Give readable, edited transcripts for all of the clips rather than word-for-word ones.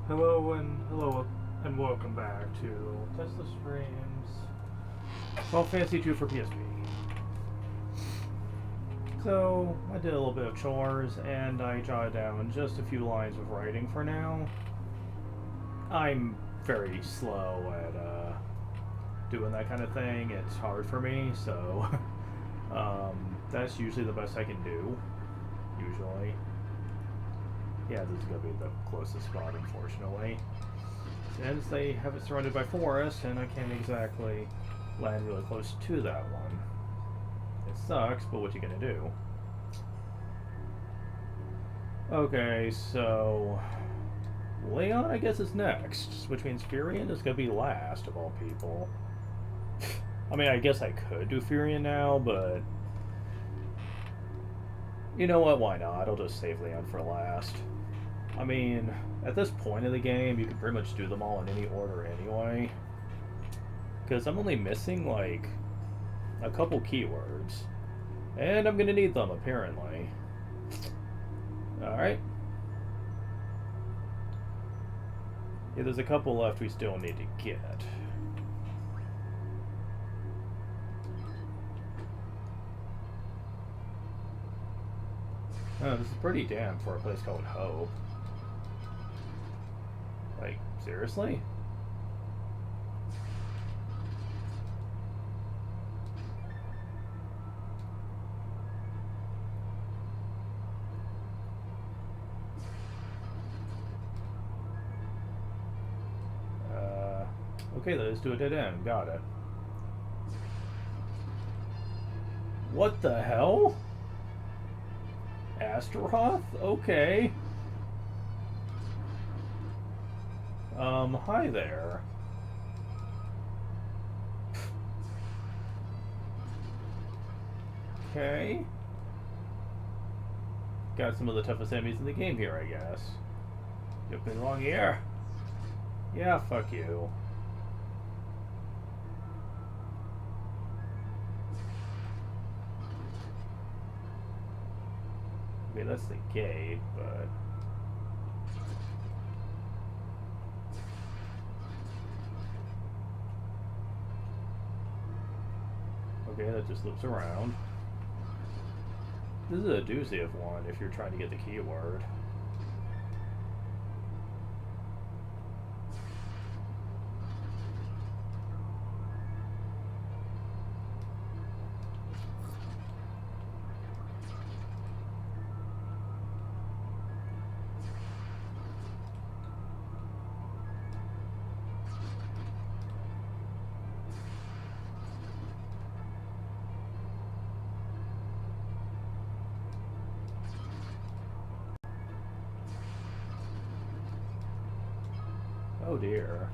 Hello and welcome back to Tesla Streams Final Fantasy 2 for PSP. So, I did a little bit of chores and I jotted down just a few lines of writing for now. I'm very slow at doing that kind of thing. It's hard for me, so that's usually the best I can do. Usually. Yeah, this is going to be the closest spot, unfortunately. Since they have it surrounded by forest, and I can't exactly land really close to that one. It sucks, but what you gonna do? Okay, so... Leon, I guess, is next, which means Furion is gonna be last, of all people. I mean, I guess I could do Furion now, but... You know what, why not? I'll just save Leon for last. I mean, at this point in the game, you can pretty much do them all in any order anyway. Because I'm only missing, like, a couple keywords. And I'm going to need them, apparently. Alright. Yeah, there's a couple left we still need to get. Oh, this is pretty damn for a place called Hope. Like, seriously? Okay, let's do a dead end. Got it. What the hell? Astaroth? Okay. Hi there. Okay. Got some of the toughest enemies in the game here, I guess. You belong here. Yeah, fuck you. Okay, that's the gate, but... Okay, that just loops around. This is a doozy of one if you're trying to get the keyword. Oh dear.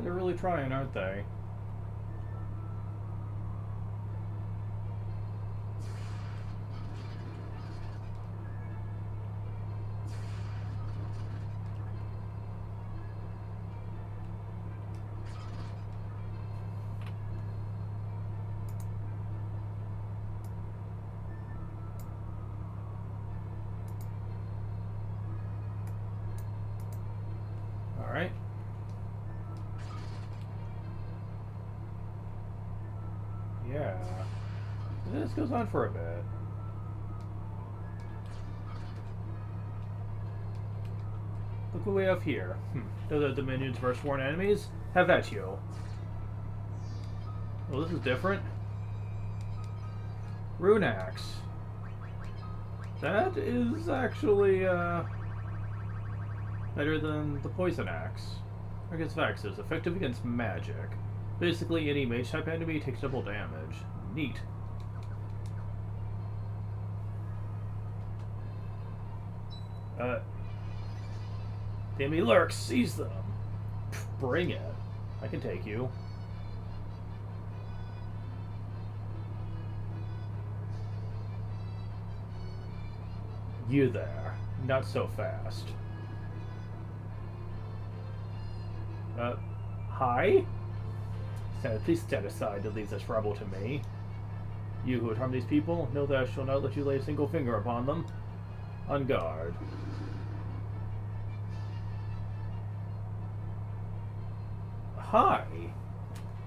They're really trying, aren't they? Alright. Yeah. This goes on for a bit. Look what we have here. Those are Dominion's first sworn enemies. Have at you. Well, this is different. Rune Axe. That is actually, better than the Poison Axe. Against Vex is effective against magic. Basically, any mage type enemy takes double damage. Neat. The enemy lurks. Seize them. Bring it. I can take you. You there. Not so fast. Hi? Please stand aside to leave this rubble to me. You who would harm these people, know that I shall not let you lay a single finger upon them. On guard. hi!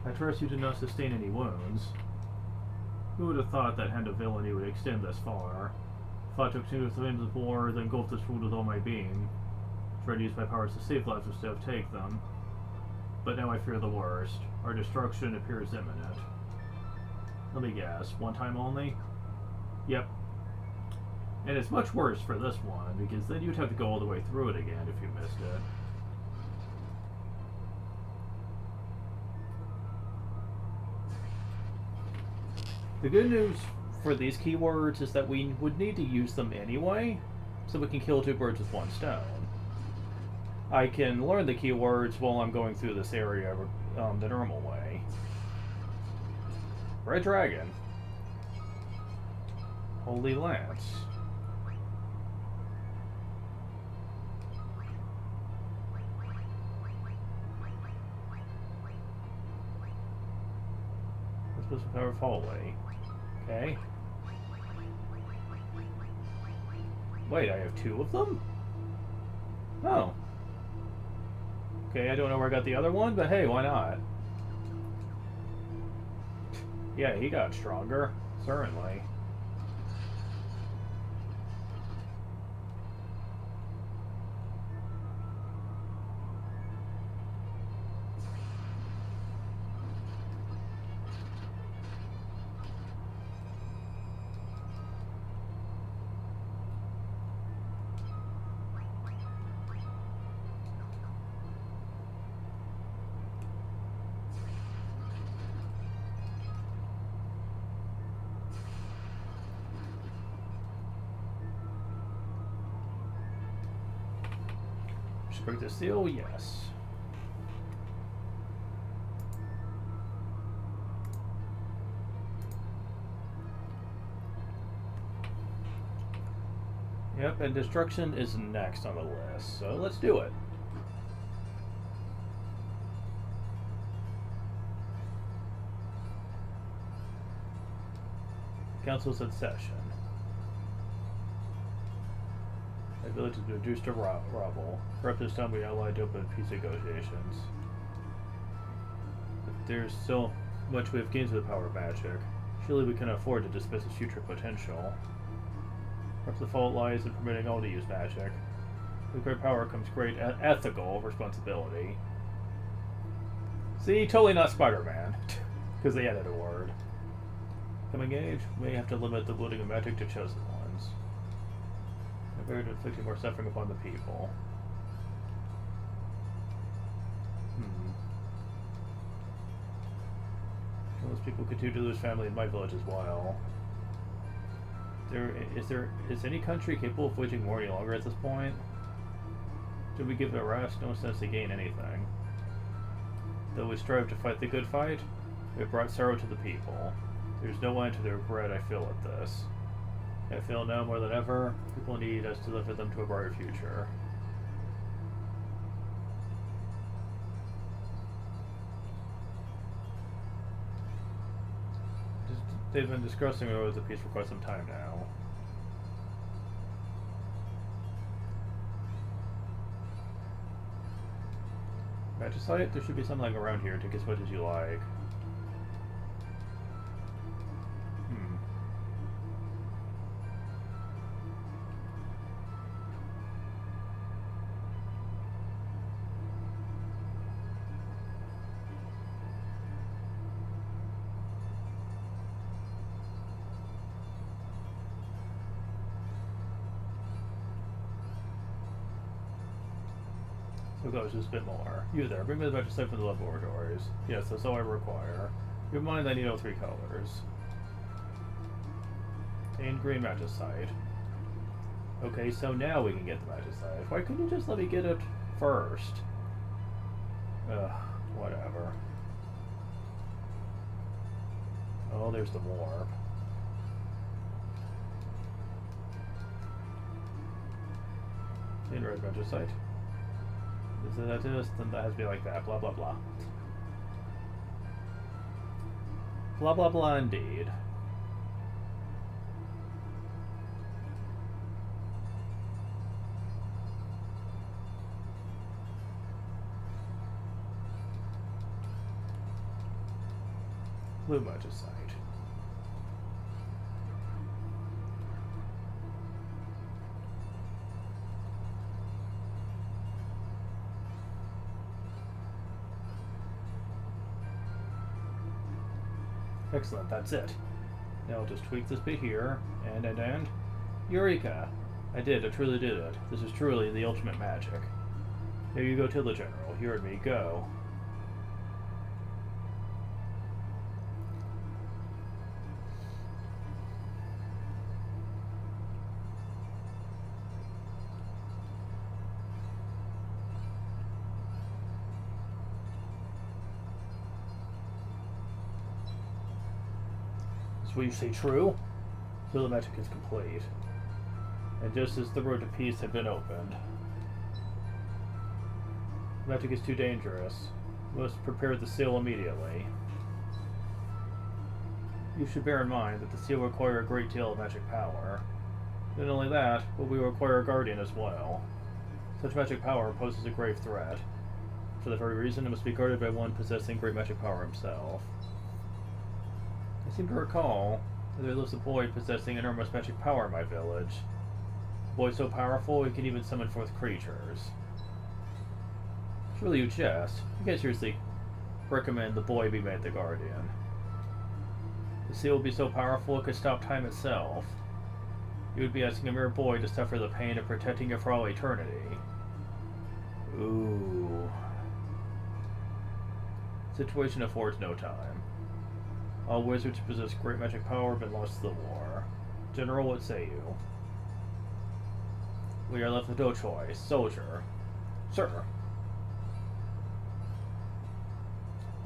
I trust you did not sustain any wounds. Who would have thought that hand of villainy would extend this far? If I took two flames of war, then engulfed this world with all my being. Tried to use my powers to save lives instead of take them. But now I fear the worst. Our destruction appears imminent. Let me guess, one time only? Yep. And it's much worse for this one, because then you'd have to go all the way through it again if you missed it. The good news for these keywords is that we would need to use them anyway, so we can kill two birds with one stone. I can learn the keywords while I'm going through this area the normal way. Red Dragon. Holy Lance. Explosive Power of Hallway. Okay. Wait, I have two of them? Oh. Okay, I don't know where I got the other one, but hey, why not? Yeah, he got stronger. Certainly. Break the seal? Yes. Yep, and destruction is next on the list, so let's do it. Council's in session. Ability to reduce to rubble. Perhaps this time we allied to open peace negotiations. But there's so much we have gained through the power of magic. Surely we can afford to dismiss its future potential. Perhaps the fault lies in permitting all to use magic. With great power comes great ethical responsibility. See, totally not Spider-Man. Because they added a word. Coming age, we may have to limit the wielding of magic to chosen ones. Better to inflicting more suffering upon the people. Those people continue to lose family in my village as well. Is any country capable of waging war any longer at this point? Should we give it a rest? No sense to gain anything. Though we strive to fight the good fight, we have brought sorrow to the people. There's no end to the regret I feel at this. I feel now more than ever, people need us to deliver them to a brighter future. They've been discussing over the peace for quite some time now. Magicite? There should be something around here. Take as much as you like. So goes just a bit more. You there, bring me the magicite from the laboratories. Yes, that's all I require. Keep in mind I need all three colors. And green magicite. Okay, so now we can get the magicite. Why couldn't you just let me get it first? Ugh, whatever. Oh, there's the warp. And red magicite. Is that this? Then that has to be like that. Blah, blah, blah. Blah, blah, blah, indeed. Lumagicite. Excellent, that's it. Now I'll just tweak this bit here, and. Eureka! I truly did it. This is truly the ultimate magic. Here you go, Tilla General. You heard me, go. Will you say true? So the magic is complete. And just as the road to peace had been opened. Magic is too dangerous. We must prepare the seal immediately. You should bear in mind that the seal will require a great deal of magic power. Not only that, but we will require a guardian as well. Such magic power poses a grave threat. For that very reason, it must be guarded by one possessing great magic power himself. I seem to recall that there lives a boy possessing enormous magic power in my village. A boy so powerful he can even summon forth creatures. Surely you jest. You can't seriously recommend the boy be made the guardian. The seal would be so powerful it could stop time itself. You would be asking a mere boy to suffer the pain of protecting you for all eternity. Ooh. Situation affords no time. All wizards who possess great magic power have been lost to the war. General, what say you? We are left with no choice. Soldier. Sir.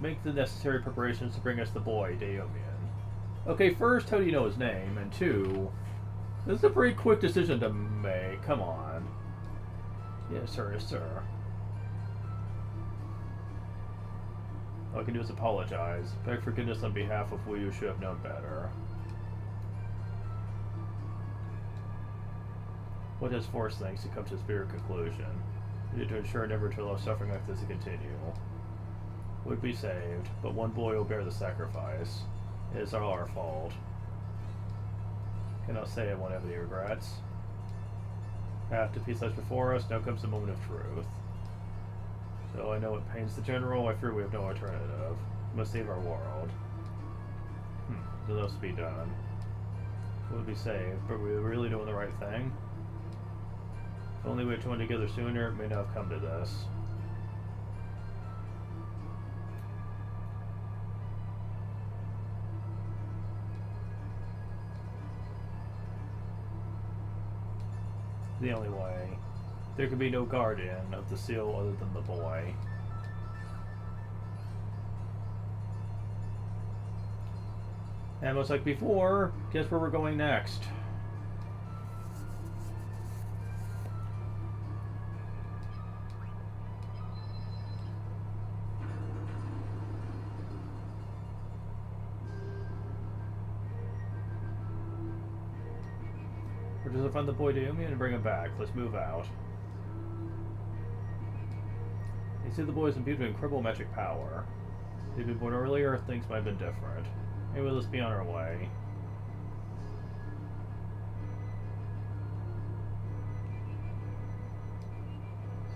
Make the necessary preparations to bring us the boy, Daomian. Okay, first, how do you know his name? And two, this is a pretty quick decision to make. Come on. Yes, sir. Yes, sir. All I can do is apologize. Beg forgiveness on behalf of we who should have known better. What has forced things to come to this bitter conclusion? We need to ensure never to allow suffering like this to continue. Would be saved, but one boy will bear the sacrifice. It is all our fault. Cannot say I won't have any regrets. Path to peace lies before us, now comes the moment of truth. Though I know it pains the general, I fear we have no alternative. We must save our world. There's else to be done. It would be saved, but are we really doing the right thing? If only we had joined together sooner, it may not have come to this. The only way. There can be no guardian of the seal other than the boy. And much like before, guess where we're going next? We're just to find the boy Daomian and bring him back. Let's move out. You see, the boy is imbued with incredible magic power. If he'd been born earlier, things might have been different. Anyway, let's be on our way.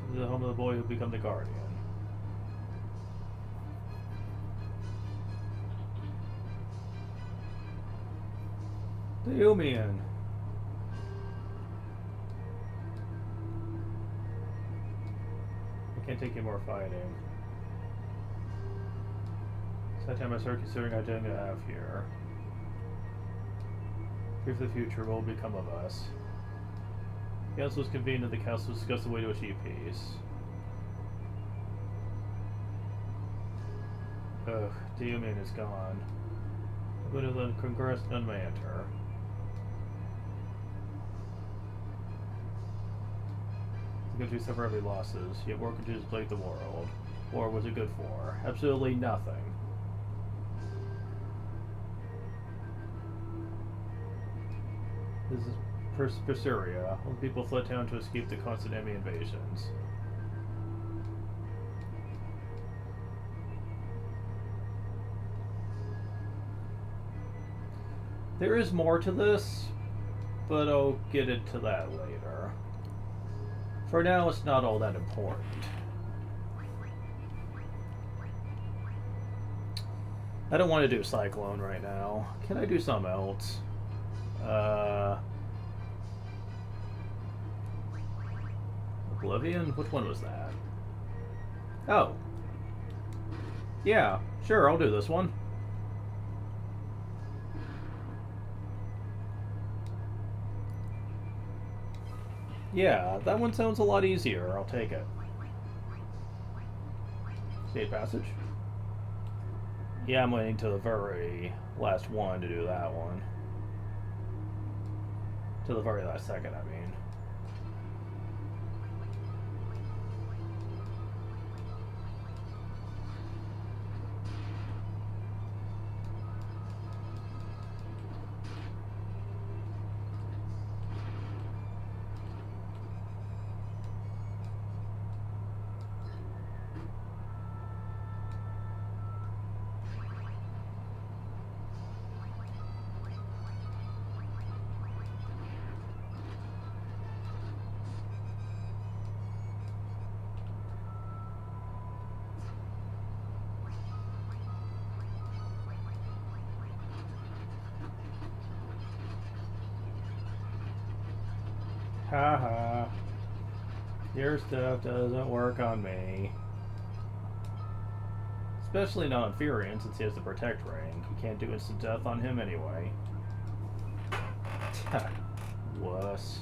This is the home of the boy who will become the guardian. Daomian! Can't take any more fighting. It's that time I start considering how dang I have here. Fear for the future, what will become of us? The council was convened and the council discussed the way to achieve peace. Ugh, Daomian is gone. I'm going to let Congress none may enter. The country suffered heavy losses, yet war continues to plague the world. War was it good for? Absolutely nothing. This is Perseria. All the people fled town to escape the constant enemy invasions. There is more to this, but I'll get into that later. For now, it's not all that important. I don't want to do Cyclone right now. Can I do something else? Oblivion? Which one was that? Oh. Yeah, sure, I'll do this one. Yeah, that one sounds a lot easier. I'll take it. State passage? Yeah, I'm waiting to the very last one to do that one. To the very last second, I mean. Haha. Your stuff doesn't work on me. Especially not on Furion, since he has the Protect Ring. You can't do instant death on him anyway. Wuss.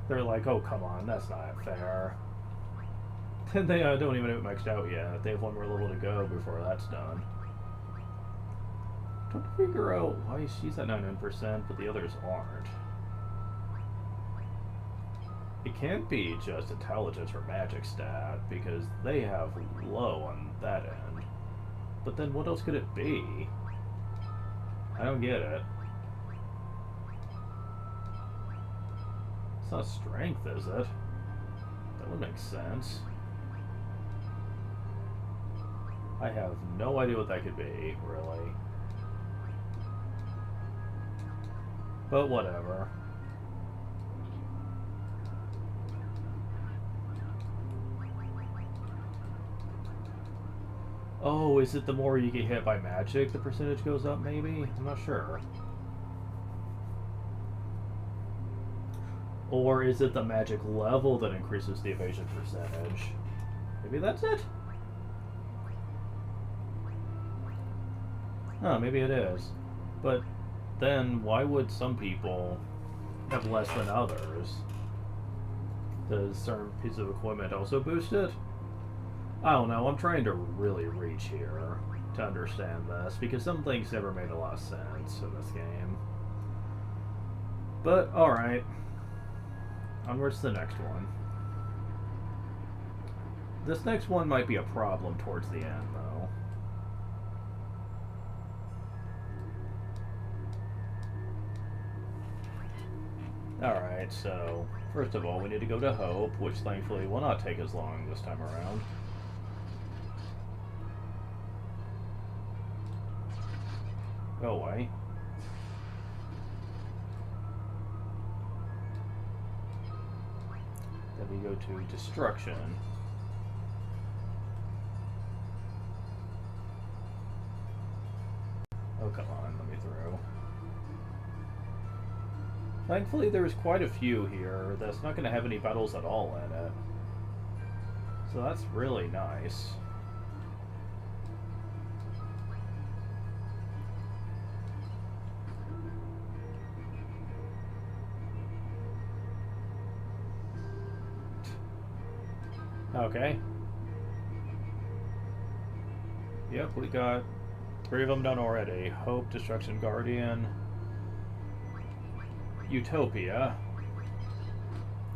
They're like, oh come on, that's not fair. They don't even have it maxed out yet. They have one more level to go before that's done. Trying to figure out why she's at 99%, but the others aren't. It can't be just intelligence or magic stat, because they have low on that end. But then what else could it be? I don't get it. It's not strength, is it? That would make sense. I have no idea what that could be, really. But whatever. Oh, is it the more you get hit by magic, the percentage goes up, maybe? I'm not sure. Or is it the magic level that increases the evasion percentage? Maybe that's it? Huh, maybe it is. But then why would some people have less than others? Does certain piece of equipment also boost it? I don't know, I'm trying to really reach here to understand this, because some things never made a lot of sense in this game. But, alright. Onwards to the next one. This next one might be a problem towards the end, though. Alright, so, first of all, we need to go to Hope, which thankfully will not take as long this time around. Go away. Then we go to Destruction. Oh, come on, let me through. Thankfully, there's quite a few here that's not going to have any battles at all in it. So that's really nice. Okay. Yep, we got 3 of them done already. Hope, Destruction Guardian, Utopia.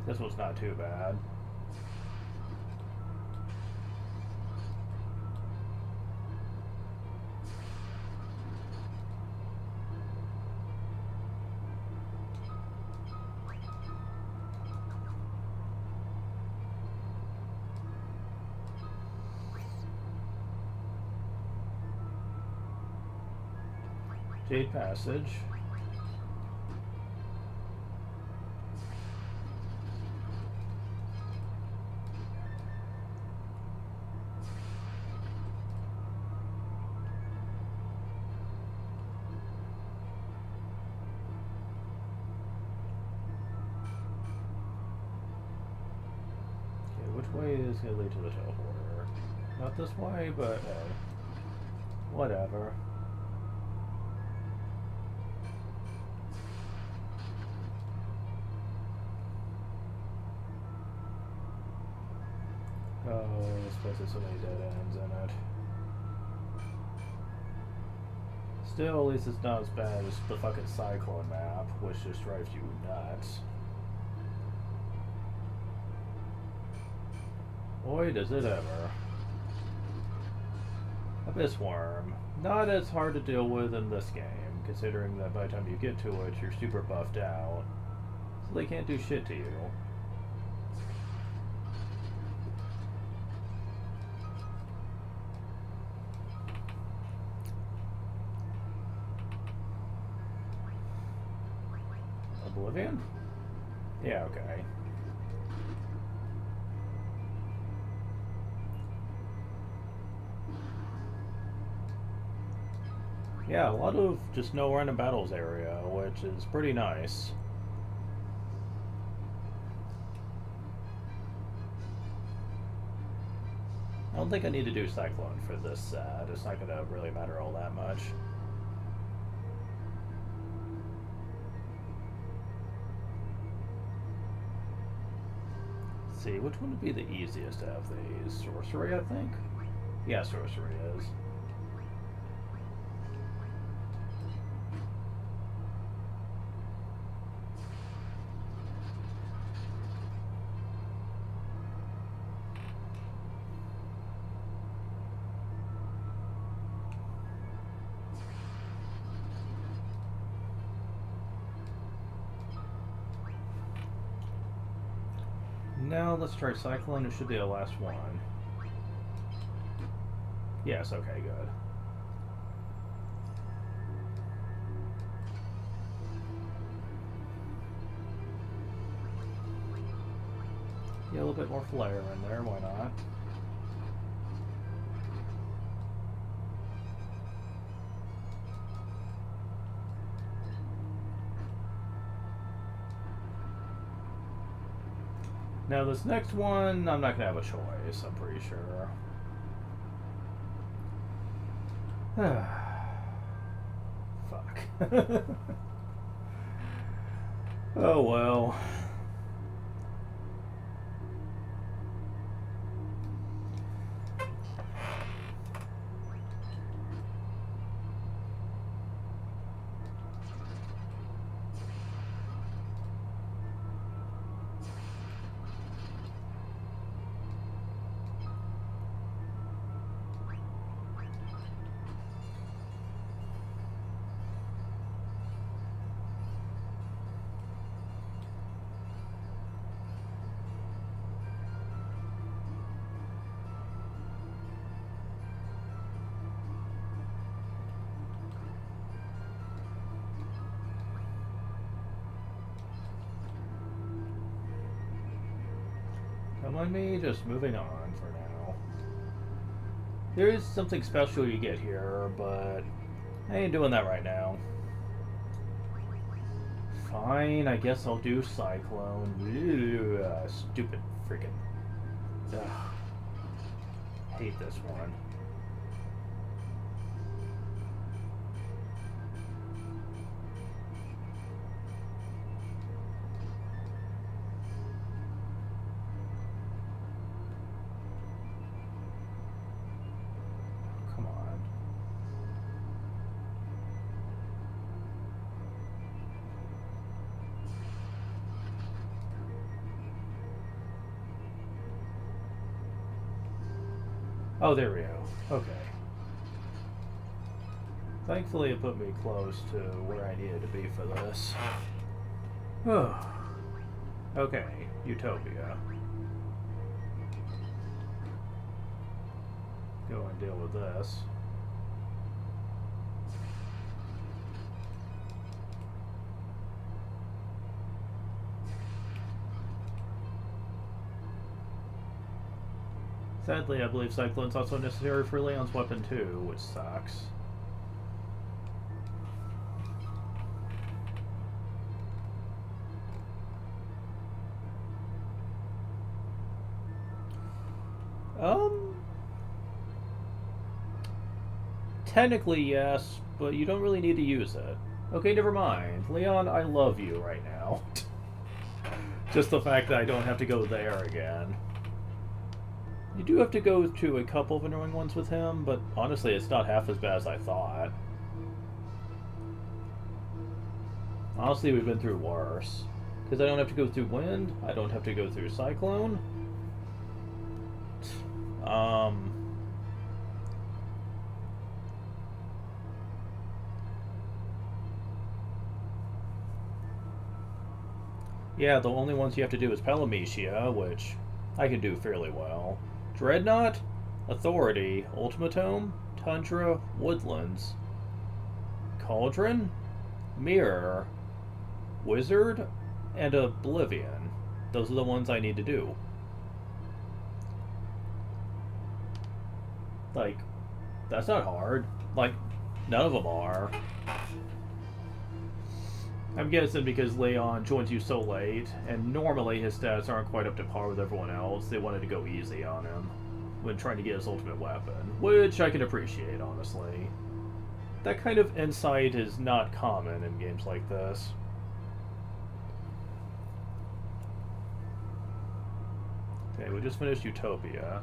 This one's not too bad. Jade Passage. Which way is going to lead to the teleporter? Not this way, but hey. Whatever. Oh, this place has so many dead ends in it. Still, at least it's not as bad as the fucking Cyclone map, which just drives you nuts. Boy, does it ever. Abyss Worm. Not as hard to deal with in this game, considering that by the time you get to it, you're super buffed out. So they can't do shit to you. Oblivion? Yeah, okay. Yeah, a lot of just no random battles area, which is pretty nice. I don't think I need to do Cyclone for this set. It's not going to really matter all that much. Let's see, which one would be the easiest to have these? Sorcery, I think? Yeah, Sorcery is. Now let's try Cyclone. It should be the last one. Yes, okay, good. Yeah, a little bit more flare in there, why not? Now this next one, I'm not going to have a choice, I'm pretty sure. Fuck. Oh well. Don't mind me just moving on for now. There is something special you get here, but I ain't doing that right now. Fine, I guess I'll do Cyclone. Ugh, stupid freaking. Ugh. Hate this one. Come on. Oh, there we go. Okay. Thankfully, it put me close to where I needed to be for this. Okay, Utopia. Go and deal with this. Sadly, I believe Cyclone's also necessary for Leon's weapon too, which sucks. Technically yes, but you don't really need to use it. Okay, never mind. Leon, I love you right now. Just the fact that I don't have to go there again. You do have to go to a couple of annoying ones with him, but honestly, it's not half as bad as I thought. Honestly, we've been through worse. Because I don't have to go through wind, I don't have to go through cyclone. Yeah, the only ones you have to do is Pelamecia, which I can do fairly well. Dreadnought, Authority, Ultimatome, Tundra, Woodlands, Cauldron, Mirror, Wizard, and Oblivion. Those are the ones I need to do. Like, that's not hard. Like, none of them are. I'm guessing because Leon joins you so late, and normally his stats aren't quite up to par with everyone else, they wanted to go easy on him when trying to get his ultimate weapon, which I can appreciate, honestly. That kind of insight is not common in games like this. Okay, we just finished Utopia,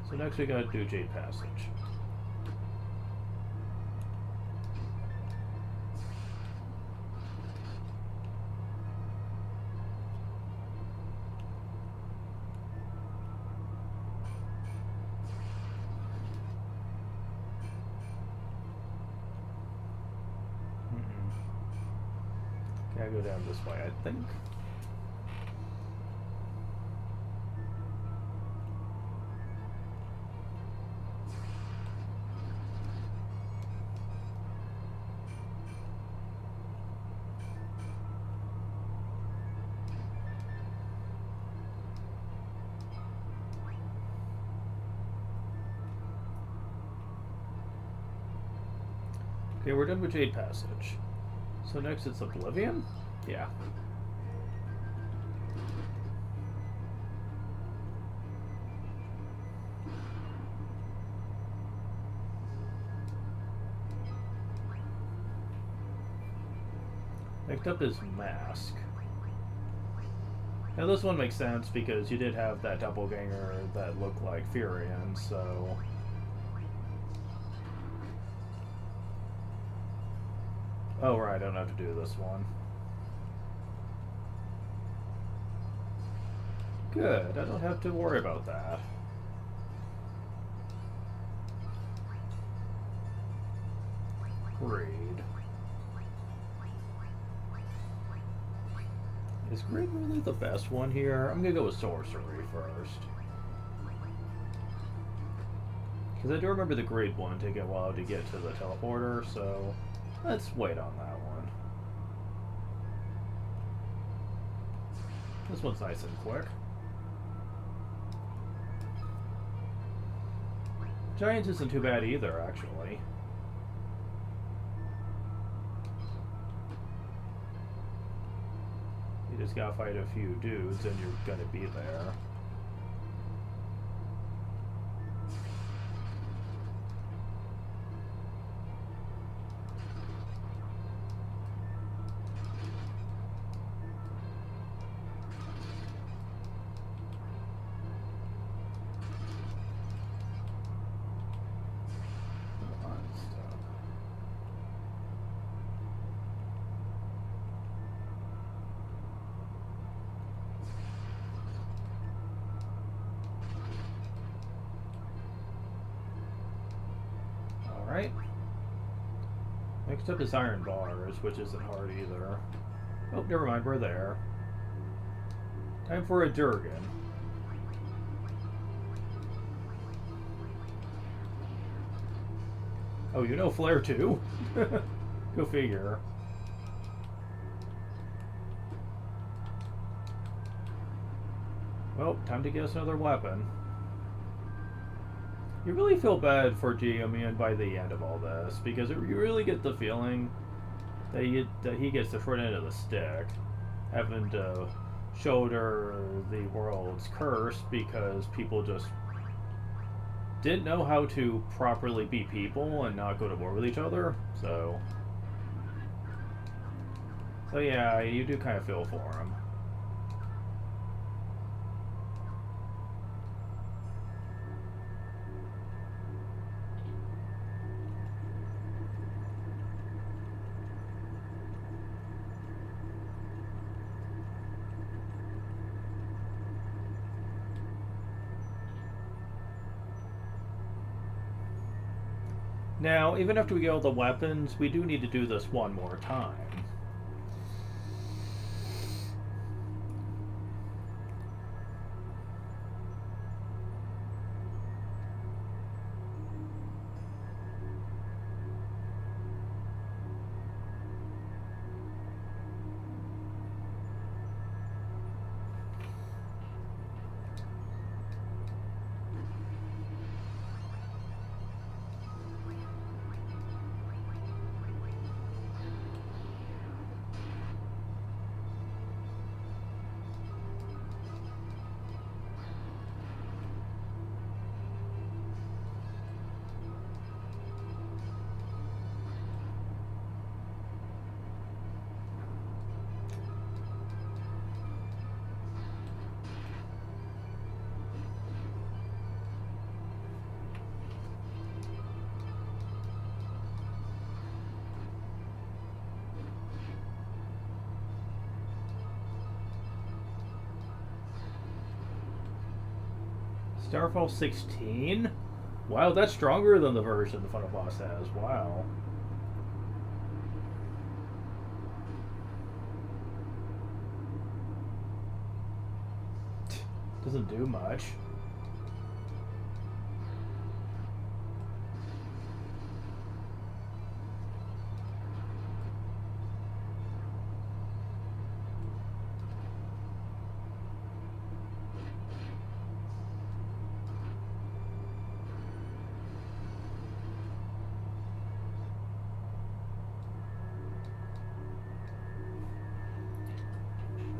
so next we gotta do Jade Passage. I go down this way, I think. Okay, we're done with Jade Passage. So next it's Oblivion? Yeah. Next up is Mask. Now this one makes sense because you did have that doppelganger that looked like Furion, so... Oh right, I don't have to do this one. Good, I don't have to worry about that. Greed. Is Greed really the best one here? I'm gonna go with Sorcery first. Because I do remember the Greed one taking a while to get to the teleporter, so let's wait on that one. This one's nice and quick. Giants isn't too bad either, actually. You just gotta fight a few dudes and you're gonna be there. Alright. Next up is Iron Bars, which isn't hard either. Oh, never mind, we're there. Time for a Durgan. Oh, you know Flare too? Go figure. Well, time to get us another weapon. You really feel bad for Jiumian by the end of all this, because you really get the feeling that he gets the short end of the stick, having to shoulder the world's curse because people just didn't know how to properly be people and not go to war with each other. So yeah, you do kind of feel for him. Now, even after we get all the weapons, we do need to do this one more time. Starfall 16? Wow, that's stronger than the version the Final Boss has. Wow. Doesn't do much.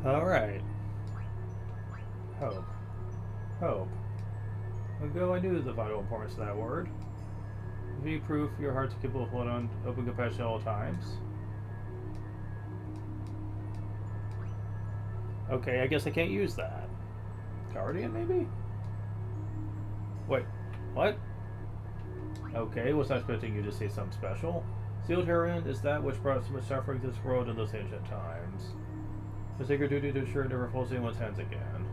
Alright. Hope. Hope. Ago I knew the vital importance of that word. Give you proof your heart's capable of holding on open compassion at all times. Okay, I guess I can't use that. Guardian, maybe? Wait, what? Okay, was not expecting you to say something special. Sealed herein is that which brought so much suffering to this world in those ancient times. The sacred duty to ensure it never falls in anyone's hands again.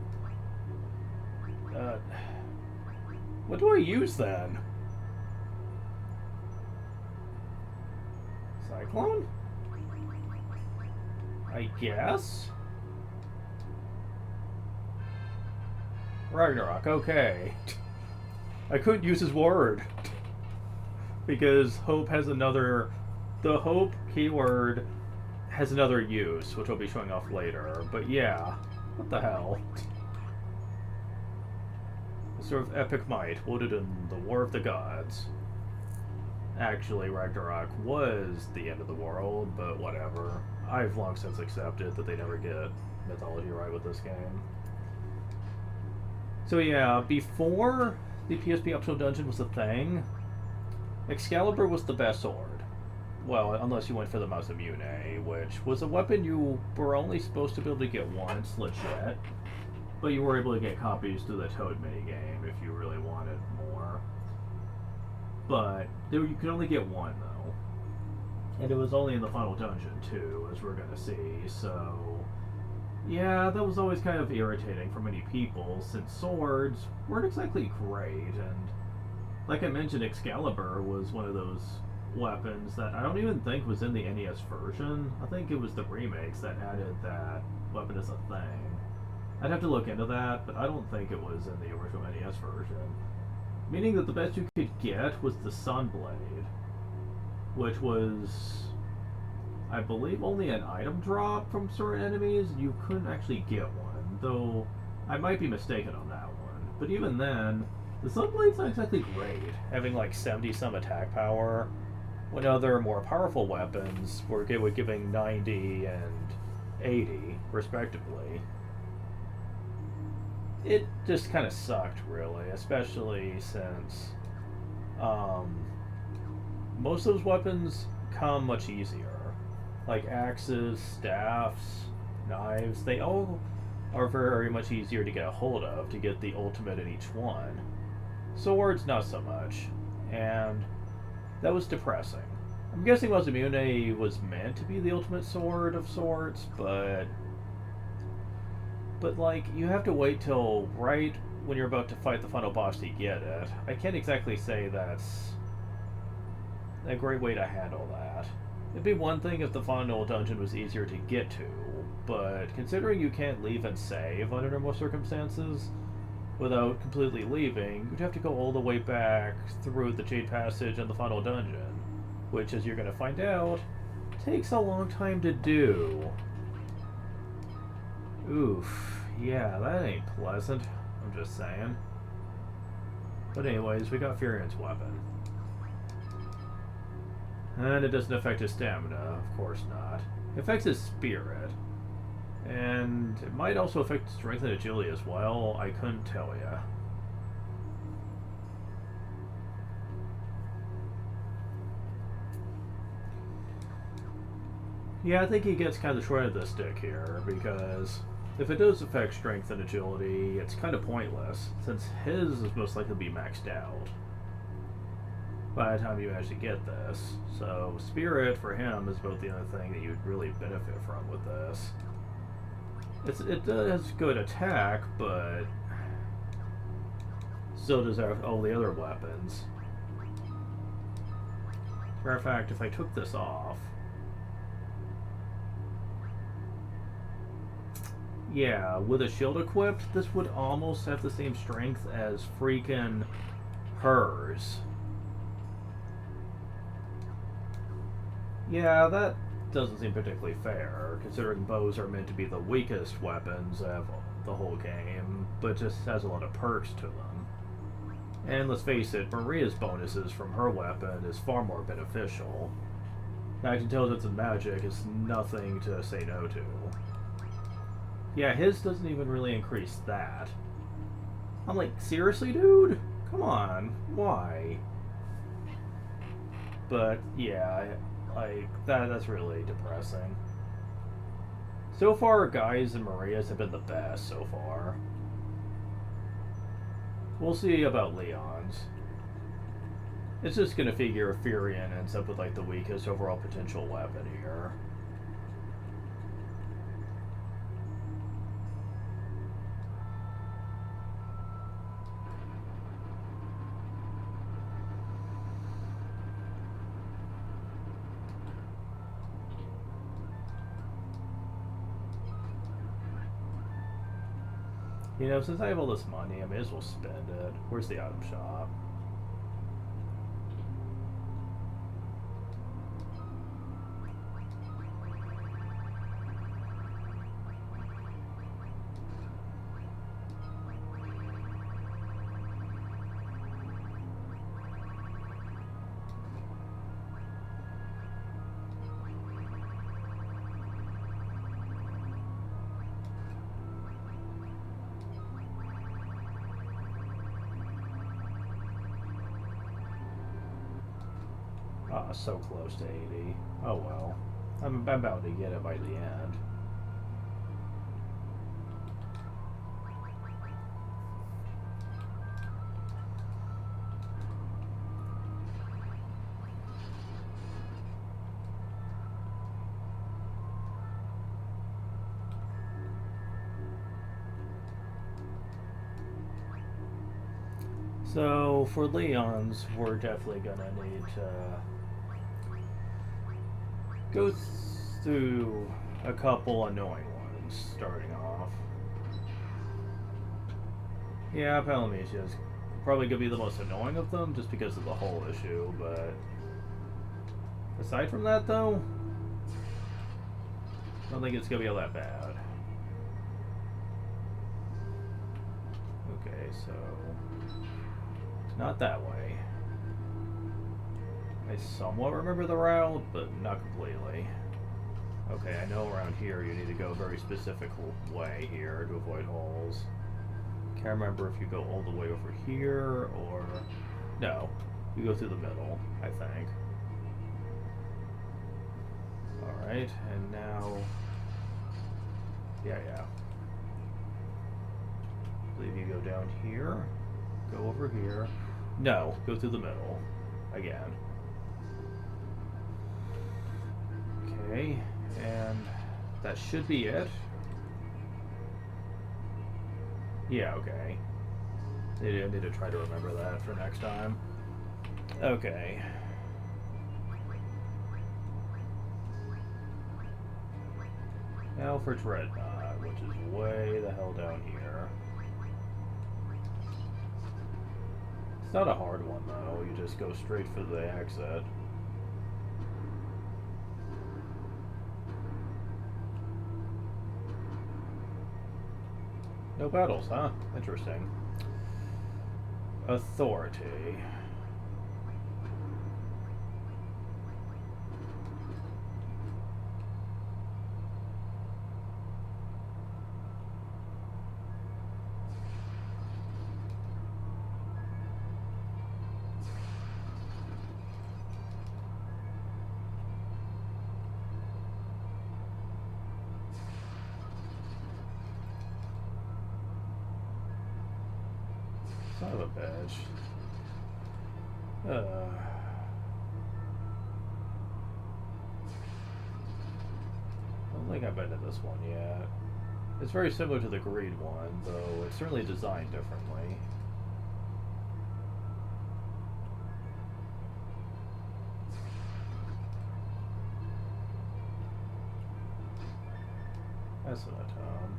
What do I use then? Cyclone? I guess? Ragnarok, okay. I couldn't use his word. Because hope has another... The hope keyword has another use, which I'll be showing off later. But yeah, what the hell? A sort of epic might, wielded in the War of the Gods. Actually, Ragnarok was the end of the world, but whatever. I've long since accepted that they never get mythology right with this game. So yeah, before the PSP optional dungeon was a thing, Excalibur was the best sword. Well, unless you went for the Masamune, which was a weapon you were only supposed to be able to get once, legit. But you were able to get copies through the Toad minigame if you really wanted more. But you could only get one, though. And it was only in the final dungeon, too, as we're going to see, so... Yeah, that was always kind of irritating for many people, since swords weren't exactly great, and... Like I mentioned, Excalibur was one of those weapons that I don't even think was in the NES version. I think it was the remakes that added that weapon as a thing. I'd have to look into that, but I don't think it was in the original NES version. Meaning that the best you could get was the Sunblade, which was, I believe, only an item drop from certain enemies. You couldn't actually get one, though I might be mistaken on that one. But even then, The Sunblade's not exactly great, having like 70 some attack power, when other more powerful weapons were giving 90 and 80, respectively. It just kind of sucked, really, especially since most of those weapons come much easier. Like axes, staffs, knives, they all are very much easier to get a hold of to get the ultimate in each one. Swords, not so much. And that was depressing. I'm guessing Masamune was meant to be the ultimate sword of sorts, but like, you have to wait till right when you're about to fight the final boss to get it. I can't exactly say that's a great way to handle that. It'd be one thing if the final dungeon was easier to get to, but considering you can't leave and save under normal circumstances without completely leaving, you'd have to go all the way back through the Jade Passage and the final dungeon, which, as you're going to find out, takes a long time to do. Oof, yeah, that ain't pleasant, I'm just saying. But anyways, we got Furion's weapon. And it doesn't affect his stamina, of course not. It affects his spirit. And it might also affect strength and agility as well, I couldn't tell ya. Yeah, I think he gets kind of short of the stick here, because if it does affect strength and agility, it's kind of pointless, since his is most likely to be maxed out by the time you actually get this. So spirit for him is about the only thing that you'd really benefit from with this. It does good attack, but so does all the other weapons. Matter of fact, if I took this off, yeah, with a shield equipped, this would almost have the same strength as freaking hers. Yeah, that doesn't seem particularly fair, considering bows are meant to be the weakest weapons of the whole game, but just has a lot of perks to them. And let's face it, Maria's bonuses from her weapon is far more beneficial. Max Intelligence and Magic is nothing to say no to. Yeah, his doesn't even really increase that. I'm like, seriously, dude? Come on, why? But yeah, like that's really depressing. So far, Guy's and Maria's have been the best so far. We'll see about Leon's. It's just gonna figure if Furion ends up with like the weakest overall potential weapon here. You know, since I have all this money, I may as well spend it. Where's the item shop? Ah, so close to 80. Oh well. I'm about to get it by the end. So, for Leon's, we're definitely gonna need to go through a couple annoying ones, starting off. Yeah, Palamecia is probably gonna be the most annoying of them, just because of the whole issue, but aside from that, though, I don't think it's gonna be all that bad. Okay, so Not that way. I somewhat remember the route, but not completely. Okay, I know around here you need to go a very specific way here to avoid holes. Can't remember if you go all the way over here or... No, you go through the middle, I think. Alright, and now... Yeah. I believe you go down here, go over here. No, go through the middle. Again. Okay, and that should be it. Yeah, okay. I need to try to remember that for next time. Okay. Now for Dreadnought, which is way the hell down here. It's not a hard one though, you just go straight for the exit. No battles, huh? Interesting. Authority. Son of a bitch. I don't think I've been to this one yet. It's very similar to the Greed one, though it's certainly designed differently. That's an atom.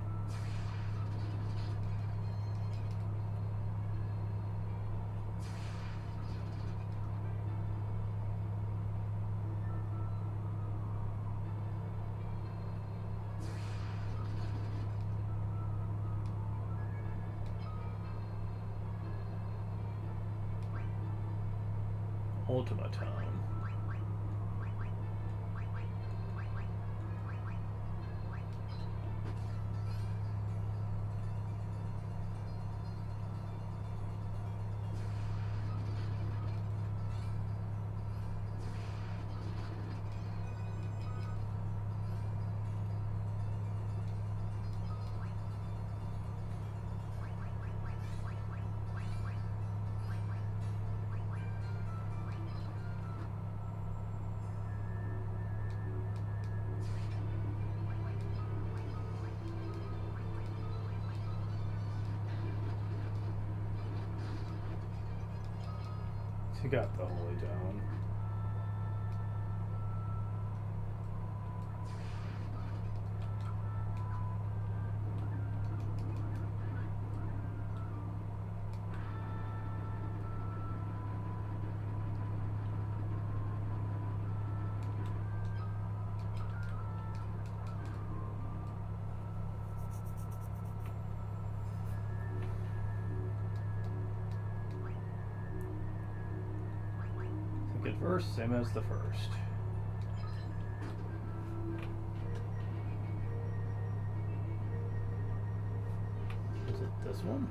Ultimatum. You got the Holy Dome. Second verse, same as the first. Is it this one?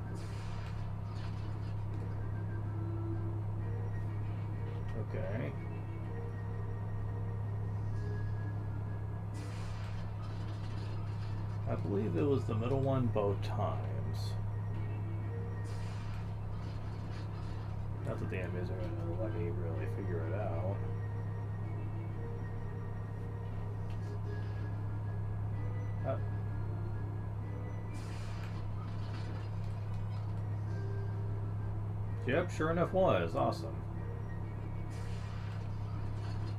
Okay. I believe it was the middle one both times. Not that the enemies are going to let me really figure it out. Yep, sure enough was. Awesome.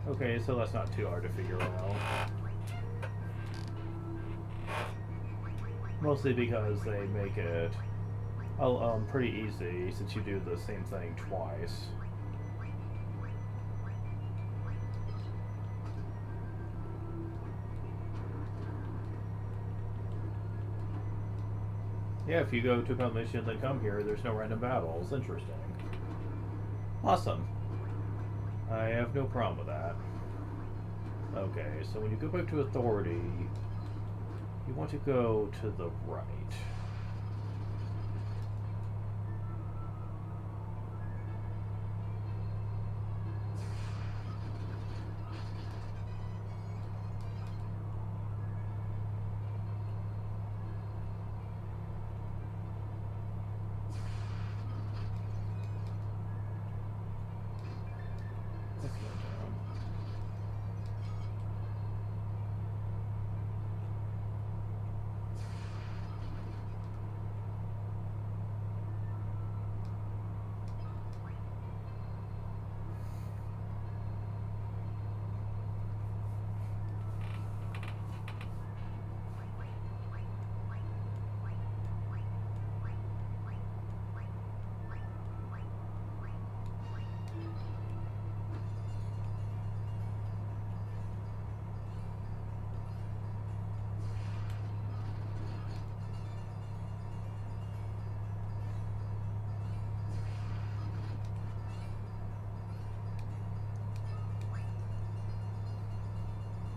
Okay, so that's not too hard to figure out. Mostly because they make it pretty easy since you do the same thing twice. Yeah, if you go to a mission then come here, there's no random battles. Interesting. Awesome. I have no problem with that. Okay, so when you go back to authority, you want to go to the right.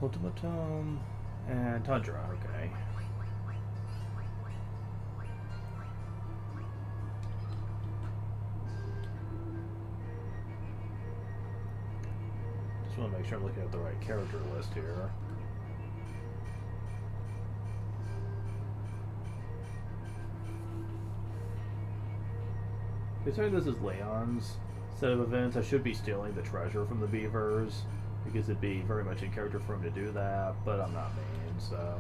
Ultimatum and Tundra, okay. Just want to make sure I'm looking at the right character list here. Considering this is Leon's set of events, I should be stealing the treasure from the beavers, because it'd be very much in character for him to do that, but I'm not mean, so...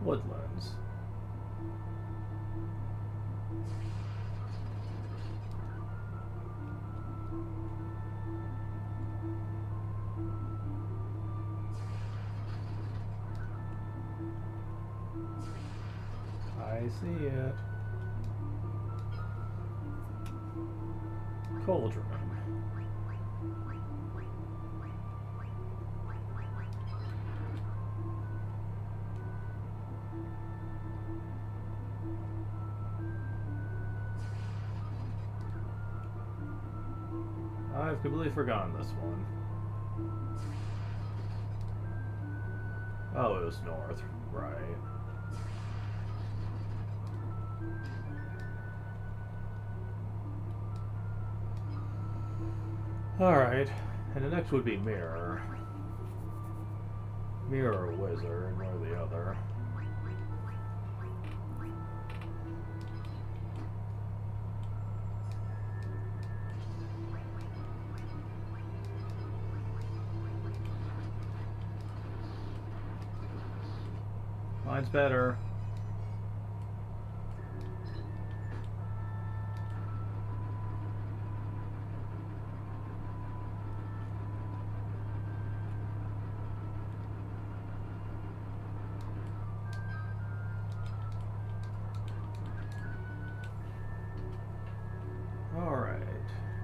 Woodlands. I see it. Cauldron. I've completely forgotten this one. Oh, it was north, right. Alright, and the next would be Mirror. Mirror or Wizard, one or the other. Mine's better. Alright,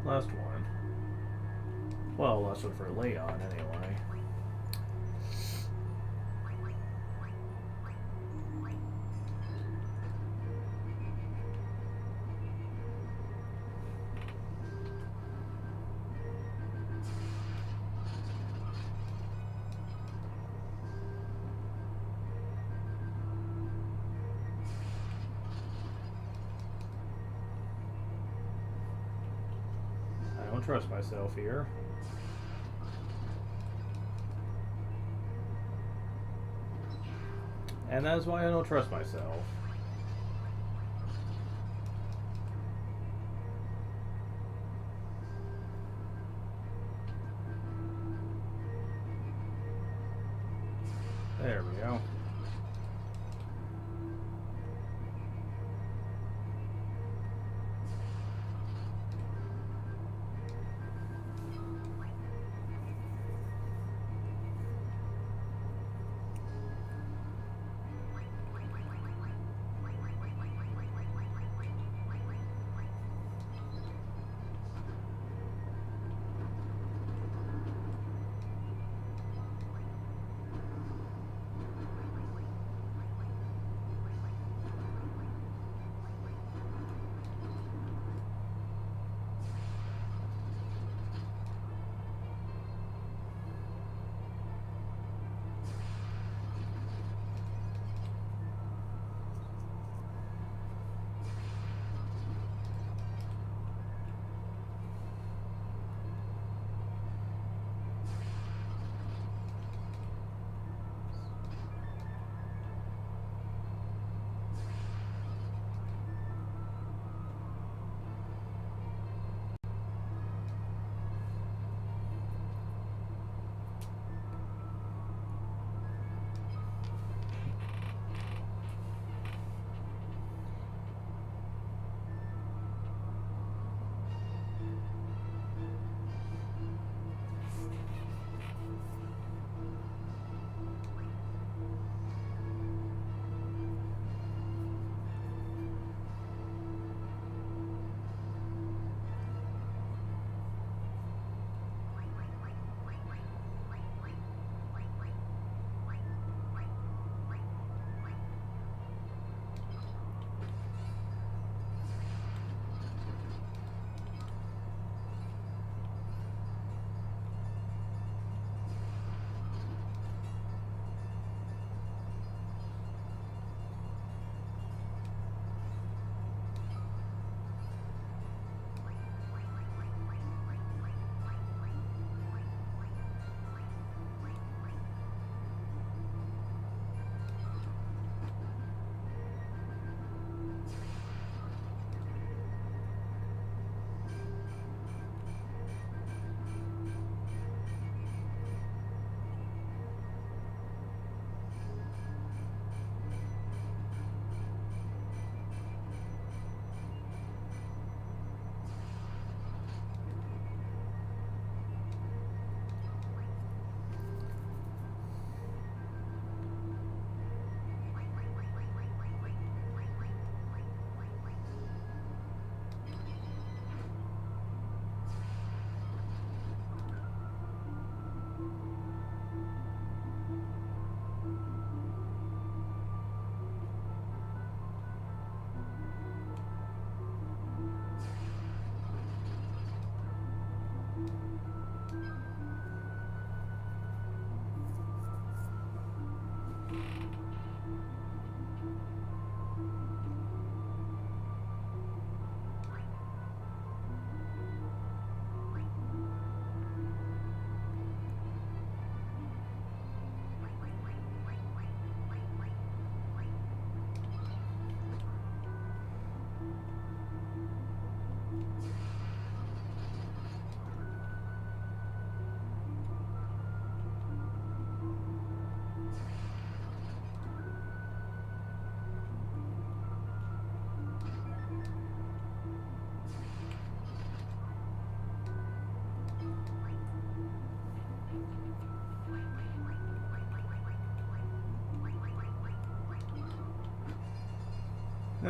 last one. Well, last one for Leon, anyway. I don't trust myself here. And that is why I don't trust myself. There we go.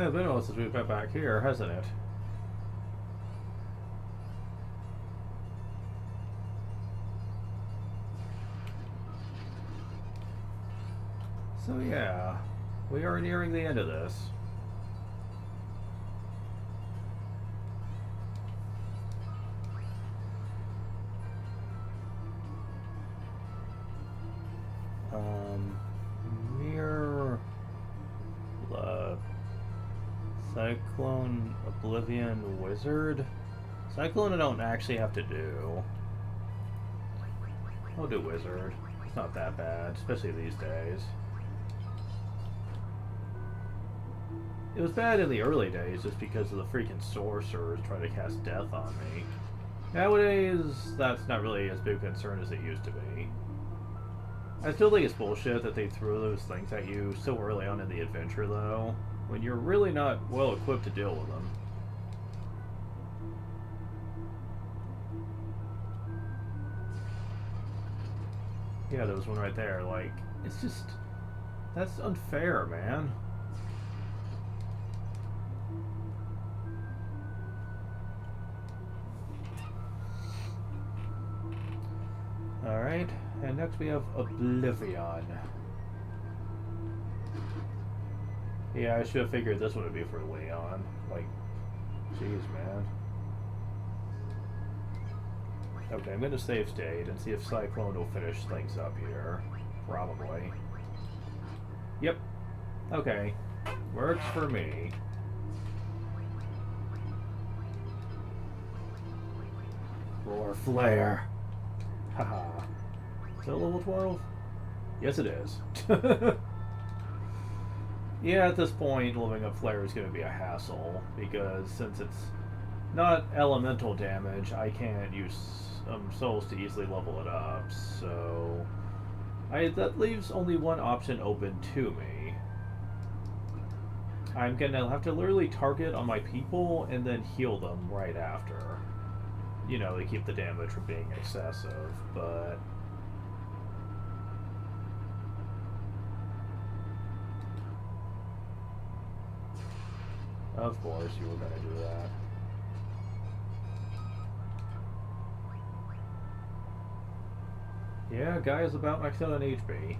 It's been a while since we've been back here, hasn't it? So yeah, we are nearing the end of this. Near the Cyclone Oblivion Wizard. Cyclone I don't actually have to do. I'll do Wizard. It's not that bad, especially these days. It was bad in the early days just because of the freaking sorcerers trying to cast death on me. Nowadays, that's not really as big a concern as it used to be. I still think it's bullshit that they threw those things at you so early on in the adventure, though, when you're really not well equipped to deal with them. Yeah, there was one right there. Like, it's just... that's unfair, man. Alright, and next we have Oblivion. Yeah, I should have figured this one would be for Leon. Like, jeez, man. Okay, I'm gonna save state and see if Cyclone will finish things up here. Probably. Yep. Okay. Works for me. Roar Flare. Haha. Is that level 12? Yes, it is. Yeah, at this point, leveling up Flare is going to be a hassle, because since it's not elemental damage, I can't use souls to easily level it up, so... that leaves only one option open to me. I'm going to have to literally target on my people and then heal them right after. You know, to keep the damage from being excessive, but... Of course you were going to do that. Yeah, guy is about maxed out on HP.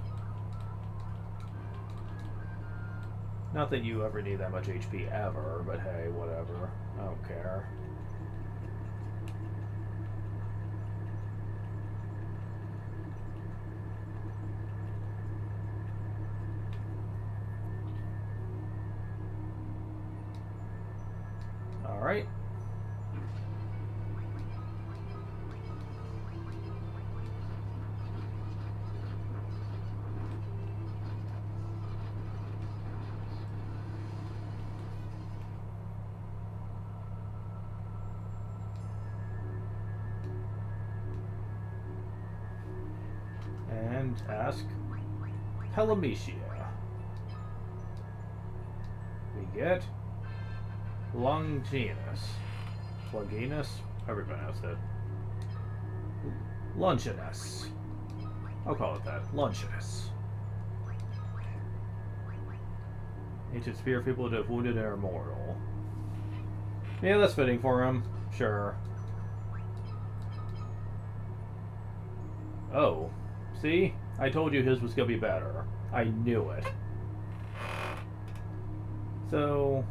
Not that you ever need that much HP ever, but hey, whatever. I don't care. Alright. And ask Pelamecia. We get Longinus. Longinus? However you pronounce it. Longinus. I'll call it that. Longinus. Ancient spear people that have wounded and are immortal. Yeah, that's fitting for him. Sure. Oh. See? I told you his was going to be better. I knew it. So...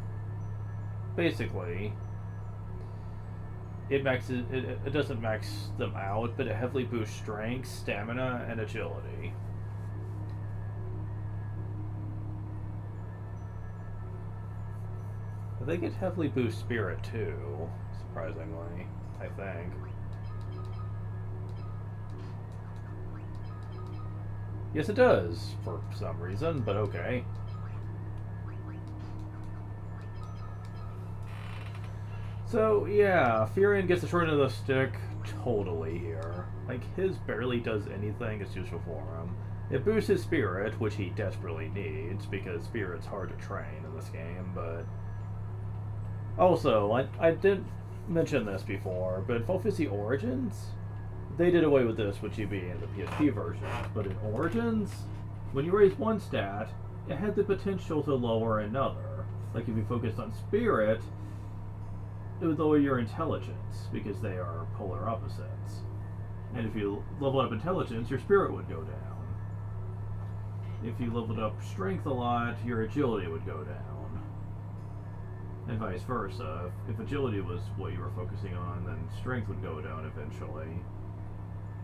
basically, it maxes. It doesn't max them out, but it heavily boosts strength, stamina, and agility. I think it heavily boosts spirit too, surprisingly, I think. Yes, it does, for some reason, but okay. So, yeah, Furion gets the short end of the stick totally here. Like, his barely does anything, it's useful for him. It boosts his spirit, which he desperately needs, because spirit's hard to train in this game, but... Also, I didn't mention this before, but in Final Fantasy Origins, they did away with this with GB in the PSP version, but in Origins, when you raise one stat, it had the potential to lower another. Like if you focused on spirit, it would lower your intelligence because they are polar opposites. And if you leveled up intelligence, your spirit would go down. If you leveled up strength a lot, your agility would go down. And vice versa. If agility was what you were focusing on, then strength would go down eventually.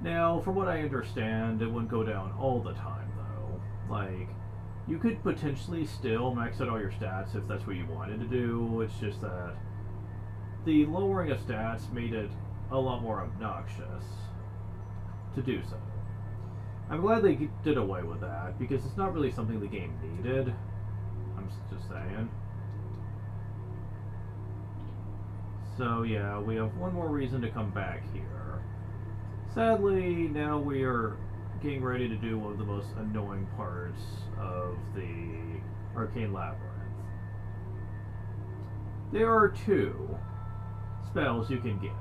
Now, from what I understand, it wouldn't go down all the time, though. Like, you could potentially still max out all your stats if that's what you wanted to do. It's just that the lowering of stats made it a lot more obnoxious to do so. I'm glad they did away with that, because it's not really something the game needed. I'm just saying. So yeah, we have one more reason to come back here. Sadly, now we are getting ready to do one of the most annoying parts of the Arcane Labyrinth. There are 2 spells you can get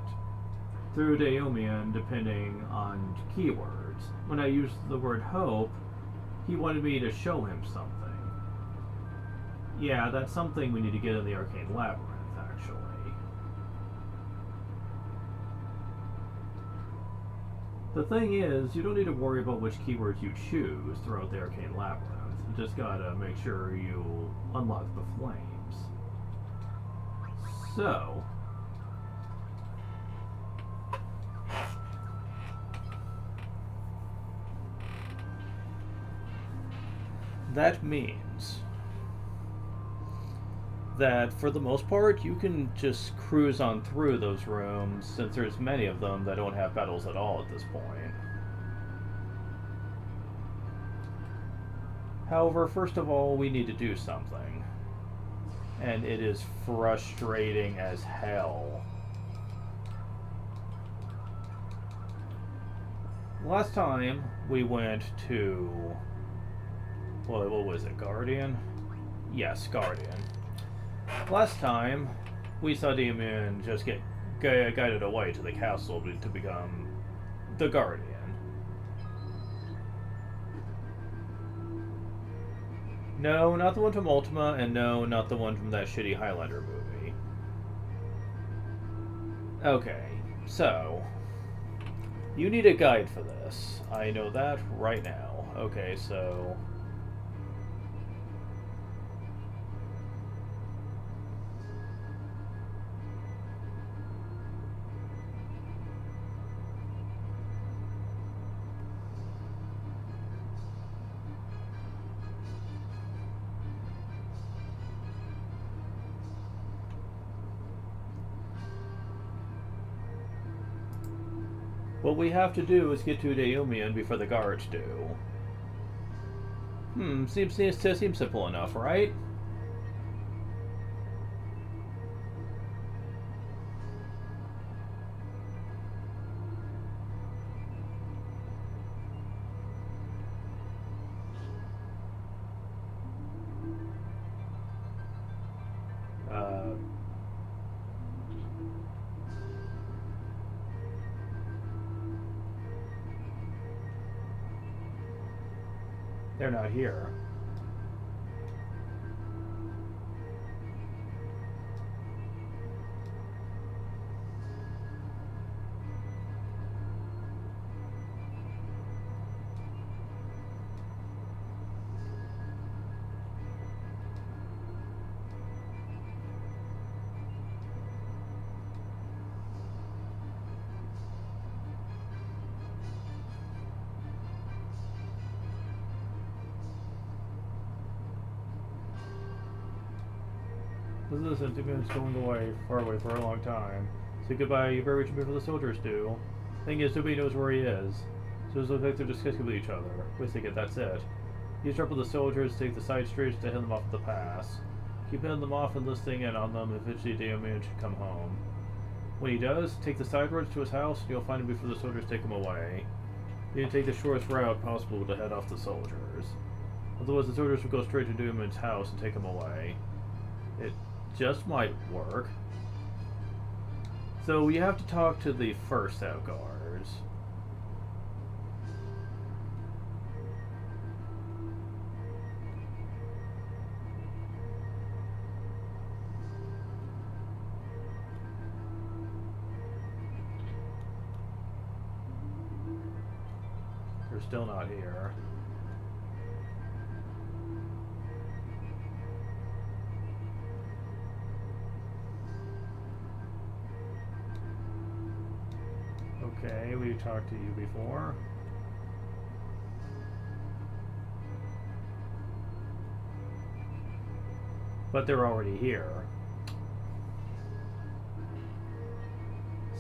through Daomian depending on keywords. When I used the word hope, he wanted me to show him something. Yeah, that's something we need to get in the Arcane Labyrinth, actually. The thing is, you don't need to worry about which keywords you choose throughout the Arcane Labyrinth. You just gotta make sure you unlock the flames. So, that means that for the most part you can just cruise on through those rooms, since there's many of them that don't have battles at all at this point. However, first of all, we need to do something, and it is frustrating as hell. Last time we went to, what was it, Guardian? Yes, Guardian. Last time, we saw Demon just get guided away to the castle to become the Guardian. No, not the one from Ultima, and no, not the one from that shitty Highlander movie. Okay, so, you need a guide for this. I know that right now. Okay, so... what we have to do is get to Daomian before the guards do. Seems simple enough, right? They're not here. This sentiment's going away, far away for a long time. Say goodbye, you better reach him before the soldiers do. Thing is, nobody knows where he is. So it looks like they're discussing with each other. Wait a second, that's it. You drop with the soldiers, take the side streets to head them off the pass. Keep heading them off and listening in on them, eventually Daomian should come home. When he does, take the side roads to his house and you'll find him before the soldiers take him away. You need to take the shortest route possible to head off the soldiers. Otherwise the soldiers will go straight to Daomian's house and take him away. It just might work. So we have to talk to the first set of guards. They're still not here. Okay, we've talked to you before. But they're already here.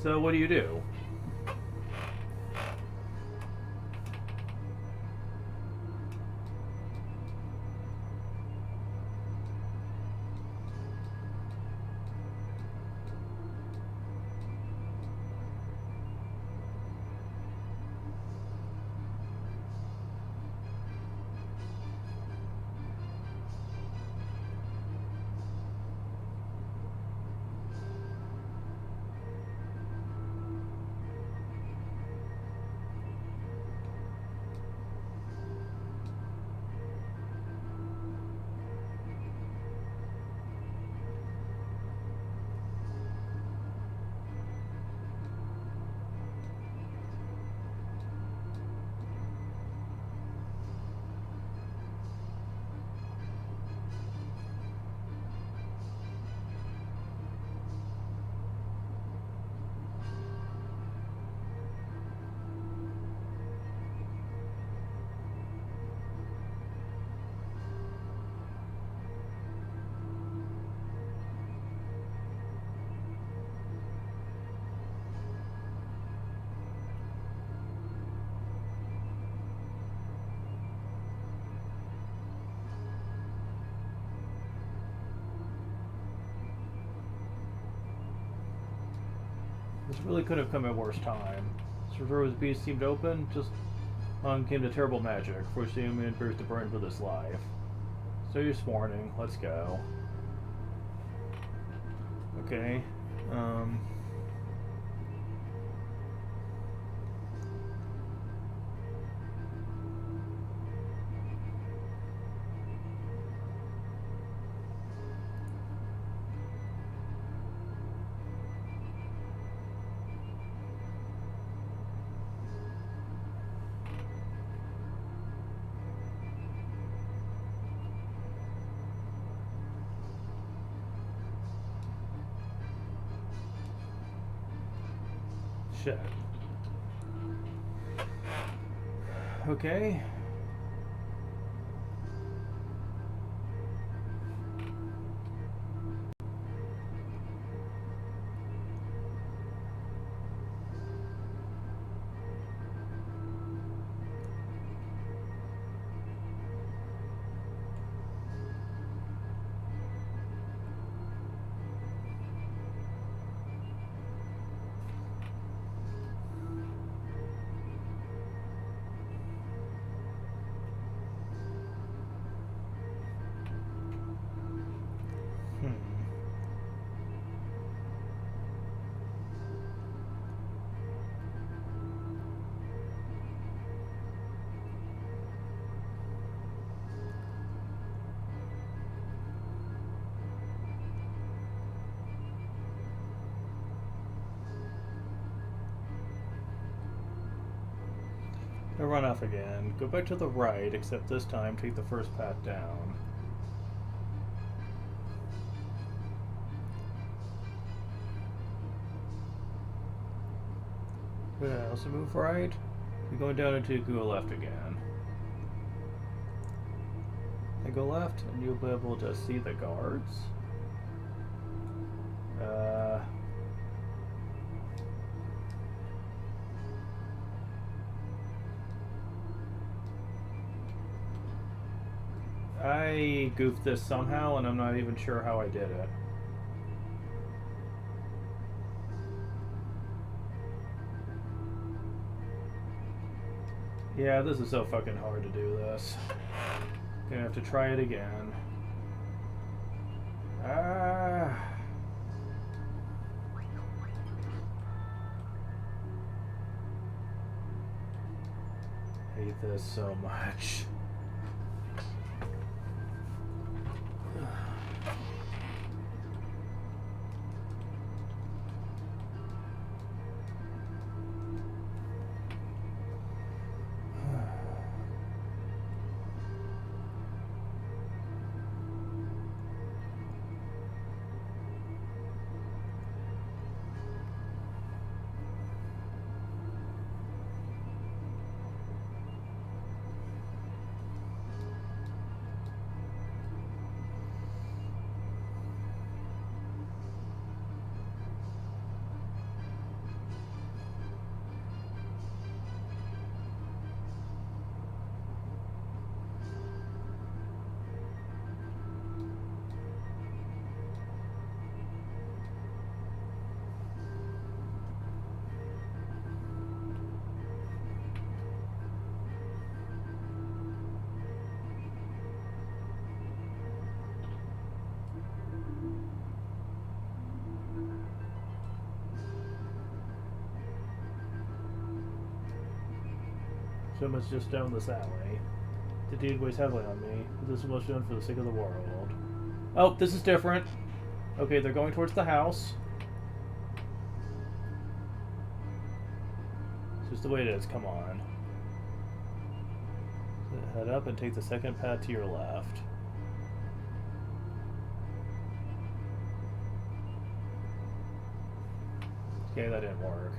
So what do you do? This really could have come at worse time. Cervero's beast seemed open, just along came the terrible magic, forcing him in first to burn for this life. So you're warning, let's go. Okay. Shit. Okay. I run off again. Go back to the right, except this time take the first path down. Yeah, also move right. You're going down into go left again. And go left, and you'll be able to see the guards. I goofed this somehow, and I'm not even sure how I did it. Yeah, this is so fucking hard to do this. Gonna have to try it again. Hate this so much. Someone's just down this alley. The deed weighs heavily on me, but this is what's done for the sake of the world. Oh, this is different. Okay, they're going towards the house. It's just the way it is, come on. So head up and take the second path to your left. Okay, that didn't work.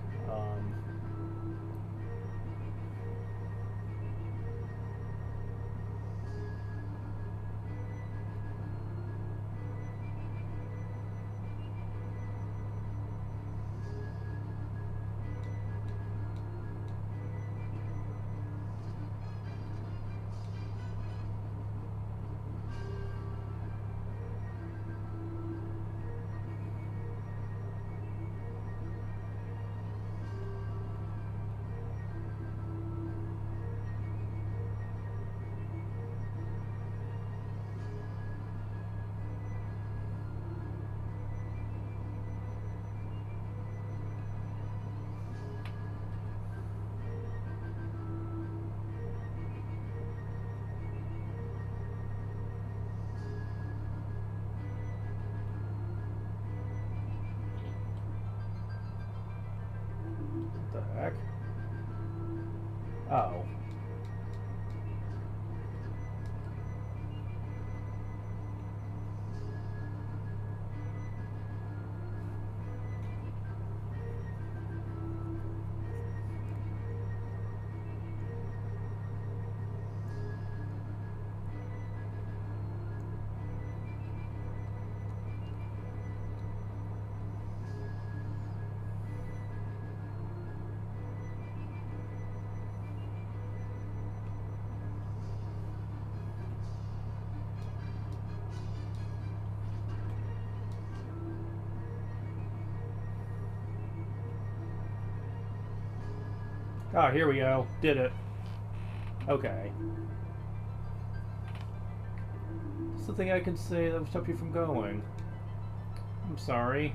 What the heck? Oh. Ah, here we go. Did it. Okay. Something I can say that will stop you from going. I'm sorry.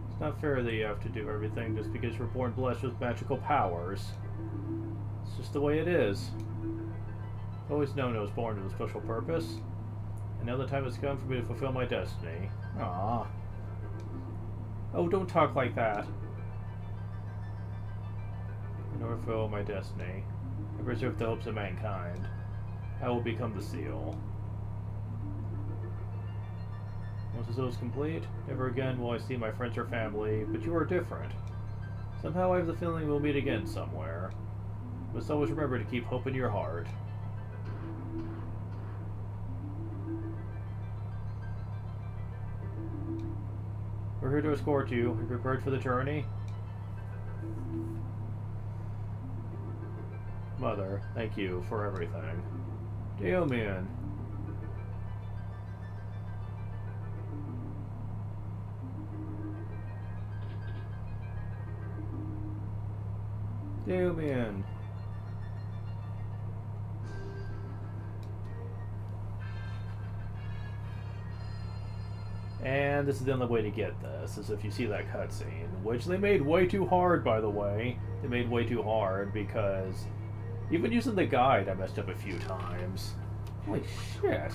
It's not fair that you have to do everything just because you're born blessed with magical powers. It's just the way it is. I've always known I was born with a special purpose. And now the time has come for me to fulfill my destiny. Ah. Oh, don't talk like that. In order to fulfill my destiny, I preserve the hopes of mankind. I will become the seal. Once the seal is complete, never again will I see my friends or family, but you are different. Somehow I have the feeling we'll meet again somewhere. You must always remember to keep hope in your heart. We're here to escort you. Are you prepared for the journey? Mother, thank you for everything. Daomian. Daomian. And this is the only way to get this, is if you see that cutscene, which they made way too hard, by the way. They made way too hard because even using the guide, I messed up a few times. Holy shit.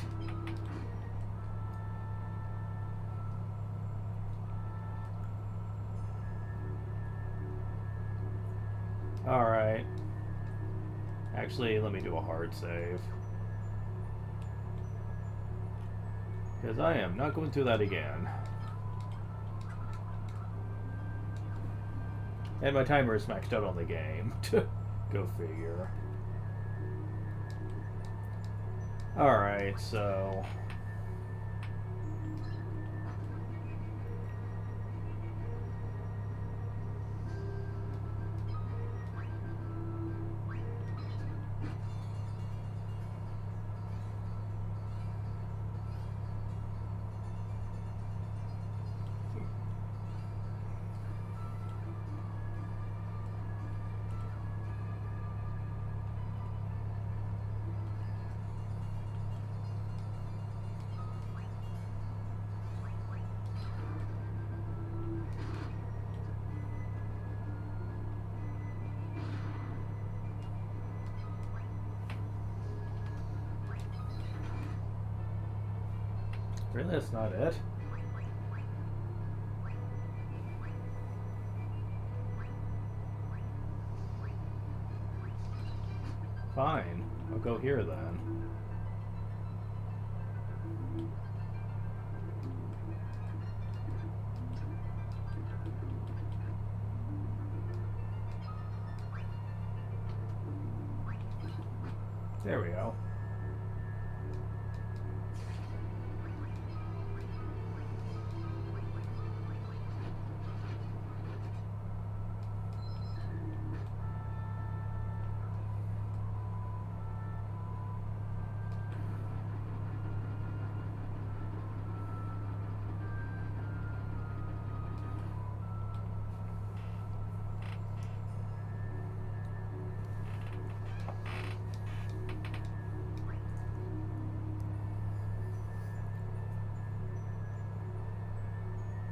Alright. Actually, let me do a hard save. Because I am not going through that again. And my timer is maxed out on the game. Go figure. Alright, so... Really, that's not it? Fine. I'll go here then. There we go.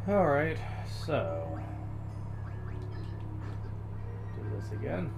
Alright, so do this again.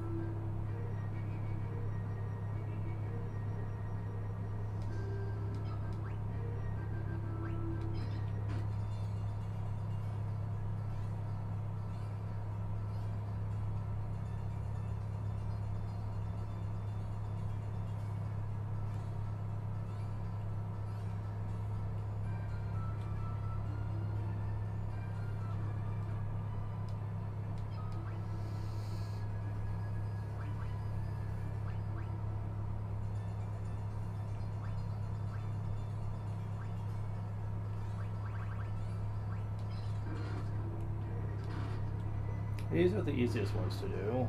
These are the easiest ones to do.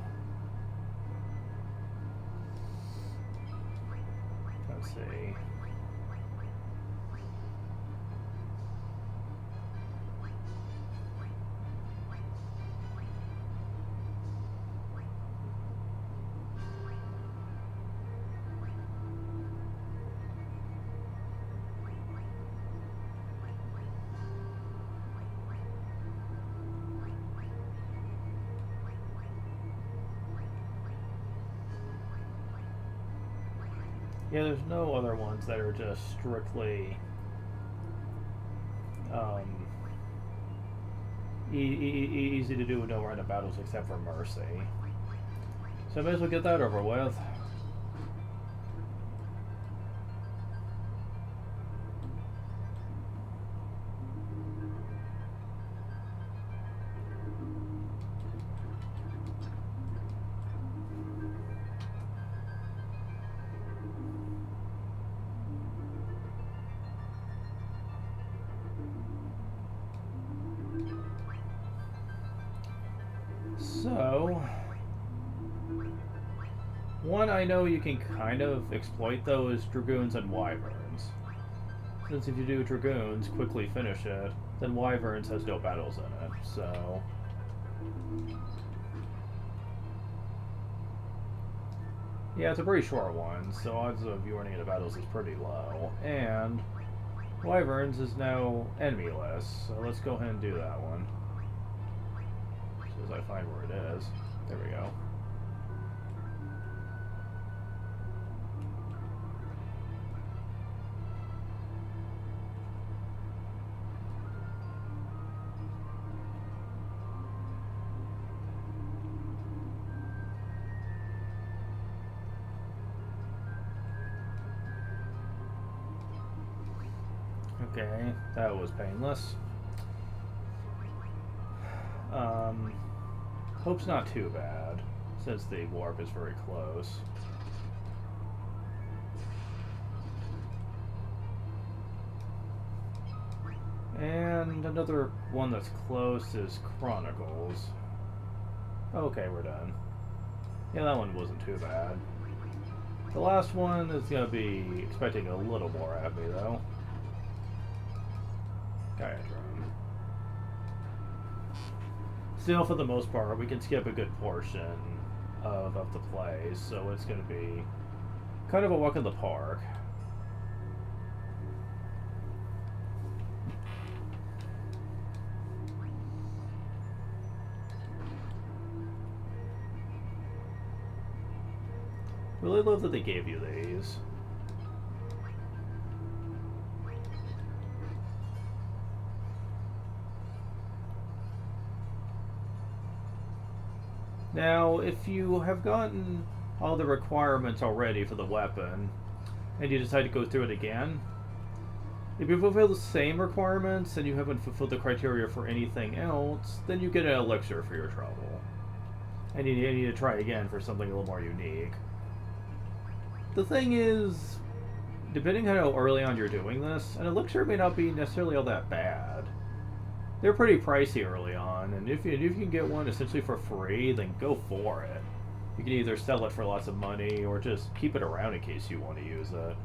Let's see. Yeah, there's no other ones that are just strictly easy to do with no random battles except for Mercy. So I may as well get that over with. So, one I know you can kind of exploit though is Dragoons and Wyverns. Since if you do Dragoons, quickly finish it, then Wyverns has no battles in it, so... Yeah, it's a pretty short one, so odds of you running into battles is pretty low. And Wyverns is now enemyless, so let's go ahead and do that one. As soon as I find where it is. There we go. Okay, that was painless. Hope's not too bad, since the warp is very close. And another one that's close is Chronicles. Okay, we're done. Yeah, that one wasn't too bad. The last one is going to be expecting a little more at me, though. Diagram. Still, for the most part, we can skip a good portion of the plays, so it's going to be kind of a walk in the park. Really love that they gave you these. Now, if you have gotten all the requirements already for the weapon, and you decide to go through it again, if you fulfill the same requirements and you haven't fulfilled the criteria for anything else, then you get an elixir for your trouble. And you need to try again for something a little more unique. The thing is, depending on how early on you're doing this, an elixir may not be necessarily all that bad. They're pretty pricey early on, and if you can get one essentially for free, then go for it. You can either sell it for lots of money or just keep it around in case you want to use it.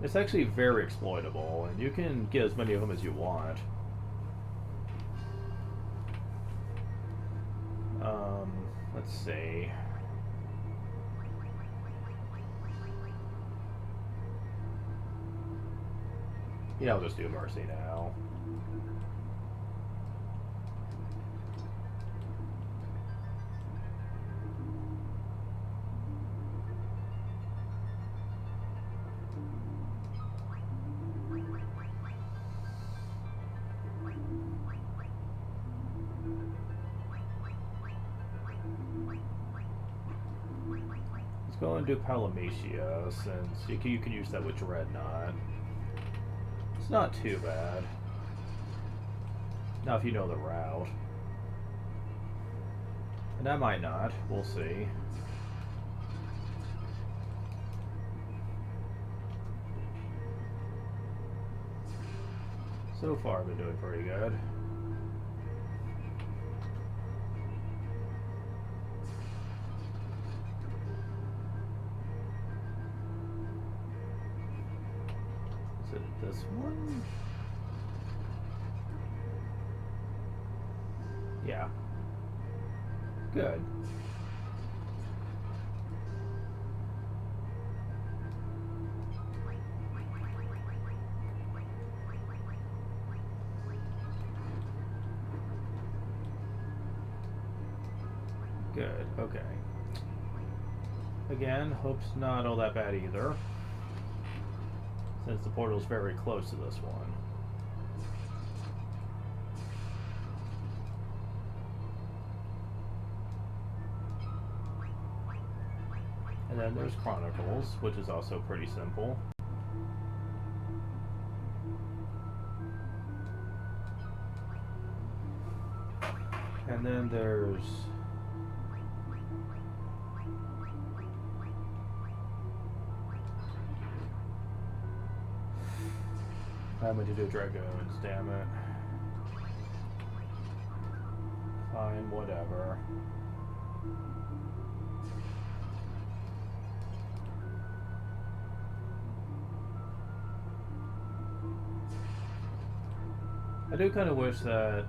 It's actually very exploitable, and you can get as many of them as you want. Let's see. Yeah, I'll just do Mercy now. Let's go and do Palamacia, since you can use that with Dreadnought. It's not too bad. Now if you know the route. And I might not. We'll see. So far I've been doing pretty good. Is it this one? Yeah. Good. Good, okay. Again, hope's not all that bad either, since the portal's very close to this one. And then there's Chronicles, which is also pretty simple. And then there's I'm going to do Dragoons, damn it. Fine, whatever. I do kind of wish that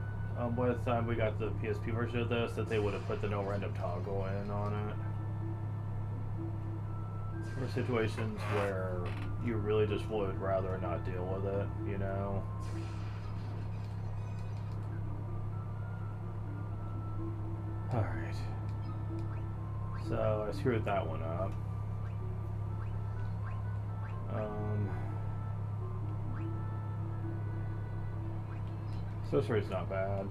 by the time we got the PSP version of this, that they would have put the no random toggle in on it. There are situations where you really just would rather not deal with it, you know? Alright. So, I screwed that one up. Sorcery's not bad.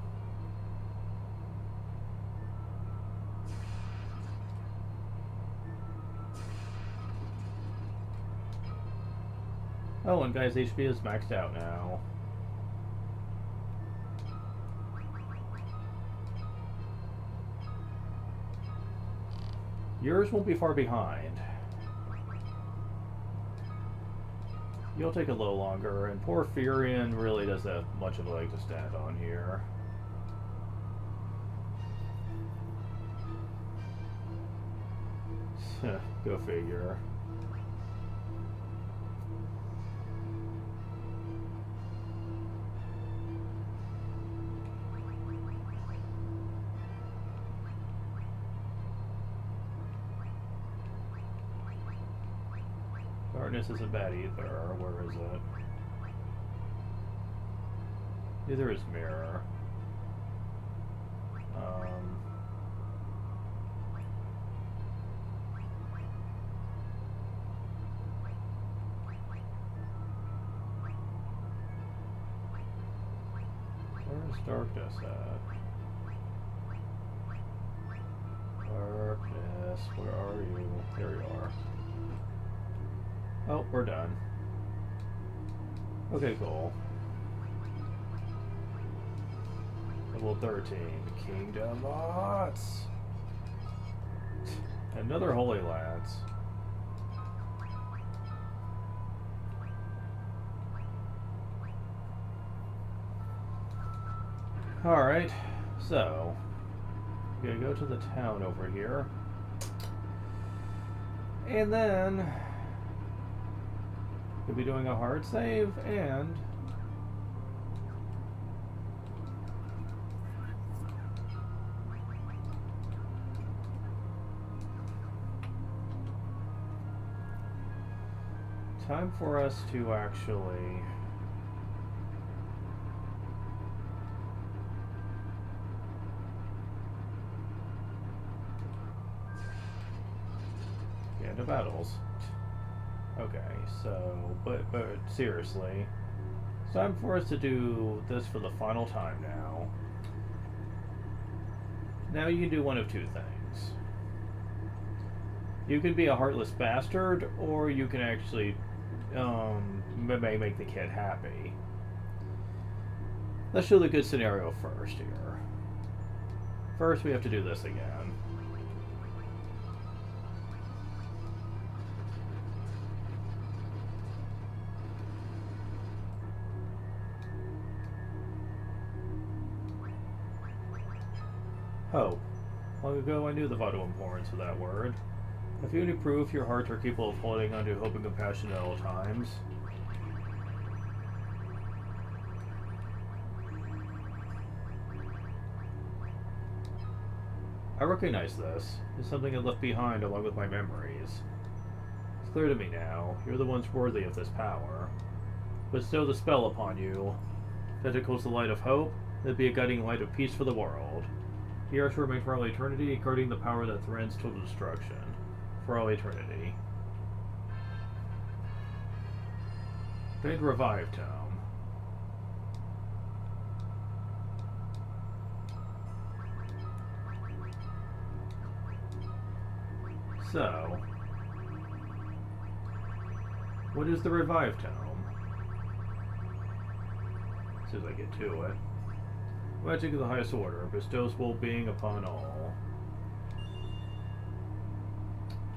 Oh, and guys, HP is maxed out now. Yours won't be far behind. You'll take a little longer, and poor Furion really doesn't have much of a leg to stand on here. Go figure. Darkness isn't bad either. Where is it? Neither is Mirror. Where is Darkness at? Oh, we're done. Okay, cool. Level 13. Kingdom Hearts! Another Holy Lance. Alright, so we're gonna go to the town over here. And then we'll be doing a hard save and time for us to actually get into battles. Okay, so, but seriously, it's time for us to do this for the final time now. Now you can do one of two things. You can be a heartless bastard, or you can actually make the kid happy. Let's do the good scenario first here. First, we have to do this again. Hope. Long ago I knew the vital importance of that word. Have you any proof your hearts are capable of holding on to hope and compassion at all times? I recognize this. It's something I left behind along with my memories. It's clear to me now. You're the ones worthy of this power. Bestow the spell upon you. Tentacles the light of hope. Let be a guiding light of peace for the world. He are to remain for all eternity, guarding the power that threatens total destruction. For all eternity. Faint Revive Tome. So, what is the Revive Tome? As soon as I get to it. Magic of the highest order bestows well-being upon all.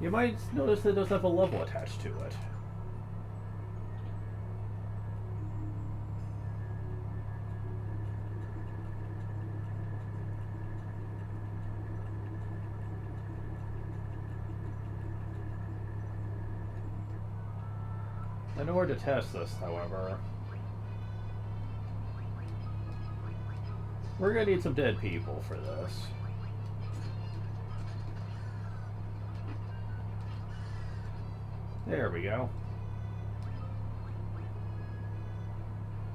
You might notice that it does have a level attached to it. I know where to test this, however. We're gonna need some dead people for this. There we go.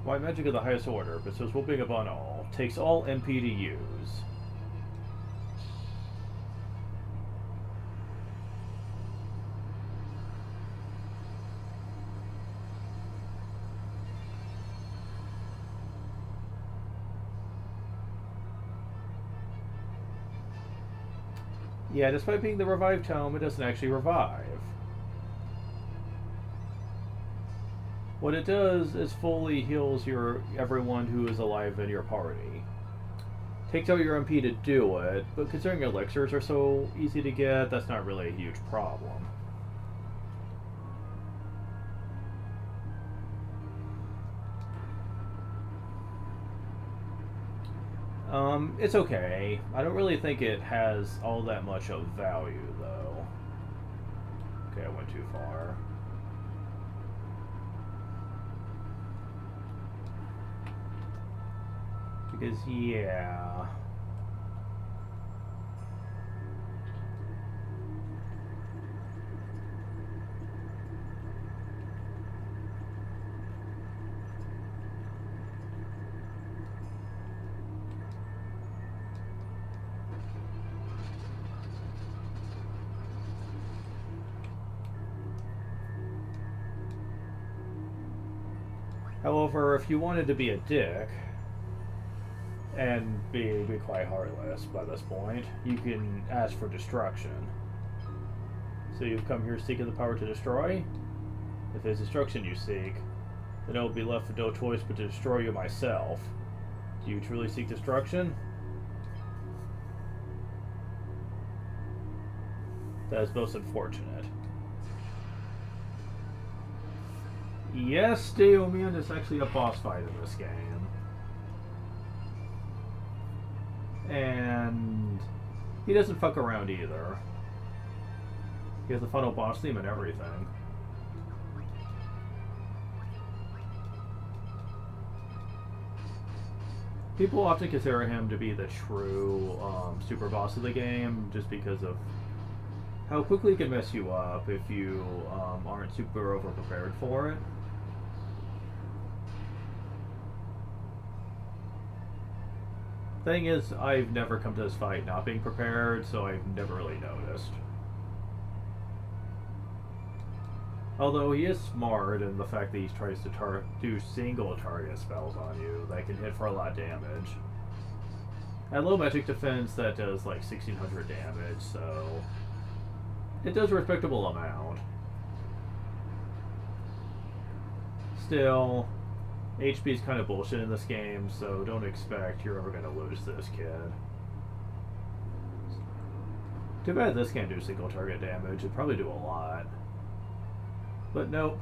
Why magic of the highest order, but says whooping upon all. Takes all MP to use. Yeah, despite being the Revive Tome, it doesn't actually revive. What it does is fully heals everyone who is alive in your party. Takes out your MP to do it, but considering elixirs are so easy to get, that's not really a huge problem. It's okay. I don't really think it has all that much of value, though. Okay, I went too far. Because, yeah... However, if you wanted to be a dick and be quite heartless by this point, you can ask for destruction. So you've come here seeking the power to destroy? If it is destruction you seek, then I will be left with no choice but to destroy you myself. Do you truly seek destruction? That is most unfortunate. Yes, Daomian is actually a boss fight in this game. And he doesn't fuck around either. He has the final boss theme and everything. People often consider him to be the true super boss of the game just because of how quickly he can mess you up if you aren't super over prepared for it. Thing is, I've never come to this fight not being prepared, so I've never really noticed. Although he is smart in the fact that he tries to do single target spells on you that can hit for a lot of damage. At low magic defense, that does like 1600 damage, so it does a respectable amount. Still, HP is kind of bullshit in this game, so don't expect you're ever going to lose this kid. Too bad this can't do single target damage. It'd probably do a lot. But nope.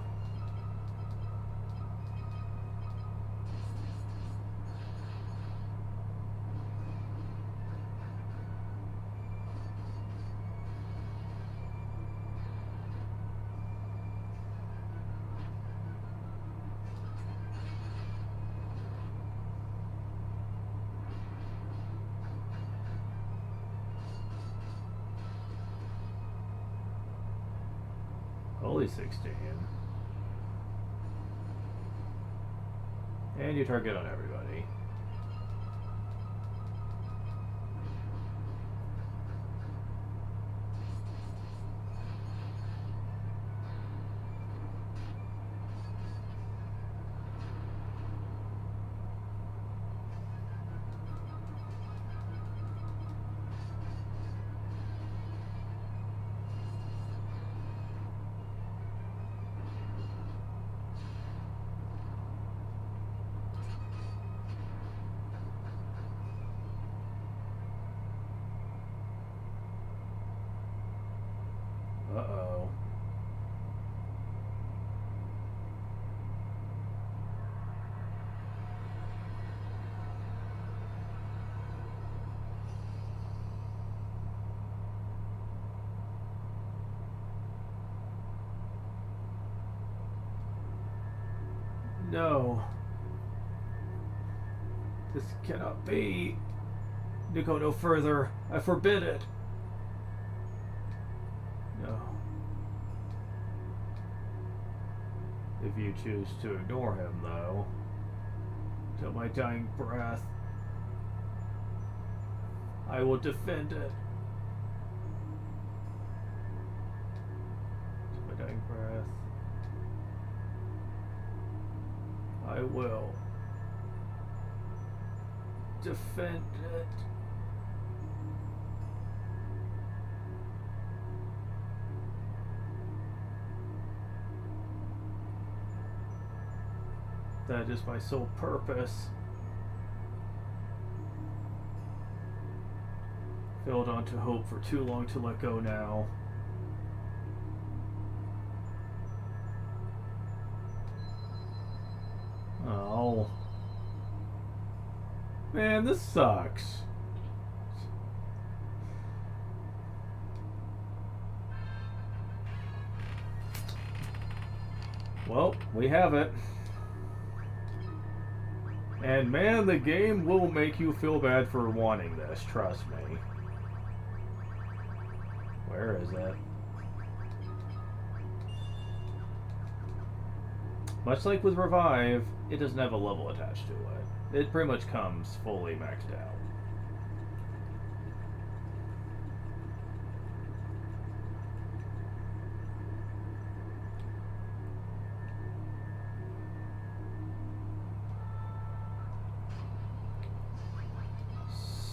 Holy 16. And you target on everybody. Uh-oh. No. This cannot be. To go no further. I forbid it. No. If you choose to ignore him, though, till my dying breath, I will defend it. Till my dying breath, I will defend it. That is my sole purpose. Held on to hope for too long to let go now. Oh. Man, this sucks. Well, we have it. And man, the game will make you feel bad for wanting this, trust me. Where is it? Much like with Revive, it doesn't have a level attached to it. It pretty much comes fully maxed out.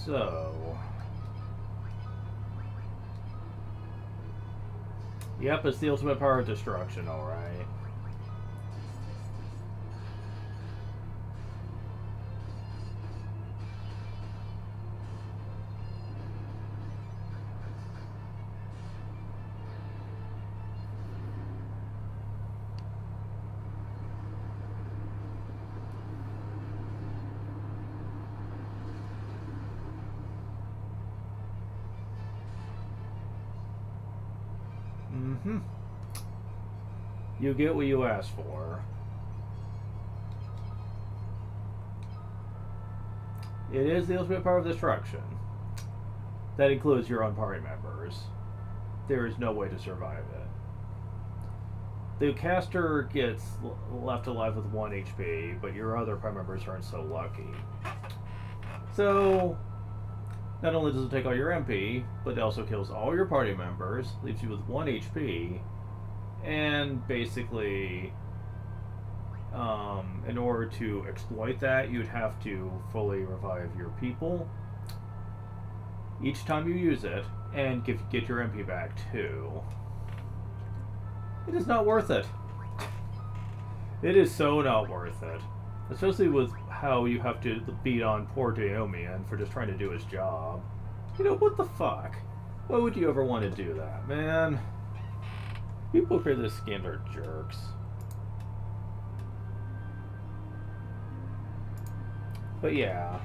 So, yep, it's the ultimate power of destruction, alright. Mm-hmm. You get what you asked for. It is the ultimate power of destruction. That includes your own party members. There is no way to survive it. The caster gets left alive with 1 HP, but your other party members aren't so lucky. So, not only does it take all your MP, but it also kills all your party members, leaves you with 1 HP, and basically, in order to exploit that, you'd have to fully revive your people each time you use it, and get your MP back too. It is not worth it. It is so not worth it. Especially with how you have to beat on poor Daomian for just trying to do his job. You know, what the fuck? Why would you ever want to do that, man? People who create this game are jerks. But yeah.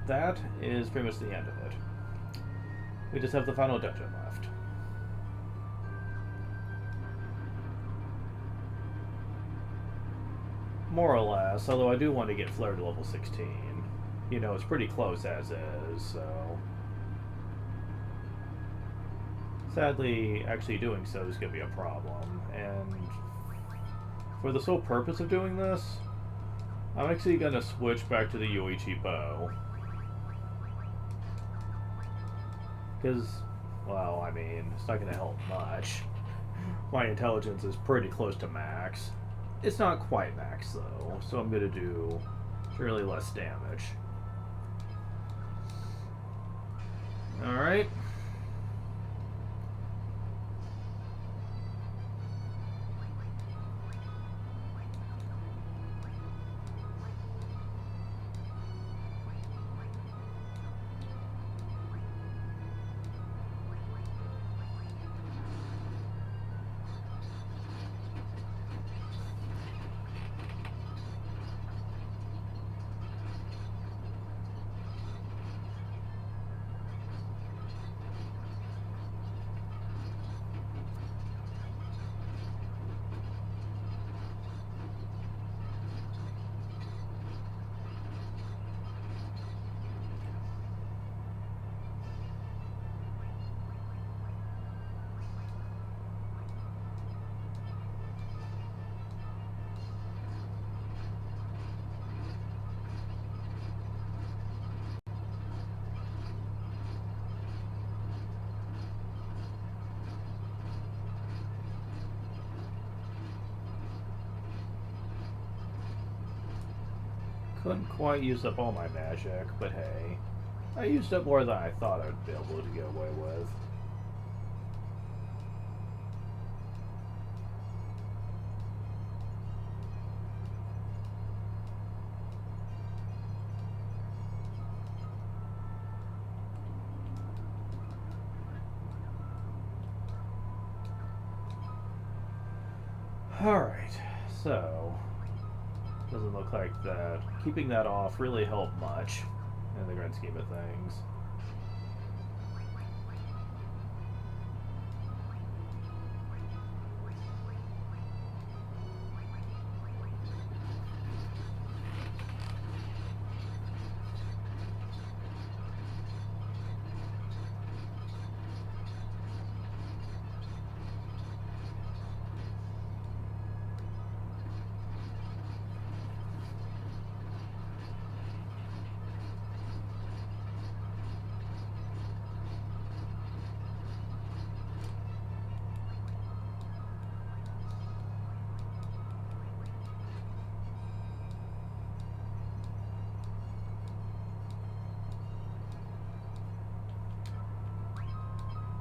That is pretty much the end of it. We just have the final dungeon left. More or less, although I do want to get Flare to level 16. You know, it's pretty close as is, so... Sadly, actually doing so is going to be a problem, and for the sole purpose of doing this, I'm actually going to switch back to the Yoichi bow. Because, well, I mean, it's not going to help much. My intelligence is pretty close to max. It's not quite max, though, so I'm going to do fairly less damage. Alright. Couldn't quite use up all my magic, but hey. I used up more than I thought I'd be able to get away with. Alright, so... doesn't look like that. Keeping that off really helped much in the grand scheme of things.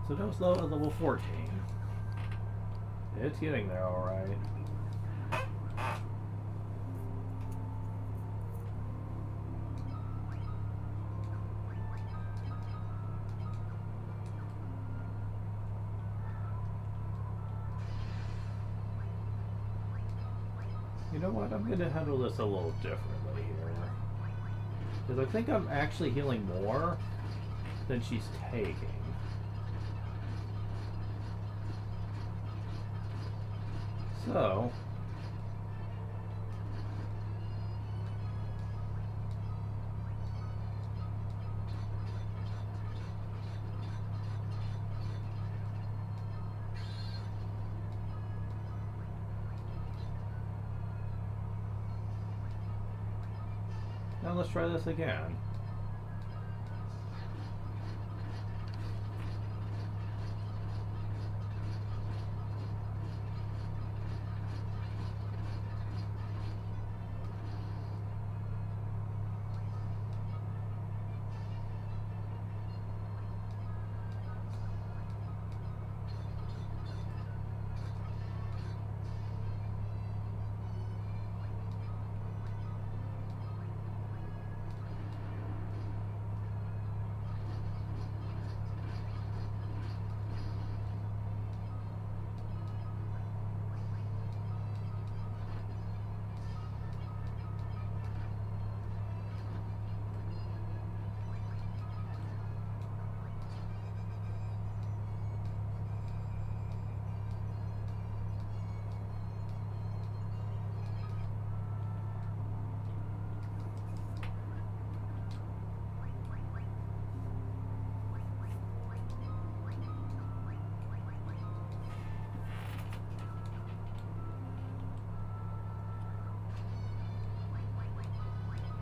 So that was level 14. It's getting there, alright. You know what? I'm going to handle this a little differently here. Because I think I'm actually healing more than she's taking. So... now let's try this again.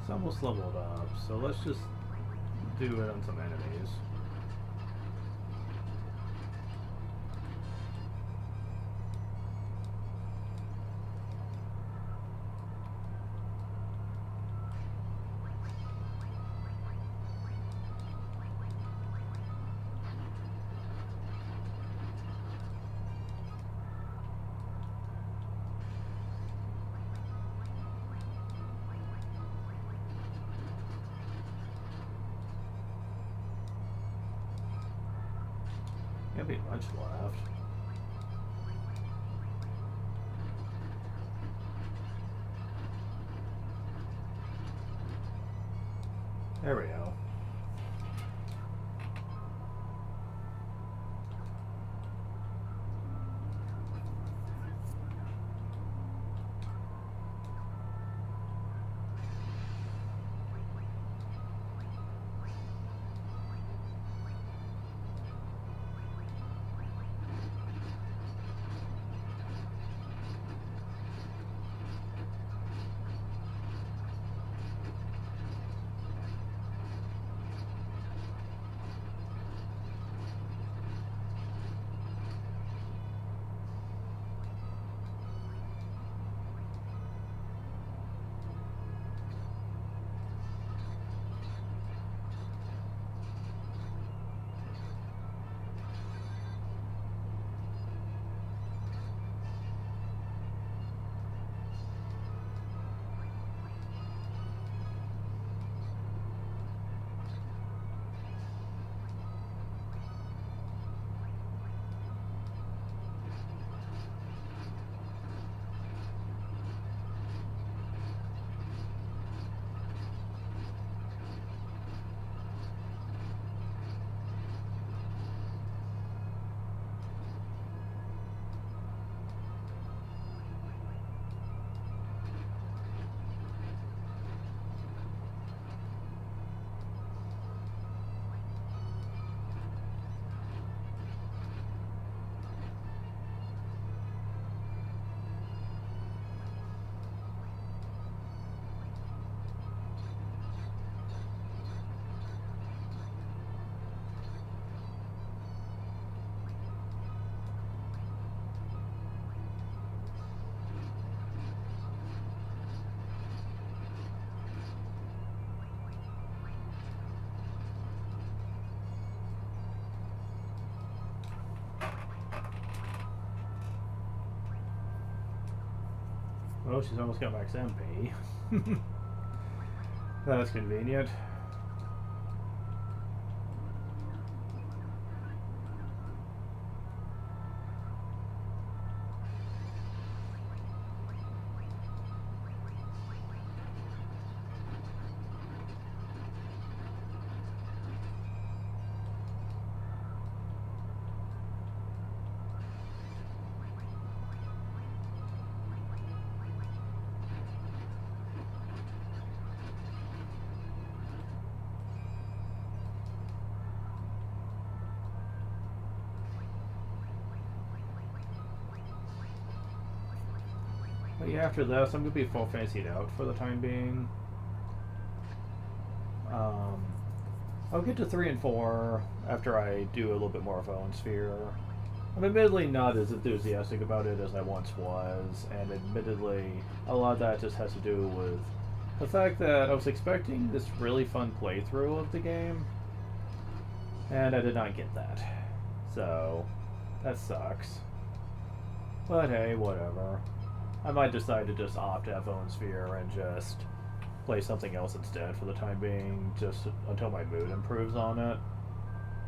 It's almost leveled up, so let's just do it on some enemies. Can't be much left. There we go. Oh, she's almost got max MP. That's convenient. But yeah, after this, I'm gonna be full fancied out for the time being. Um, I'll get to 3 and 4 after I do a little bit more of Own Sphere. I'm admittedly not as enthusiastic about it as I once was, and admittedly, a lot of that just has to do with the fact that I was expecting this really fun playthrough of the game, and I did not get that. So, that sucks. But hey, whatever. I might decide to just opt to have Own Sphere and just play something else instead for the time being, just until my mood improves on it.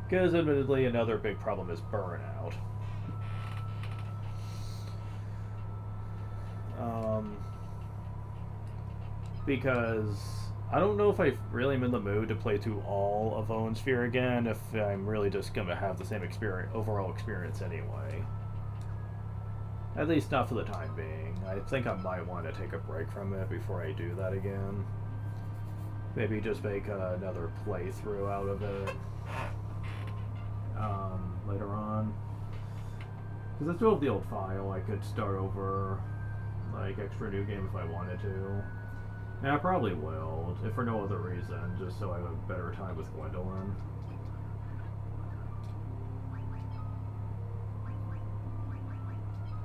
Because admittedly, another big problem is burnout. Because I don't know if I really am in the mood to play through all of Own Sphere again, if I'm really just going to have the same overall experience anyway. At least not for the time being. I think I might want to take a break from it before I do that again. Maybe just make another playthrough out of it later on. Because I still have the old file. I could start over, like, extra new game if I wanted to. And I probably will, if for no other reason, just so I have a better time with Gwendolyn.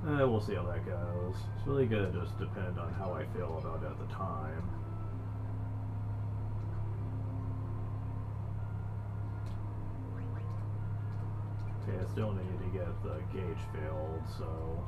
We'll see how that goes. It's really gonna just depend on how I feel about it at the time. Okay, I still need to get the gauge filled, so...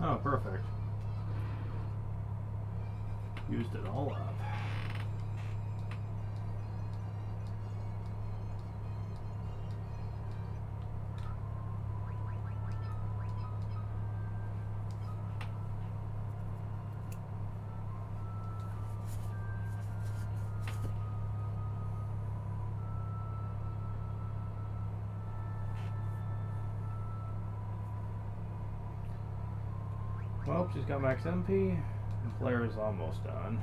Oh, perfect. Used it all up. Well, she's got max MP, and player's almost done.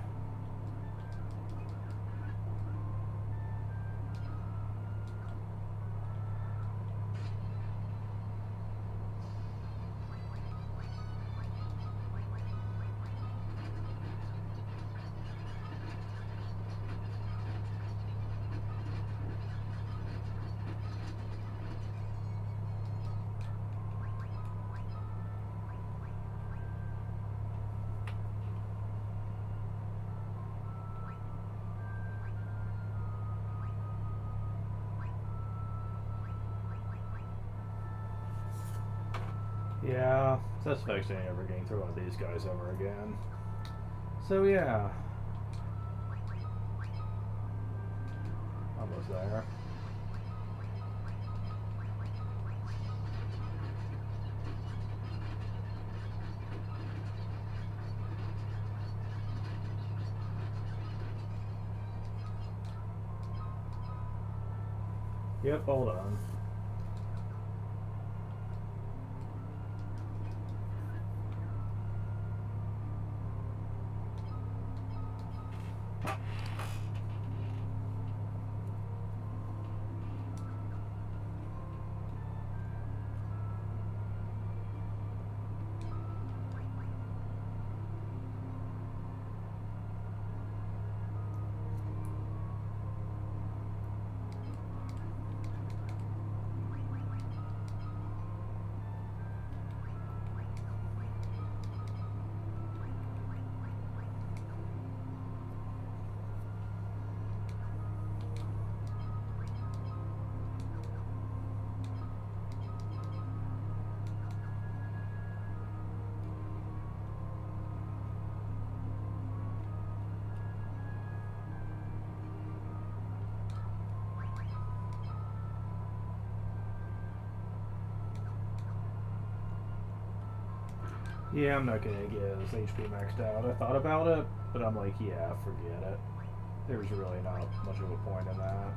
Yeah, suspects ain't ever getting through on these guys ever again. So yeah. Almost there. Yep, hold on. Yeah, I'm not gonna get this HP maxed out. I thought about it, but I'm like, yeah, forget it. There's really not much of a point in that.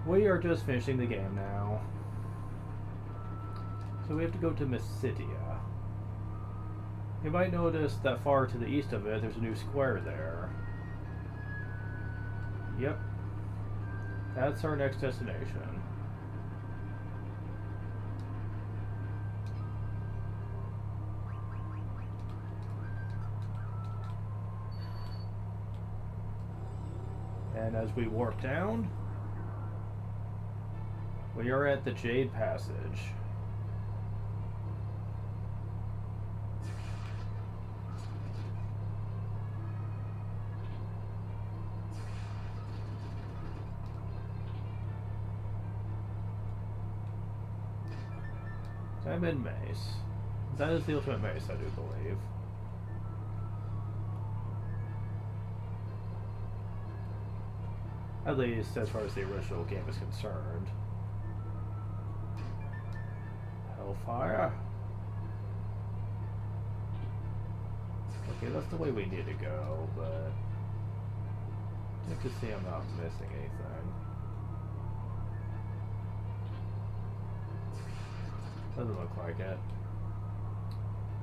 We are just finishing the game now. So we have to go to Mysitia. You might notice that far to the east of it, there's a new square there. Yep. That's our next destination. And as we warp down, we are at the Jade Passage. Diamond Mace. That is the ultimate mace, I do believe. At least as far as the original game is concerned. Hellfire. Okay, that's the way we need to go, but I have to see I'm not missing anything. Doesn't look like it.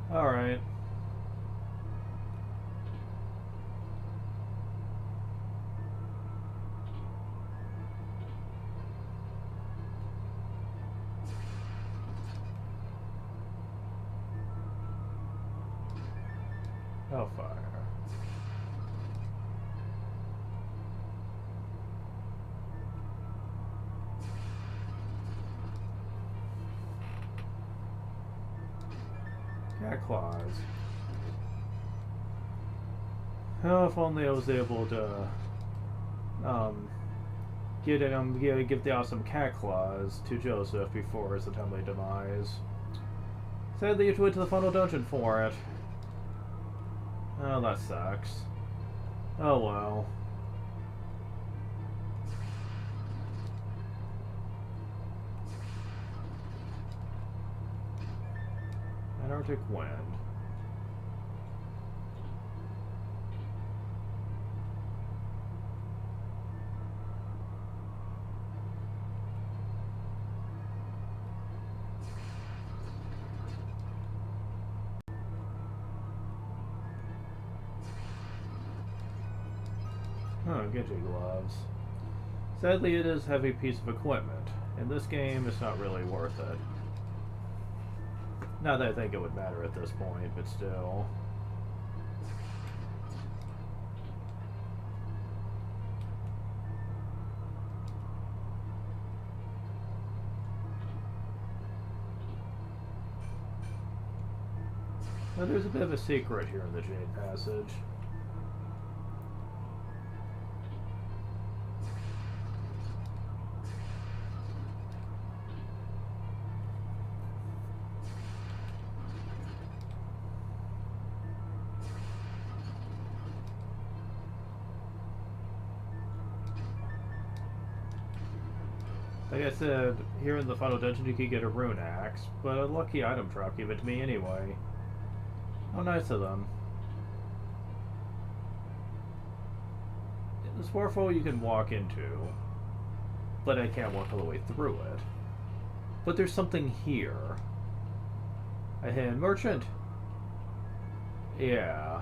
Alright. Hellfire. Cat claws. Oh, if only I was able to give the awesome cat claws to Joseph before his untimely demise. Sadly, you have to wait to the final dungeon for it. Oh, that sucks. Oh well. Antarctic wind. Oh, get your gloves. Sadly, it is a heavy piece of equipment. In this game, it's not really worth it. Not that I think it would matter at this point, but still. Now, there's a bit of a secret here in the Jade Passage. Like I said, here in the final dungeon you could get a rune axe, but a lucky item drop gave it to me anyway. How nice of them. The Swarfo you can walk into, but I can't walk all the way through it. But there's something here. A hidden merchant. Yeah.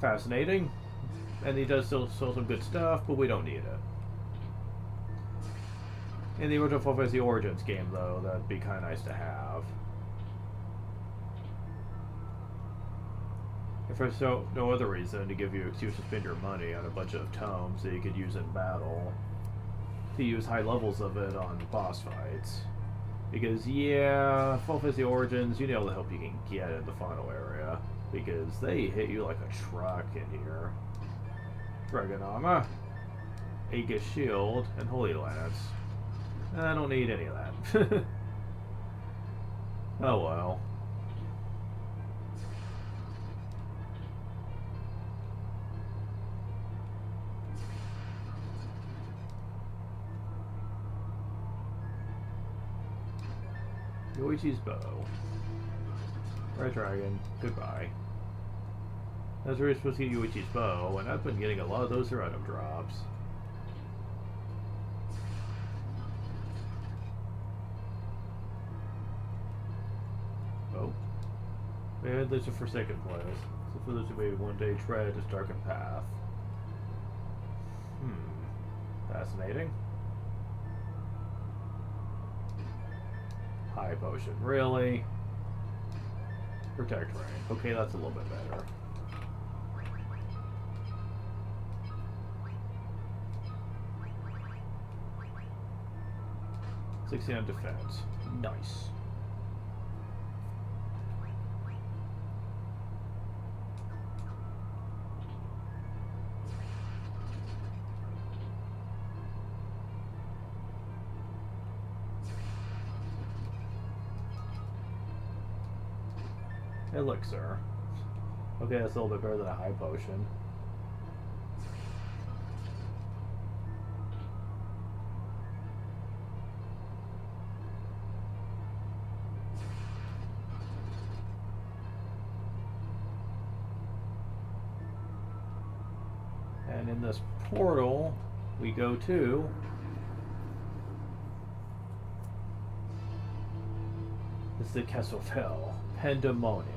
Fascinating. And he does still sell some good stuff, but we don't need it. In the original Final Fantasy Origins game, though, that'd be kind of nice to have. If there's no other reason to give you an excuse to spend your money on a bunch of tomes that you could use in battle, to use high levels of it on boss fights. Because, yeah, Final Fantasy Origins, you need all the help you can get in the final area. Because they hit you like a truck in here. Dragon Armor, Aegis Shield, and Holy Lance. I don't need any of that. Oh well. Yoichi's bow. Red Dragon, goodbye. That's where you're supposed to get Yoichi's bow, and I've been getting a lot of those random drops. Oh. And there's a Forsaken place. So for those who may one day tread this darkened path. Fascinating. High potion, really? Protect rain. Okay, that's a little bit better. $60 on defense. Nice. Elixir. Okay, that's a little bit better than a high potion. And in this portal, we go to this is the Castle of Hell, Pandemonium.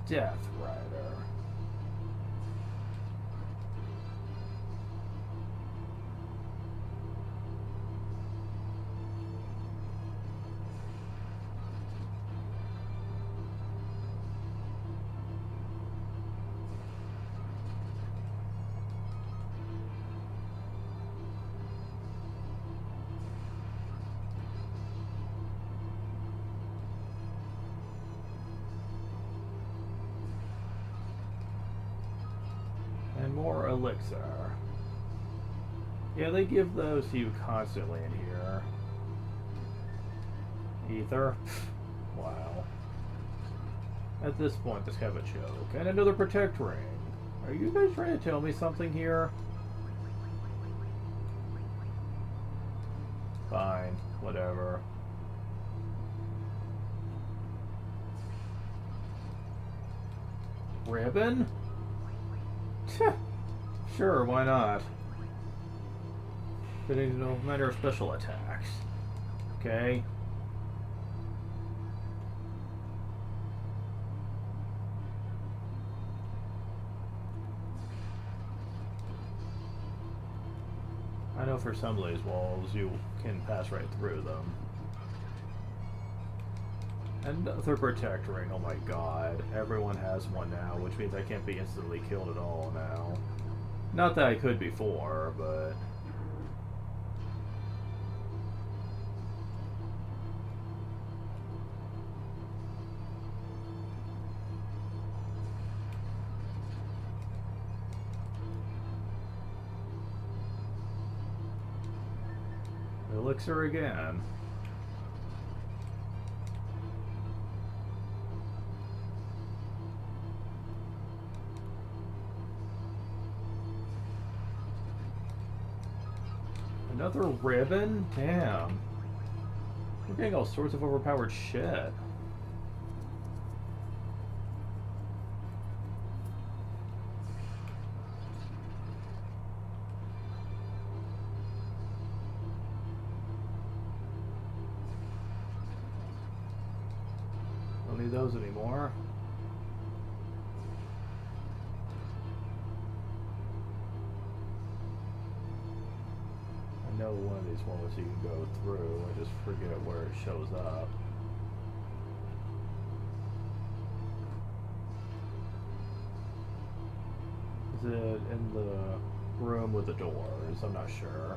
Death Rider. And more elixir. Yeah, they give those to you constantly in here. Ether? Wow. At this point, this kind of a joke. And another protect ring. Are you guys trying to tell me something here? Fine. Whatever. Ribbon? Sure, why not? Fitting no matter of special attacks. Okay. I know for some of these walls you can pass right through them. Another protect ring, oh my god. Everyone has one now, which means I can't be instantly killed at all now. Not that I could before, but... Elixir again. Another ribbon? Damn. We're getting all sorts of overpowered shit. Don't need those anymore. I know one of these ones you can go through. I just forget where it shows up. Is it in the room with the doors? I'm not sure.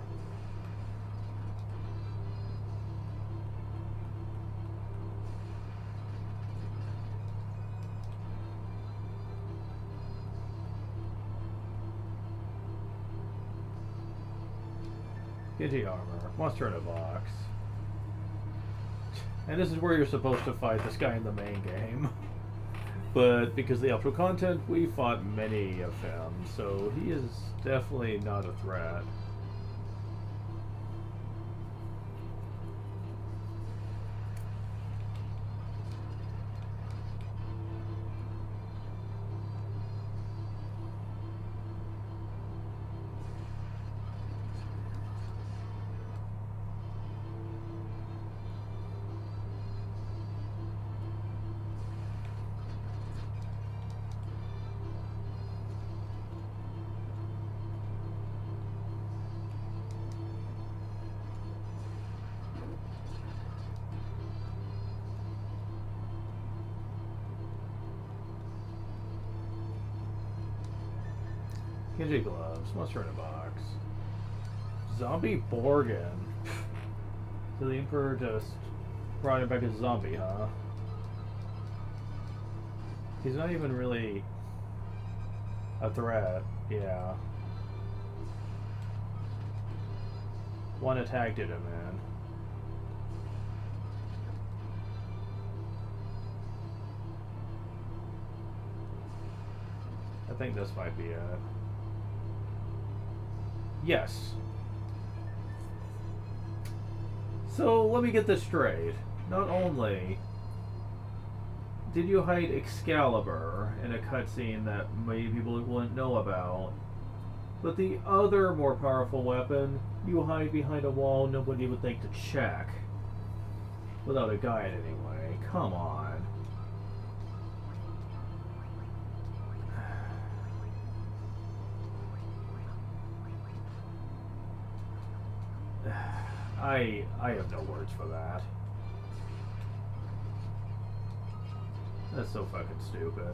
Genji armor. Monster in a box. And this is where you're supposed to fight this guy in the main game. But because of the optional content, we fought many of him, so he is definitely not a threat. Kinji gloves, monster in a box. Zombie Borgin. So the Emperor just brought him back as a zombie, huh? He's not even really a threat, yeah. One attack did him in. I think this might be it. Yes. So let me get this straight. Not only did you hide Excalibur in a cutscene that maybe people wouldn't know about, but the other more powerful weapon you hide behind a wall nobody would think to check. Without a guide anyway. Come on. I have no words for that. That's so fucking stupid.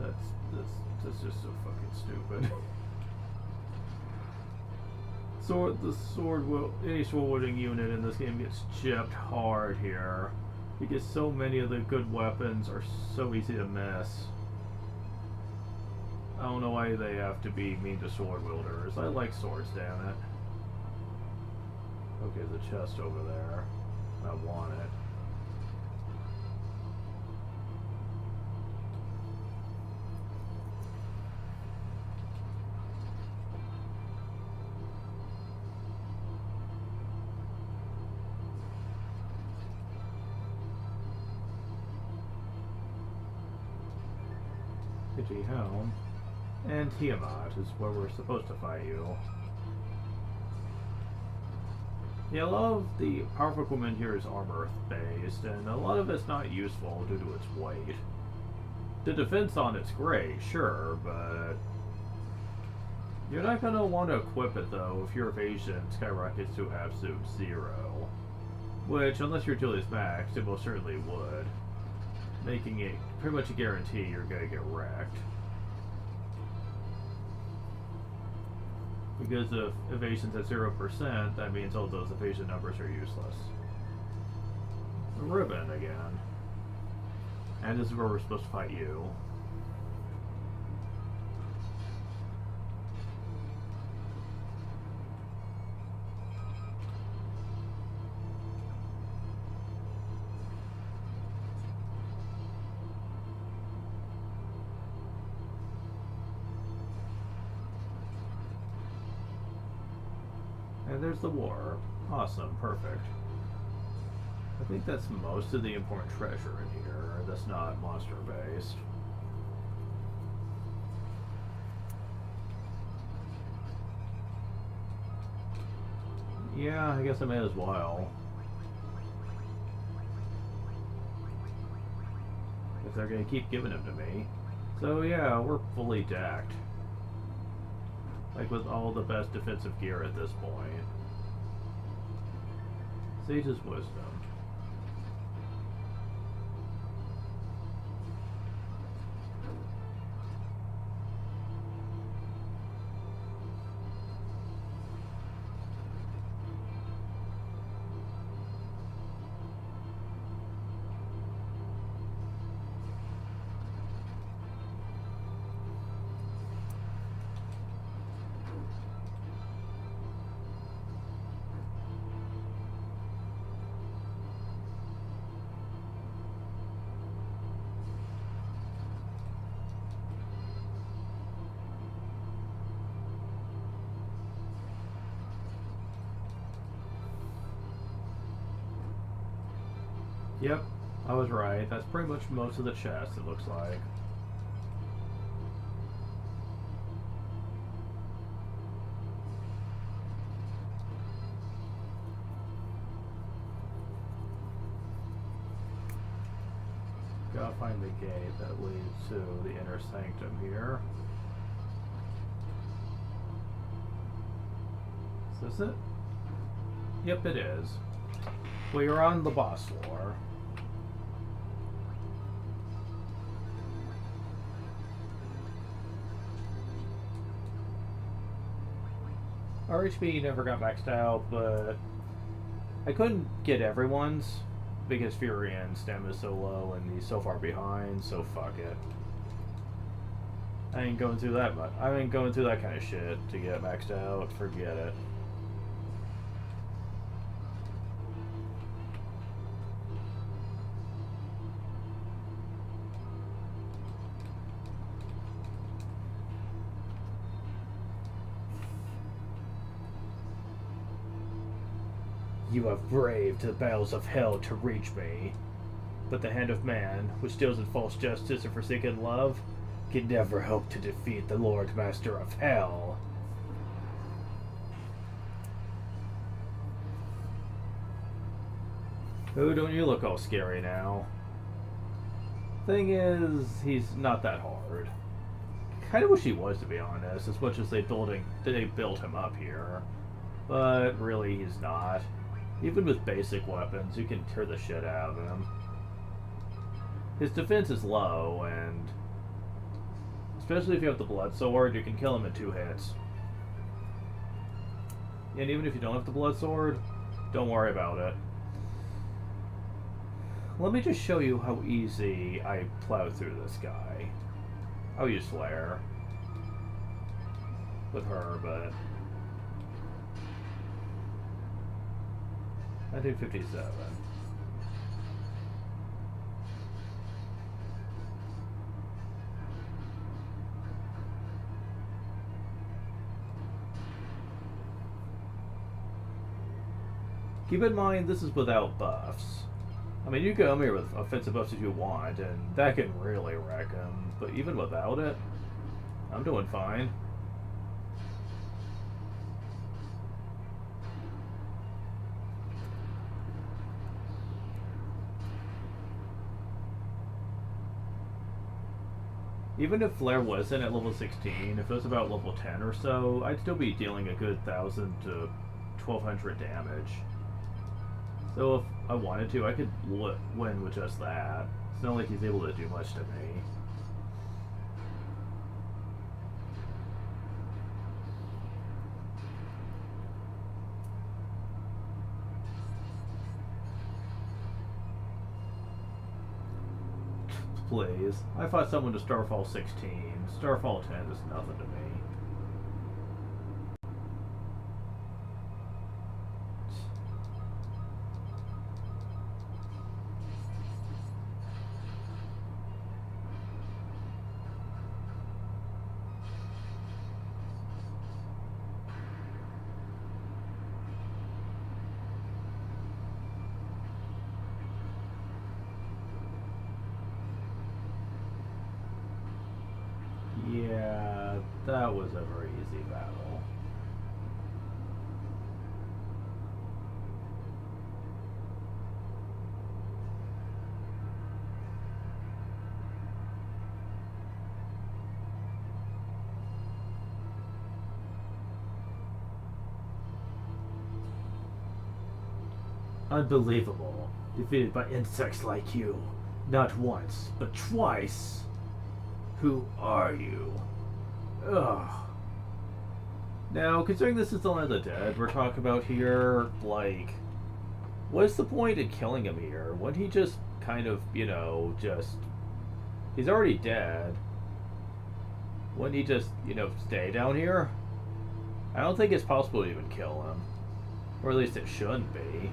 That's just so fucking stupid. Any sword wielding unit in this game gets gypped hard here, because so many of the good weapons are so easy to miss. I don't know why they have to be mean to sword wielders. I like swords, damn it. Okay, the chest over there. I want it. Pidgey Helm. And Tiamat is where we're supposed to fight you. Yeah, a lot of the powerful equipment here is armor-based, and a lot of it's not useful due to its weight. The defense on it's great, sure, but you're not going to want to equip it, though, if your evasion skyrockets to absolute 0. Which, unless you're Julius Max, it most certainly would. Making it pretty much a guarantee you're going to get wrecked. Because if evasion's at 0%, that means all those evasion numbers are useless. A ribbon again. And this is where we're supposed to fight you. And there's the war. Awesome, perfect. I think that's most of the important treasure in here that's not monster-based. Yeah, I guess I may as well. If they're gonna keep giving them to me. So yeah, we're fully decked. Like with all the best defensive gear at this point. Sage's Wisdom. Yep, I was right. That's pretty much most of the chest, it looks like. Gotta find the gate that leads to the inner sanctum here. Is this it? Yep, it is. We are on the boss floor. Our HP never got maxed out, but I couldn't get everyone's because Furian's stamina is so low and he's so far behind, so fuck it. I ain't going through that much. I ain't going through that kind of shit to get maxed out. Forget it. You have braved the battles of hell to reach me, but the hand of man, which deals in false justice and forsaken love, can never hope to defeat the Lord Master of Hell. Oh, don't you look all scary now. Thing is, he's not that hard. Kinda wish he was, to be honest, as much as they built him up here. But really, he's not. Even with basic weapons, you can tear the shit out of him. His defense is low, and especially if you have the blood sword, you can kill him in 2 hits. And even if you don't have the blood sword, don't worry about it. Let me just show you how easy I plow through this guy. I'll use Flare with her, but 1957. Keep in mind, this is without buffs. I mean, you can come here with offensive buffs if you want, and that can really wreck him. But even without it, I'm doing fine. Even if Flare wasn't at level 16, if it was about level 10 or so, I'd still be dealing a good 1,000 to 1,200 damage. So if I wanted to, I could win with just that. It's not like he's able to do much to me. Please. I fought someone to Starfall 16. Starfall 10 is nothing to me. Yeah, that was a very easy battle. Unbelievable. Defeated by insects like you. Not once, but twice. Who are you? Ugh. Now, considering this is the Land of the Dead we're talking about here, like, what's the point in killing him here? Wouldn't he just kind of, you know, he's already dead. Wouldn't he just, you know, stay down here? I don't think it's possible to even kill him. Or at least it shouldn't be.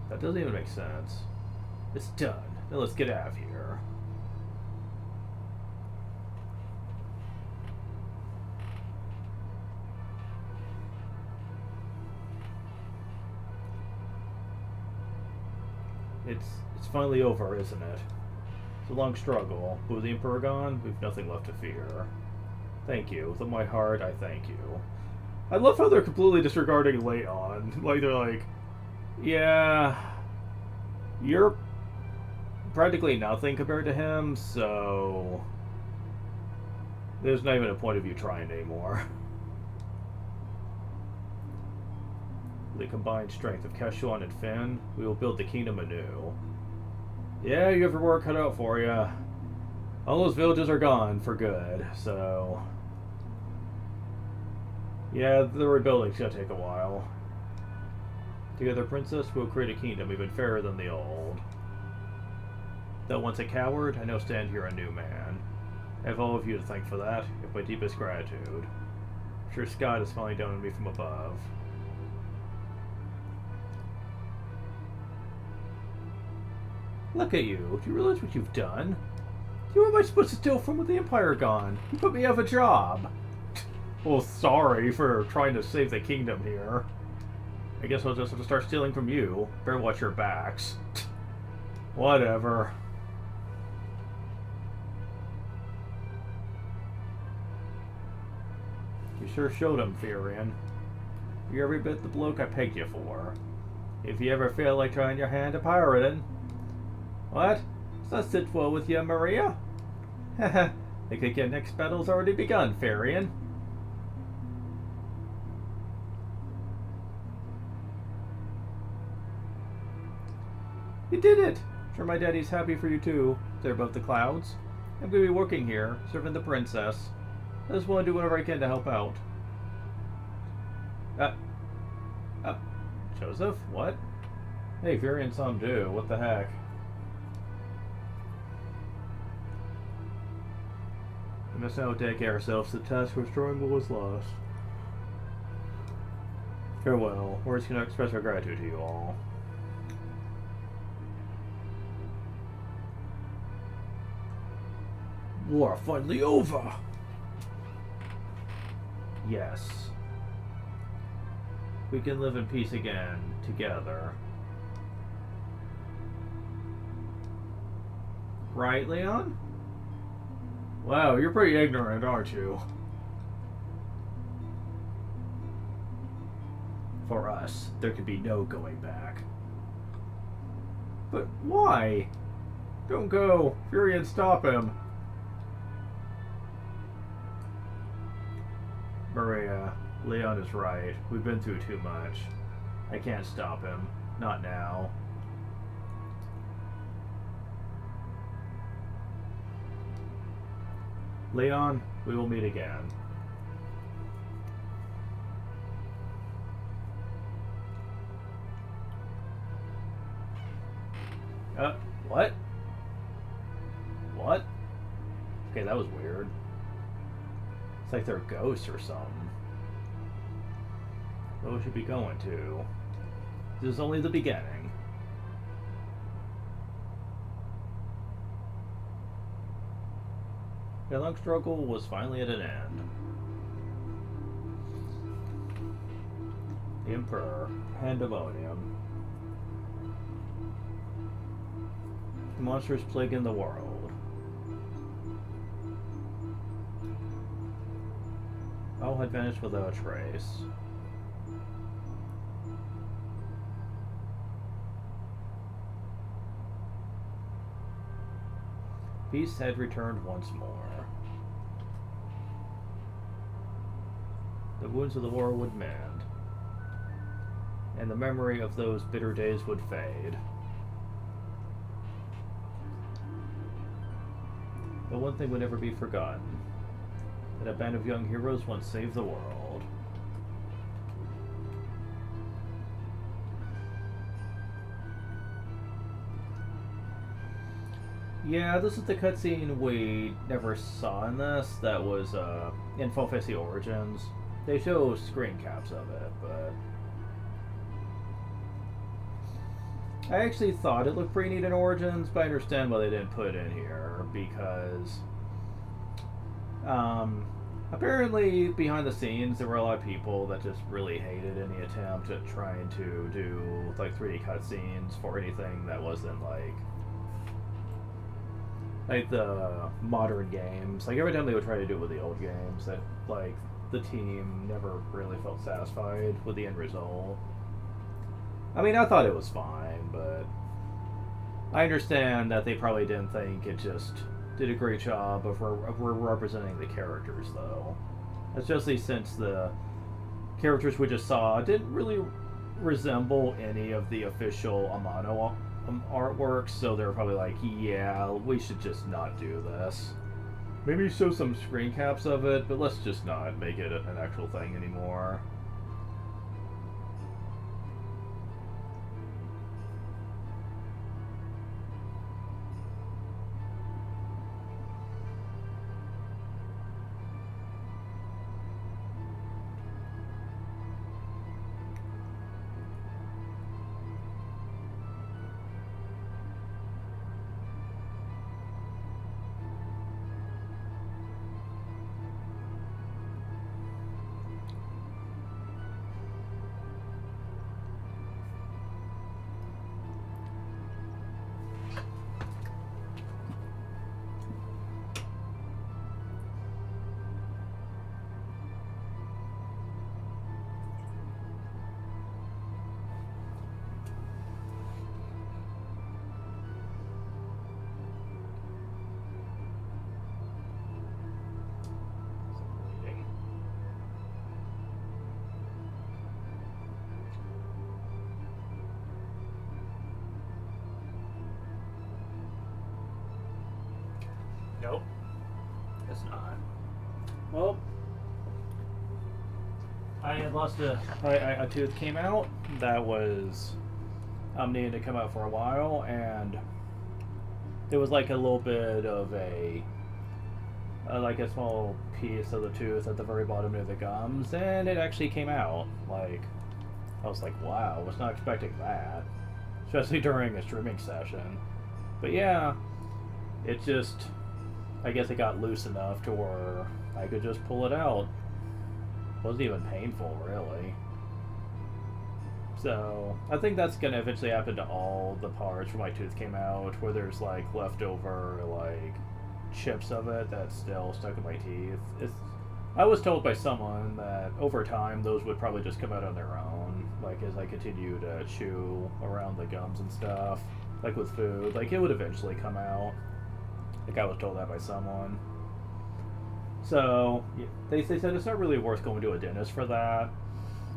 That doesn't even make sense. It's done. Now let's get out of here. It's finally over, isn't it? It's a long struggle, but with the Emperor gone, we've nothing left to fear. Thank you. With all my heart, I thank you. I love how they're completely disregarding Leon. Like, they're like, yeah, you're practically nothing compared to him, so there's not even a point of you trying anymore. With the combined strength of Keshuan and Finn, we will build the kingdom anew. Yeah, you have your work cut out for you. All those villages are gone for good, so yeah, the rebuilding's gonna take a while. Together, Princess, we'll create a kingdom even fairer than the old. Though once a coward, I now stand here a new man. I have all of you to thank for that, with my deepest gratitude. I'm sure Scott is smiling down on me from above. Look at you. Do you realize what you've done? Who am I supposed to steal from with the Empire gone? You put me out of a job. Well, sorry for trying to save the kingdom here. I guess I'll just have to start stealing from you. Better watch your backs. Whatever. You sure showed him, Furion. You're every bit the bloke I pegged you for. If you ever feel like trying your hand at pirating. What? Does that sit well with you, Maria? Haha, I think your next battle's already begun, Farian. You did it! Sure my daddy's happy for you too, there above the clouds. I'm gonna be working here, serving the princess. I just want to do whatever I can to help out. Joseph? What? Hey, Furion some do. What the heck? We must now dedicate ourselves to the task of restoring what was lost. Farewell. Words cannot express our gratitude to you all. War finally over! Yes. We can live in peace again, together. Right, Leon? Wow, you're pretty ignorant, aren't you? For us, there could be no going back. But why? Don't go. Furion, stop him. Maria, Leon is right. We've been through too much. I can't stop him. Not now. Leon, we will meet again. What? What? Okay, that was weird. It's like they're ghosts or something. Where we should be going to? This is only the beginning. The long struggle was finally at an end. The Emperor, Pandemonium. The monsters plaguing the world. All had vanished without a trace. Peace had returned once more. The wounds of the war would mend, and the memory of those bitter days would fade. But one thing would never be forgotten, that a band of young heroes once saved the world. Yeah, this is the cutscene we never saw in this. That was in Final Fantasy Origins. They show screen caps of it, but I actually thought it looked pretty neat in Origins, but I understand why they didn't put it in here, because Apparently, behind the scenes, there were a lot of people that just really hated any attempt at trying to do like 3D cutscenes for anything that wasn't like the modern games. Like every time they would try to do it with the old games, that like the team never really felt satisfied with the end result. I mean, I thought it was fine, but I understand that they probably didn't think it just did a great job of representing the characters, though. Especially since the characters we just saw didn't really resemble any of the official Amano artworks, so they're probably like, yeah, we should just not do this. Maybe show some screen caps of it, but let's just not make it an actual thing anymore. Nope. It's not. Well, I had lost a tooth came out that was needed to come out for a while, and there was like a little bit of like a small piece of the tooth at the very bottom of the gums, and it actually came out. Like, I was like, wow, I was not expecting that, especially during a streaming session. But yeah, it just, I guess it got loose enough to where I could just pull it out. It wasn't even painful, really. So, I think that's going to eventually happen to all the parts where my tooth came out, where there's, like, leftover, like, chips of it that's still stuck in my teeth. I was told by someone that over time those would probably just come out on their own, like, as I continue to chew around the gums and stuff, like with food. Like, it would eventually come out. Like, I was told that by someone. So, they said it's not really worth going to a dentist for that.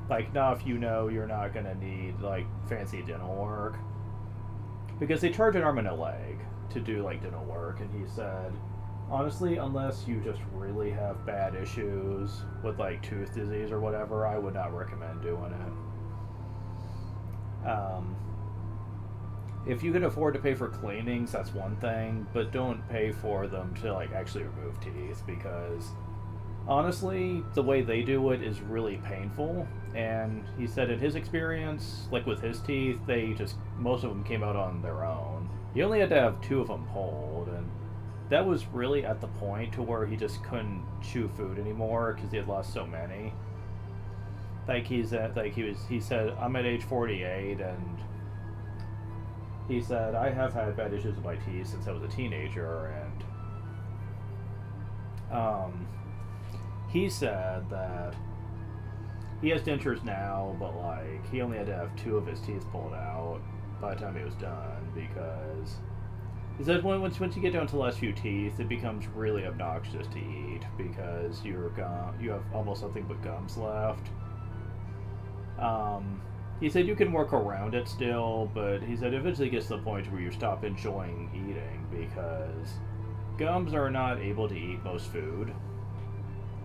Like, not if you know you're not going to need, like, fancy dental work. Because they charge an arm and a leg to do, like, dental work. And he said, honestly, unless you just really have bad issues with, like, tooth disease or whatever, I would not recommend doing it. If you can afford to pay for cleanings, that's one thing, but don't pay for them to, like, actually remove teeth, because honestly, the way they do it is really painful. And he said in his experience, like with his teeth, most of them came out on their own. He only had to have 2 of them pulled, and that was really at the point to where he just couldn't chew food anymore because he had lost so many. Like he said, I'm at age 48, and he said, I have had bad issues with my teeth since I was a teenager, and he said that he has dentures now, but like he only had to have 2 of his teeth pulled out by the time he was done, because he said once you get down to the last few teeth, it becomes really obnoxious to eat because you have almost nothing but gums left. He said you can work around it still, but he said eventually it gets to the point where you stop enjoying eating because gums are not able to eat most food.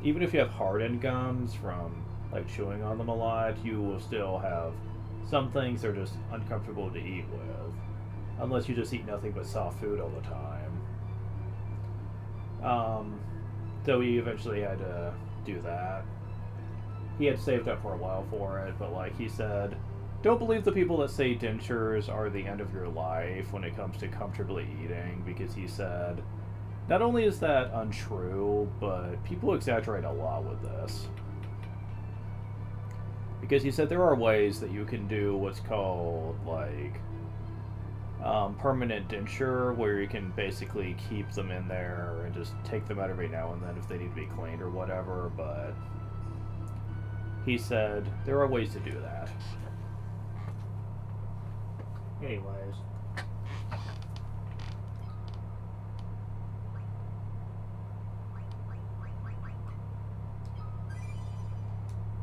Even if you have hardened gums from like chewing on them a lot, you will still have some things that are just uncomfortable to eat with, unless you just eat nothing but soft food all the time. So he eventually had to do that. He had saved up for a while for it, but like he said, don't believe the people that say dentures are the end of your life when it comes to comfortably eating, because he said Not only is that untrue, but people exaggerate a lot with this. Because he said there are ways that you can do what's called, like, permanent denture, where you can basically keep them in there and just take them out every now and then if they need to be cleaned or whatever, but he said there are ways to do that. Anyways.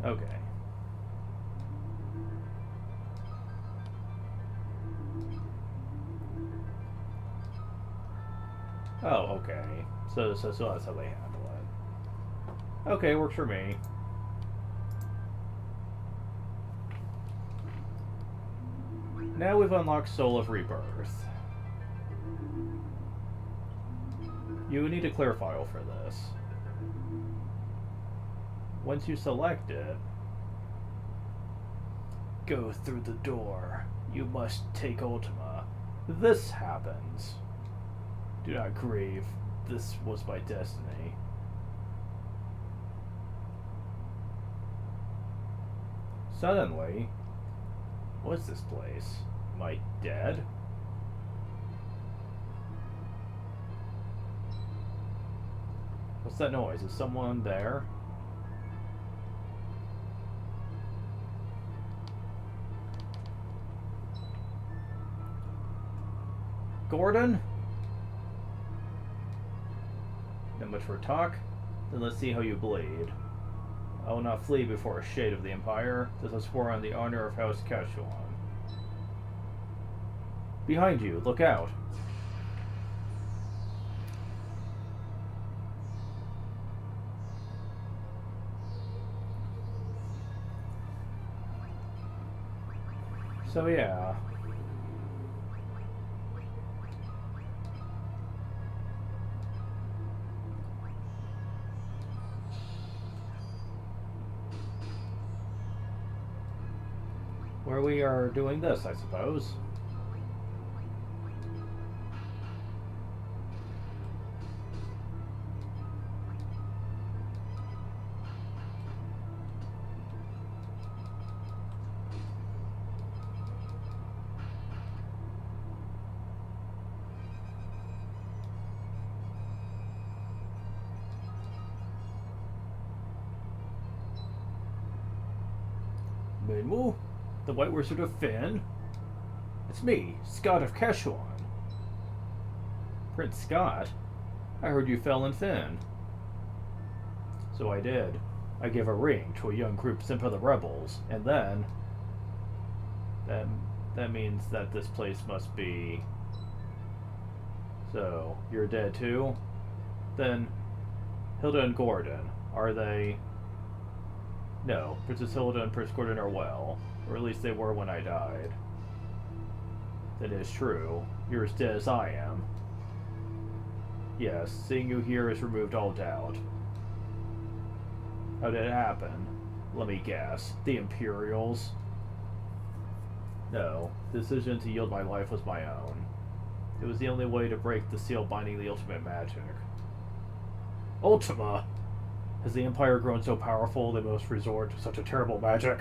Okay. Oh, okay. So that's how they handle it. Okay, works for me. Now we've unlocked Soul of Rebirth. You need a clear file for this. Once you select it, go through the door. You must take Ultima. This happens. Do not grieve. This was my destiny. Suddenly, what's this place? Am I dead? What's that noise? Is someone there? Gordon? Not much for talk? Then let's see how you bleed. I will not flee before a shade of the Empire. This I swore on the honor of House Kashuan. Behind you, look out! So yeah. Where we are doing this, I suppose. Minmu? The White Wizard of Finn? It's me, Scott of Kashuan. Prince Scott? I heard you fell in Finn. So I did. I gave a ring to a young group sent by the rebels, and then... That means that this place must be... So, you're dead too? Then, Hilda and Gordon, are they... No, Princess Hilda and Prince Gordon are well. Or at least they were when I died. That is true. You're as dead as I am. Yes, seeing you here has removed all doubt. How did it happen? Let me guess. The Imperials? No, the decision to yield my life was my own. It was the only way to break the seal binding the ultimate magic. Ultima! Has the Empire grown so powerful they must resort to such a terrible magic?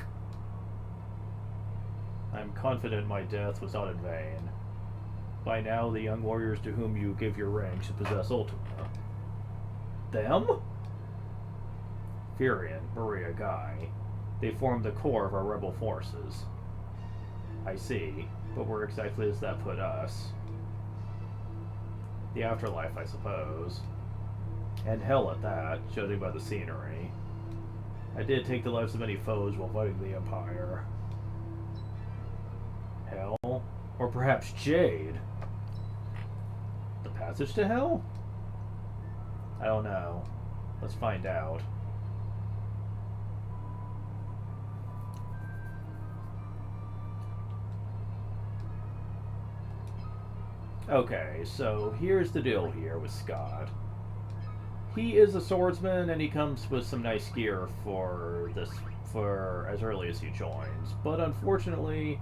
I am confident my death was not in vain. By now, the young warriors to whom you give your ring should possess Ultima. Them? Furion, Maria, Guy. They form the core of our rebel forces. I see, but where exactly does that put us? The afterlife, I suppose. And hell at that, judging by the scenery. I did take the lives of many foes while fighting the Empire. Hell? Or perhaps Jade? The passage to hell? I don't know. Let's find out. Okay, so here's the deal here with Scott. He is a swordsman, and he comes with some nice gear for as early as he joins. But unfortunately,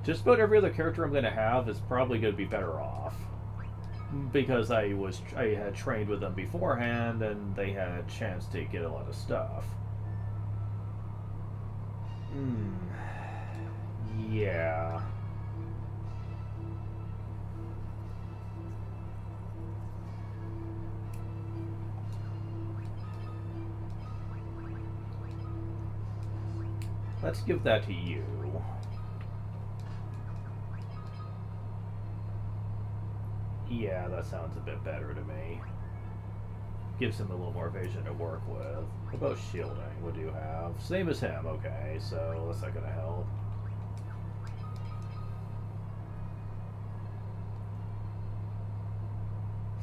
Just about every other character I'm going to have is probably going to be better off. Because I had trained with them beforehand, and they had a chance to get a lot of stuff. Yeah. Let's give that to you. Yeah, that sounds a bit better to me. Gives him a little more evasion to work with. What about shielding? What do you have? Same as him, okay, so that's not gonna help.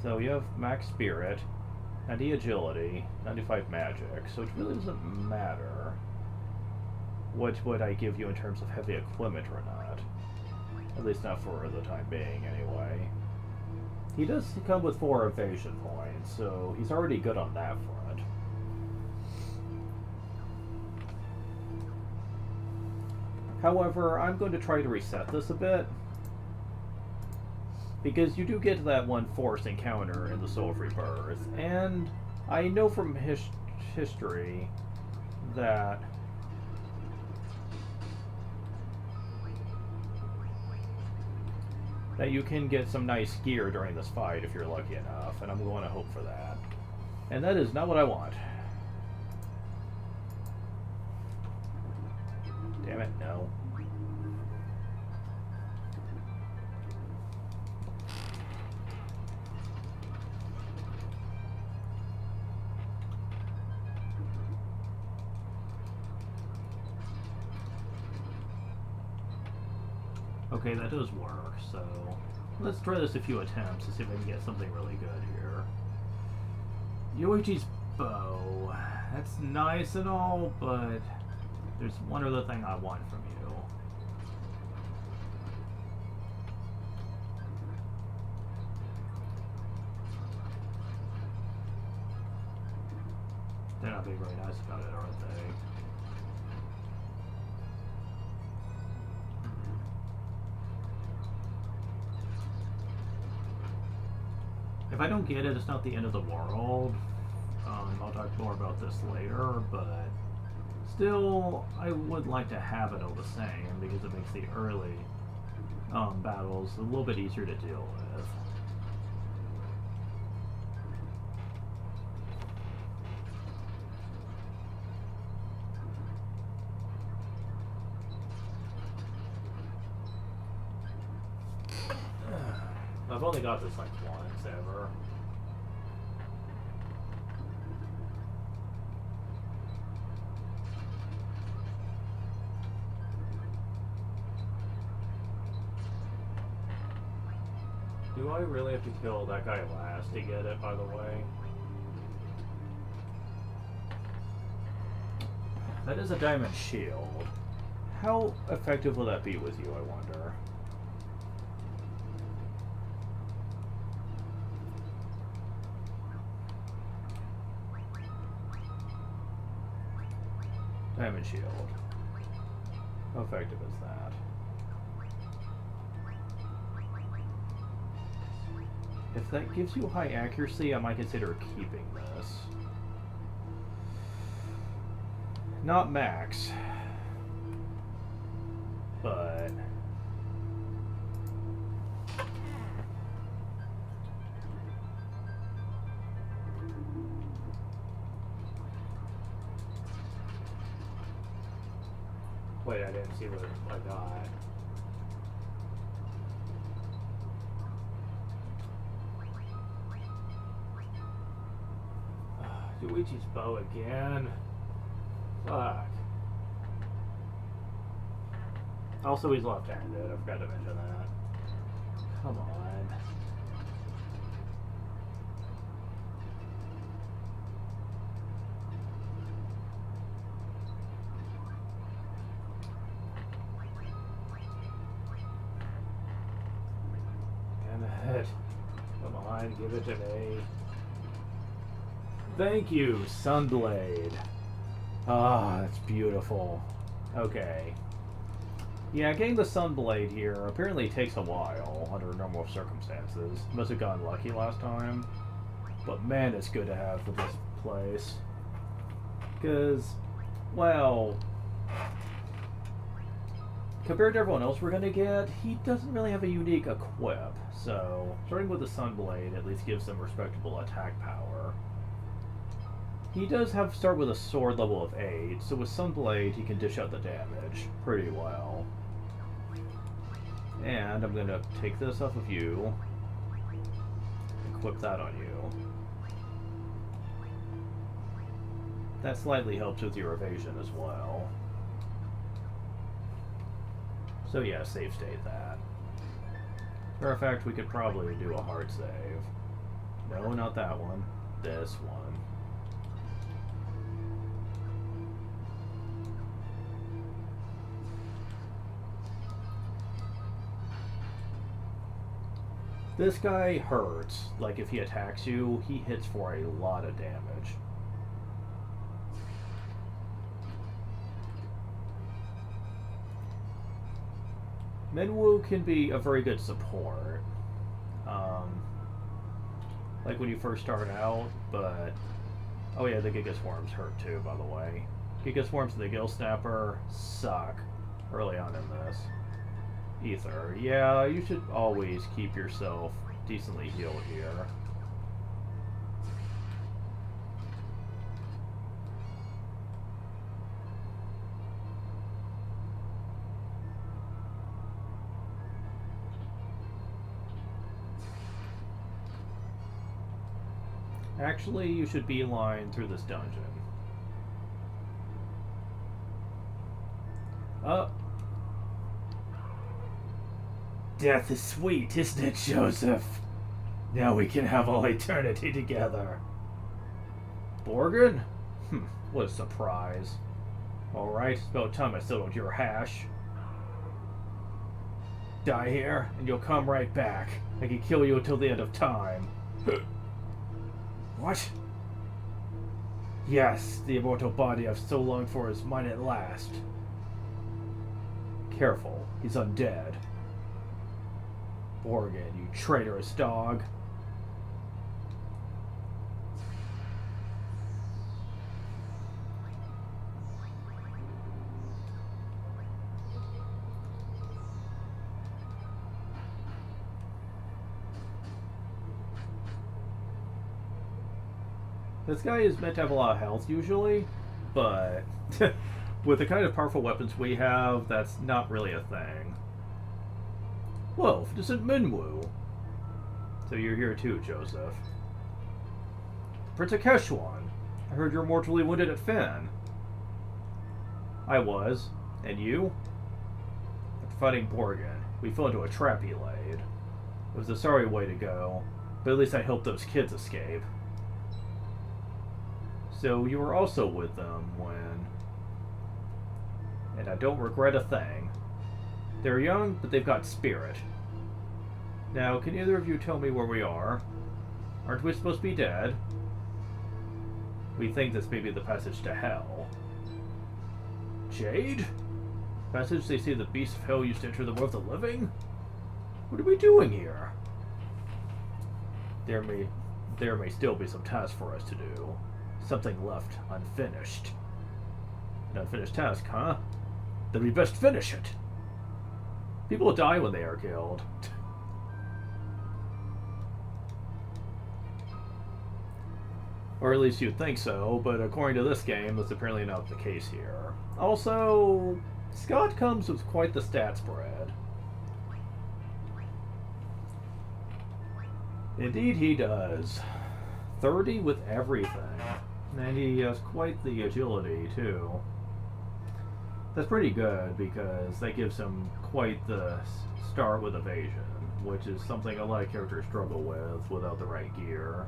So you have max spirit, 90 agility, 95 magic, so it really doesn't matter what would I give you in terms of heavy equipment or not. At least not for the time being, anyway. He does come with 4 evasion points, so he's already good on that front. However, I'm going to try to reset this a bit. Because you do get that one forced encounter in the Soul of Rebirth, and I know from history that you can get some nice gear during this fight if you're lucky enough, and I'm going to hope for that. And that is not what I want. Damn it, no. Okay, that does work, so let's try this a few attempts to see if I can get something really good here. Yoichi's bow. That's nice and all, but there's one other thing I want from you. They're not being very nice about it, aren't they? If I don't get it, it's not the end of the world. I'll talk more about this later, but still, I would like to have it all the same because it makes the early battles a little bit easier to deal with. I've only got this like once ever. Do I really have to kill that guy last to get it, by the way? That is a diamond shield. How effective will that be with you, I wonder? Diamond shield. How effective is that? If that gives you high accuracy, I might consider keeping this. Not max, but wait, I didn't see what I got. Yuichi's bow again. Fuck. Also, he's left-handed. I forgot to mention that. Come on. Damn it. Come on, give it to me. Thank you, Sunblade. Ah, that's beautiful. Okay. Yeah, getting the Sunblade here apparently takes a while under normal circumstances. Must have gotten lucky last time. But man, it's good to have for this place. Because, well, compared to everyone else we're going to get, he doesn't really have a unique equip. So, starting with the Sunblade at least gives him respectable attack power. He does have start with a sword level of 8, so with Sunblade he can dish out the damage pretty well. And I'm going to take this off of you, equip that on you. That slightly helps with your evasion as well. So yeah, save state that. Matter of fact, we could probably do a hard save. No, not that one. This one. This guy hurts. Like, if he attacks you, he hits for a lot of damage. Minwoo can be a very good support. Like when you first start out, but... Oh yeah, the Giga Swarms hurt too, by the way. Giga Swarms and the Gill Snapper suck early on in this. Ether. Yeah, you should always keep yourself decently healed here. Actually, you should beeline through this dungeon. Oh. Death is sweet, isn't it, Joseph? Now we can have all eternity together. Borgin? What a surprise. Alright, it's about time I settled your hash. Die here, and you'll come right back. I can kill you until the end of time. What? Yes, the immortal body I've so longed for is mine at last. Careful, he's undead. Borgin, you traitorous dog. This guy is meant to have a lot of health usually, but with the kind of powerful weapons we have, that's not really a thing. Whoa, this is Minwoo. So you're here too, Joseph. Prince of Keshwan, I heard you're mortally wounded at Finn. I was. And you? After fighting Borgin, we fell into a trap he laid. It was a sorry way to go, but at least I helped those kids escape. So you were also with them when... And I don't regret a thing. They're young, but they've got spirit. Now, can either of you tell me where we are? Aren't we supposed to be dead? We think this may be the passage to hell. Jade? Passage they say the beasts of hell used to enter the world of the living? What are we doing here? There may still be some tasks for us to do. Something left unfinished. An unfinished task, huh? Then we best finish it. People die when they are killed. Or at least you'd think so, but according to this game, that's apparently not the case here. Also, Scott comes with quite the stat spread. Indeed he does. 30 with everything. And he has quite the agility, too. That's pretty good, because that gives him quite the start with evasion, which is something a lot of characters struggle with without the right gear.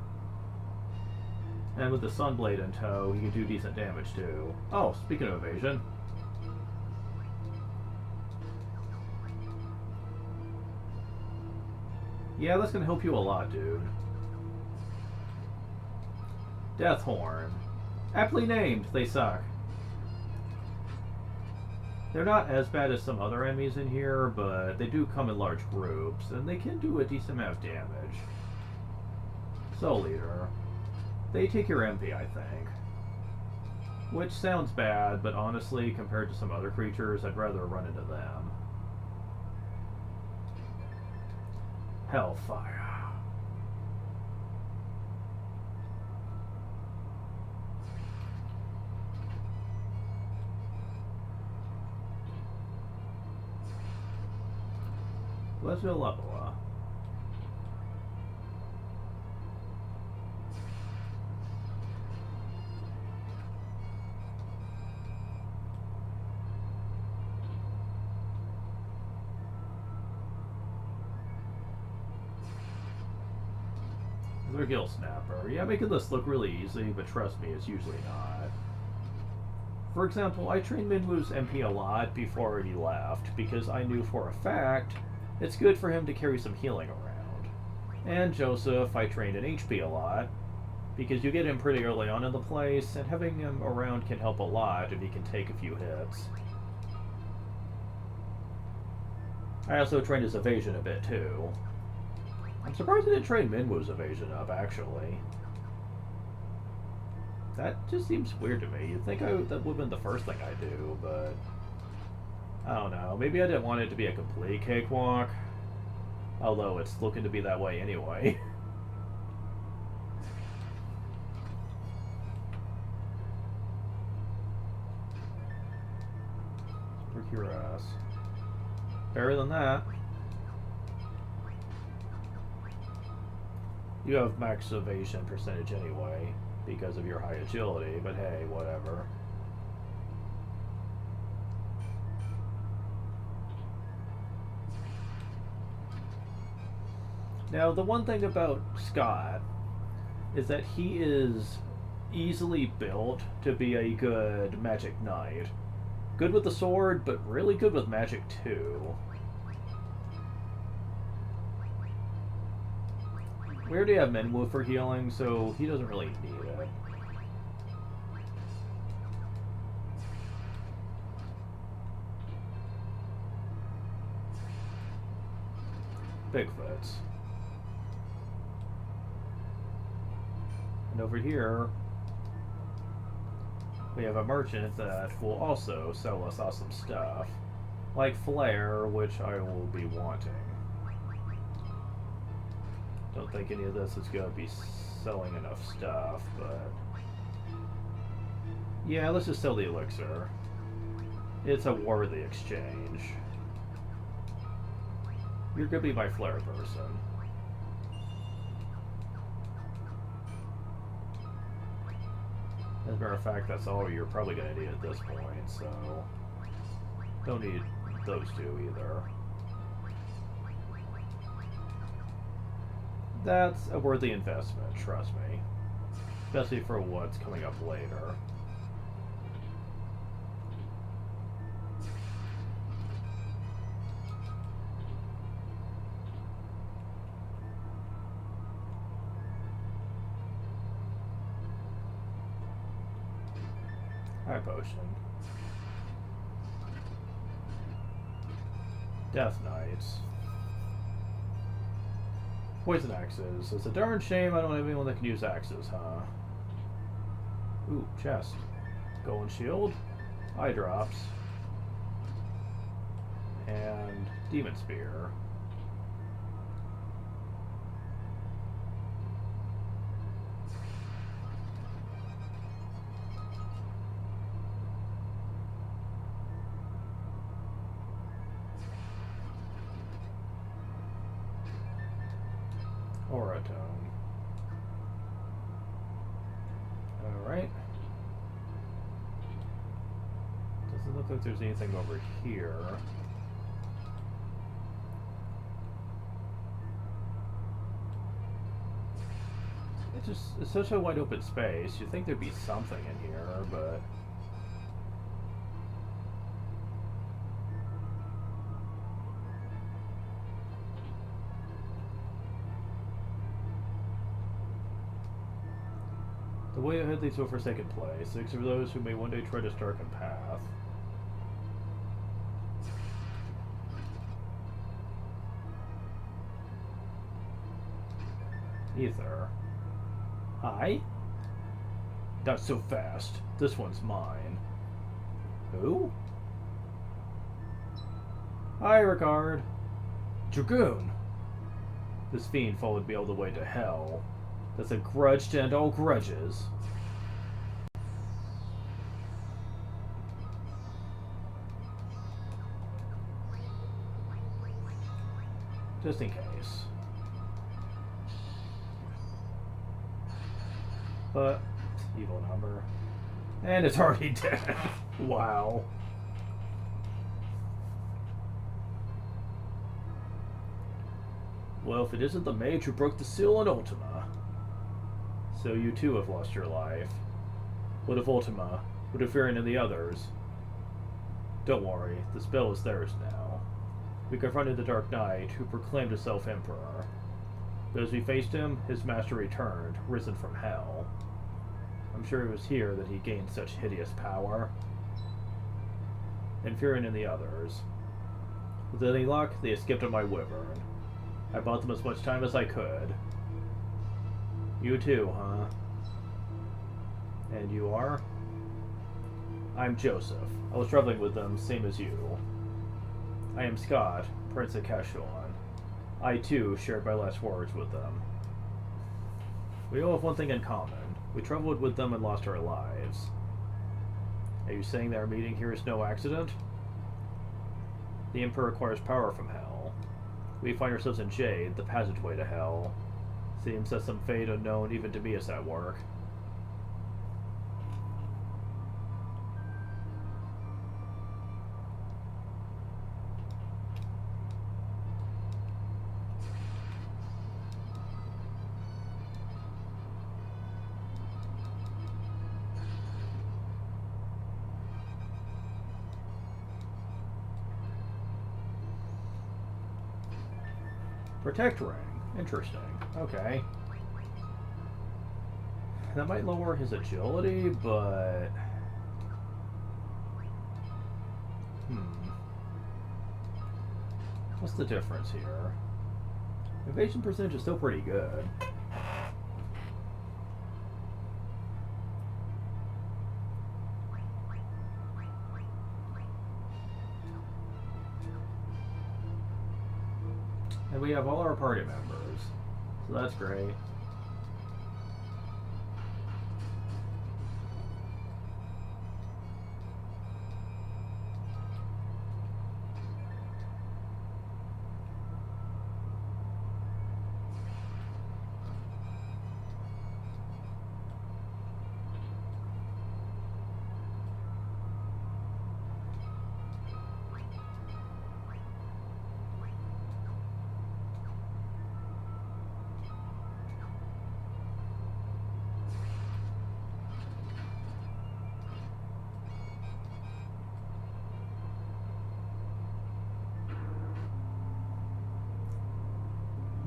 And with the Sunblade in tow, he can do decent damage, too. Oh, speaking of evasion. Yeah, that's gonna help you a lot, dude. Deathhorn. Aptly named, they suck. They're not as bad as some other enemies in here, but they do come in large groups, and they can do a decent amount of damage. Soul Eater. They take your MP, I think. Which sounds bad, but honestly, compared to some other creatures, I'd rather run into them. Hellfire. Let's go level up. Another Gill Snapper. Yeah, making this look really easy, but trust me, it's usually not. For example, I trained Minwu's MP a lot before he left, because I knew for a fact it's good for him to carry some healing around. And Joseph, I trained in HP a lot, because you get him pretty early on in the place, and having him around can help a lot if he can take a few hits. I also trained his evasion a bit too. I'm surprised I didn't train Minwu's evasion up, actually. That just seems weird to me. You'd think that would have been the first thing I do, but I don't know. Maybe I didn't want it to be a complete cakewalk. Although it's looking to be that way anyway. Work your ass. Better than that. You have max evasion percentage anyway, because of your high agility, but hey, whatever. Now, the one thing about Scott is that he is easily built to be a good magic knight. Good with the sword, but really good with magic too. We already have Minwu for healing, so he doesn't really need it. Bigfoots. And over here, we have a merchant that will also sell us awesome stuff. Like Flare, which I will be wanting. Don't think any of this is going to be selling enough stuff, but yeah, let's just sell the elixir. It's a worthy exchange. You're going to be my Flare person. As a matter of fact, that's all you're probably going to need at this point, so don't need those two either. That's a worthy investment, trust me. Especially for what's coming up later. High potion. Death Knights. Poison axes. It's a darn shame I don't have anyone that can use axes, huh? Ooh, chest. Golden shield. Eye drops. And demon spear. Oratone. Alright. Doesn't look like there's anything over here. It's such a wide open space. You'd think there'd be something in here, but the way ahead leads to a forsaken place. 6 of those who may one day tread this darkened path. ether. Hi? Not so fast. This one's mine. Who? Hi, Ricard. Dragoon! This fiend followed me all the way to hell. That's a grudge to end all grudges. Just in case. But, evil number. And it's already dead. Wow. Well, if it isn't the mage who broke the seal on Ultima. So you too have lost your life. What of Ultima? What of Viren and the others? Don't worry, the spell is theirs now. We confronted the Dark Knight, who proclaimed himself Emperor. But as we faced him, his master returned, risen from hell. I'm sure it was here that he gained such hideous power. And Viren and the others. With any luck, they escaped on my wyvern. I bought them as much time as I could. You too, huh? And you are? I'm Joseph. I was traveling with them, same as you. I am Scott, Prince of Kashuan. I too shared my last words with them. We all have one thing in common. We traveled with them and lost our lives. Are you saying that our meeting here is no accident? The Emperor acquires power from hell. We find ourselves in Jade, the passageway to hell. Seems that some fate unknown even to me is at work. Protect ring. Interesting. Okay. That might lower his agility, but... What's the difference here? Evasion percentage is still pretty good. And we have all our party members, so that's great.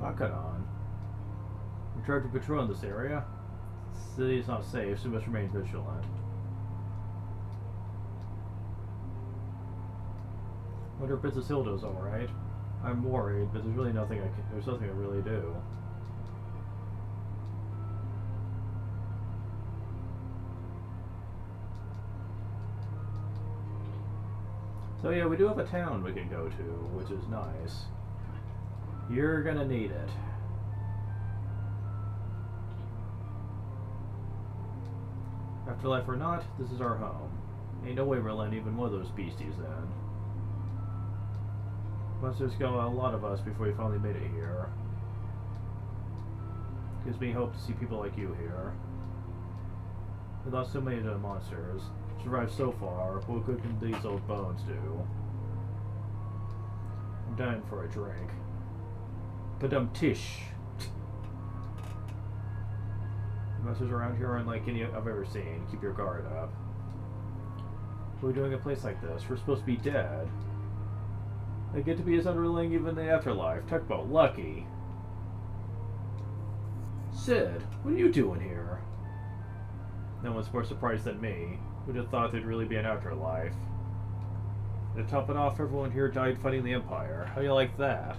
Makanon. In charge of patrol in this area. The city is not safe, so we must remain vigilant. Wonder if Princess Hilda's alright. I'm worried, but there's really nothing there's nothing I really do. So yeah, we do have a town we can go to, which is nice. You're gonna need it. Afterlife or not, this is our home. Ain't no way we're letting even one of those beasties in. Must just go a lot of us before we finally made it here. Gives me hope to see people like you here. We lost so many of the monsters. Survived so far, what good can these old bones do? I'm dying for a drink. Tish. The monsters around here aren't like any I've ever seen. Keep your guard up. What are we doing in a place like this? We're supposed to be dead. They get to be as unrelenting even in the afterlife. Talk about lucky. Sid, what are you doing here? No one's more surprised than me. Who'd have thought there'd really be an afterlife? To top it off, everyone here died fighting the Empire. How do you like that?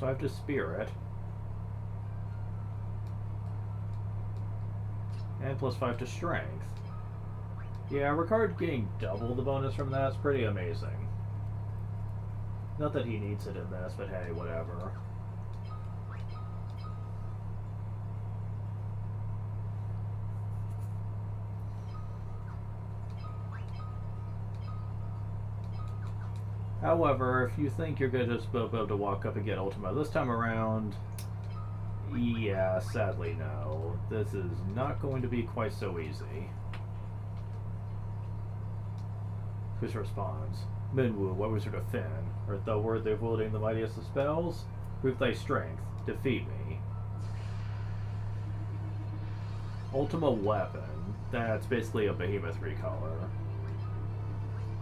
+5 to spirit. And +5 to strength. Yeah, Ricard getting double the bonus from that's pretty amazing. Not that he needs it in this, but hey, whatever. However, if you think you're going to just be able to walk up and get Ultima this time around, yeah, sadly no. This is not going to be quite so easy. Who responds? Minwu, what wizard of Finn? Art thou worthy of wielding the mightiest of spells? Prove thy strength. Defeat me. Ultima weapon. That's basically a behemoth recolor.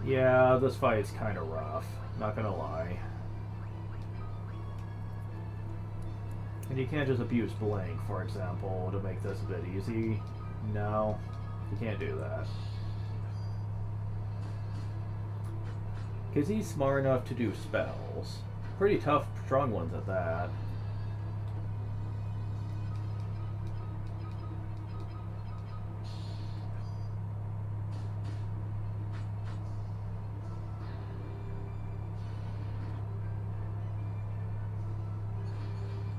Yeah, this fight's kind of rough. Not gonna lie. And you can't just abuse Blink, for example, to make this a bit easy. No, you can't do that. Because he's smart enough to do spells. Pretty tough, strong ones at that.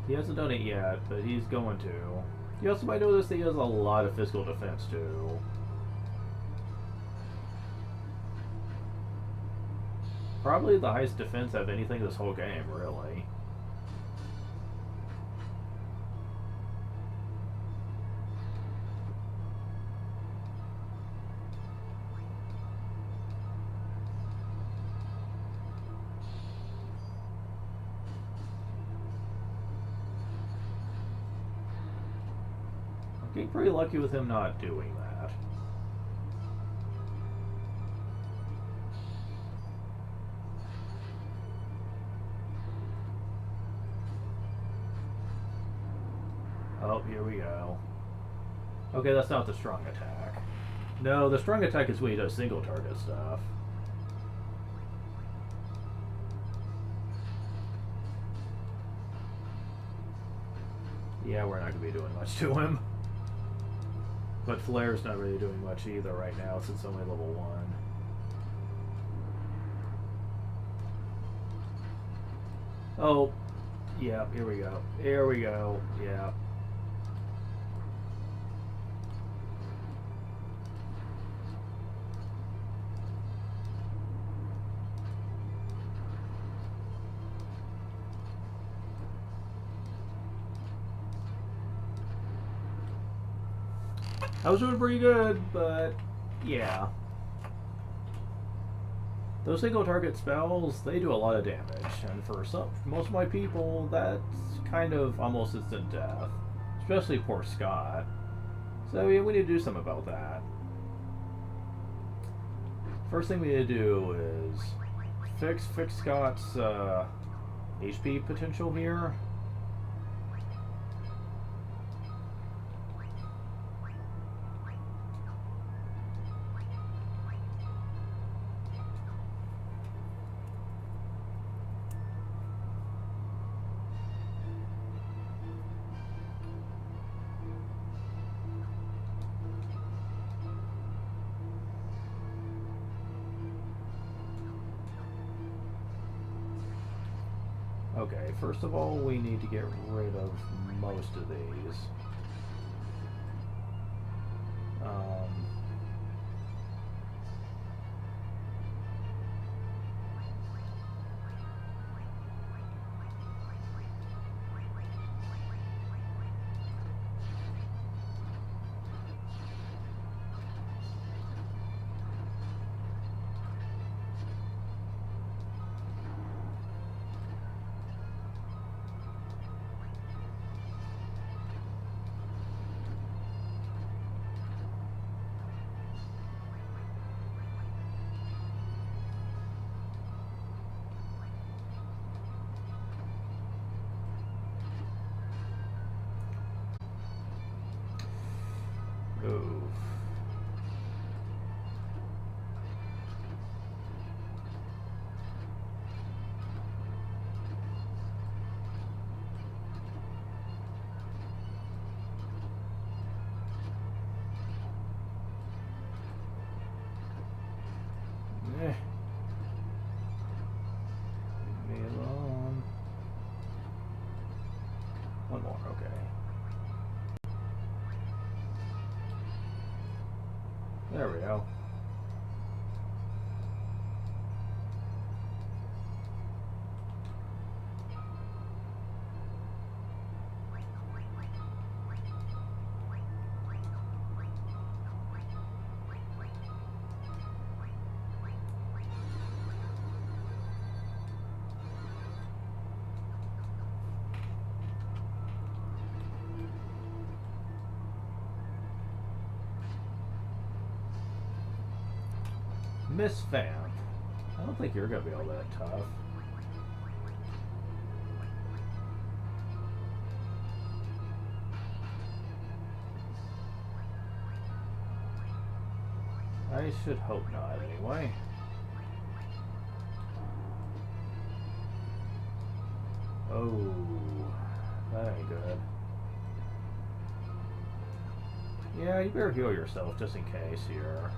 He hasn't done it yet, but he's going to. You also might notice that he has a lot of physical defense, too. Probably the highest defense out of anything this whole game, really. I'm getting pretty lucky with him not doing that. Oh, here we go. Okay, that's not the strong attack. No, the strong attack is when he does single target stuff. Yeah, we're not going to be doing much to him. But Flair's not really doing much either right now since it's only level 1. Oh, yeah, here we go. Here we go, yeah. I was doing pretty good, but yeah. Those single target spells, they do a lot of damage, and for most of my people, that's kind of almost instant death. Especially poor Scott. So yeah, we need to do something about that. First thing we need to do is fix Scott's HP potential here. Okay, first of all, we need to get rid of most of these. Oh. There we go. Miss Vamp. I don't think you're gonna be all that tough. I should hope not, anyway. Oh, that ain't good. Yeah, you better heal yourself just in case here.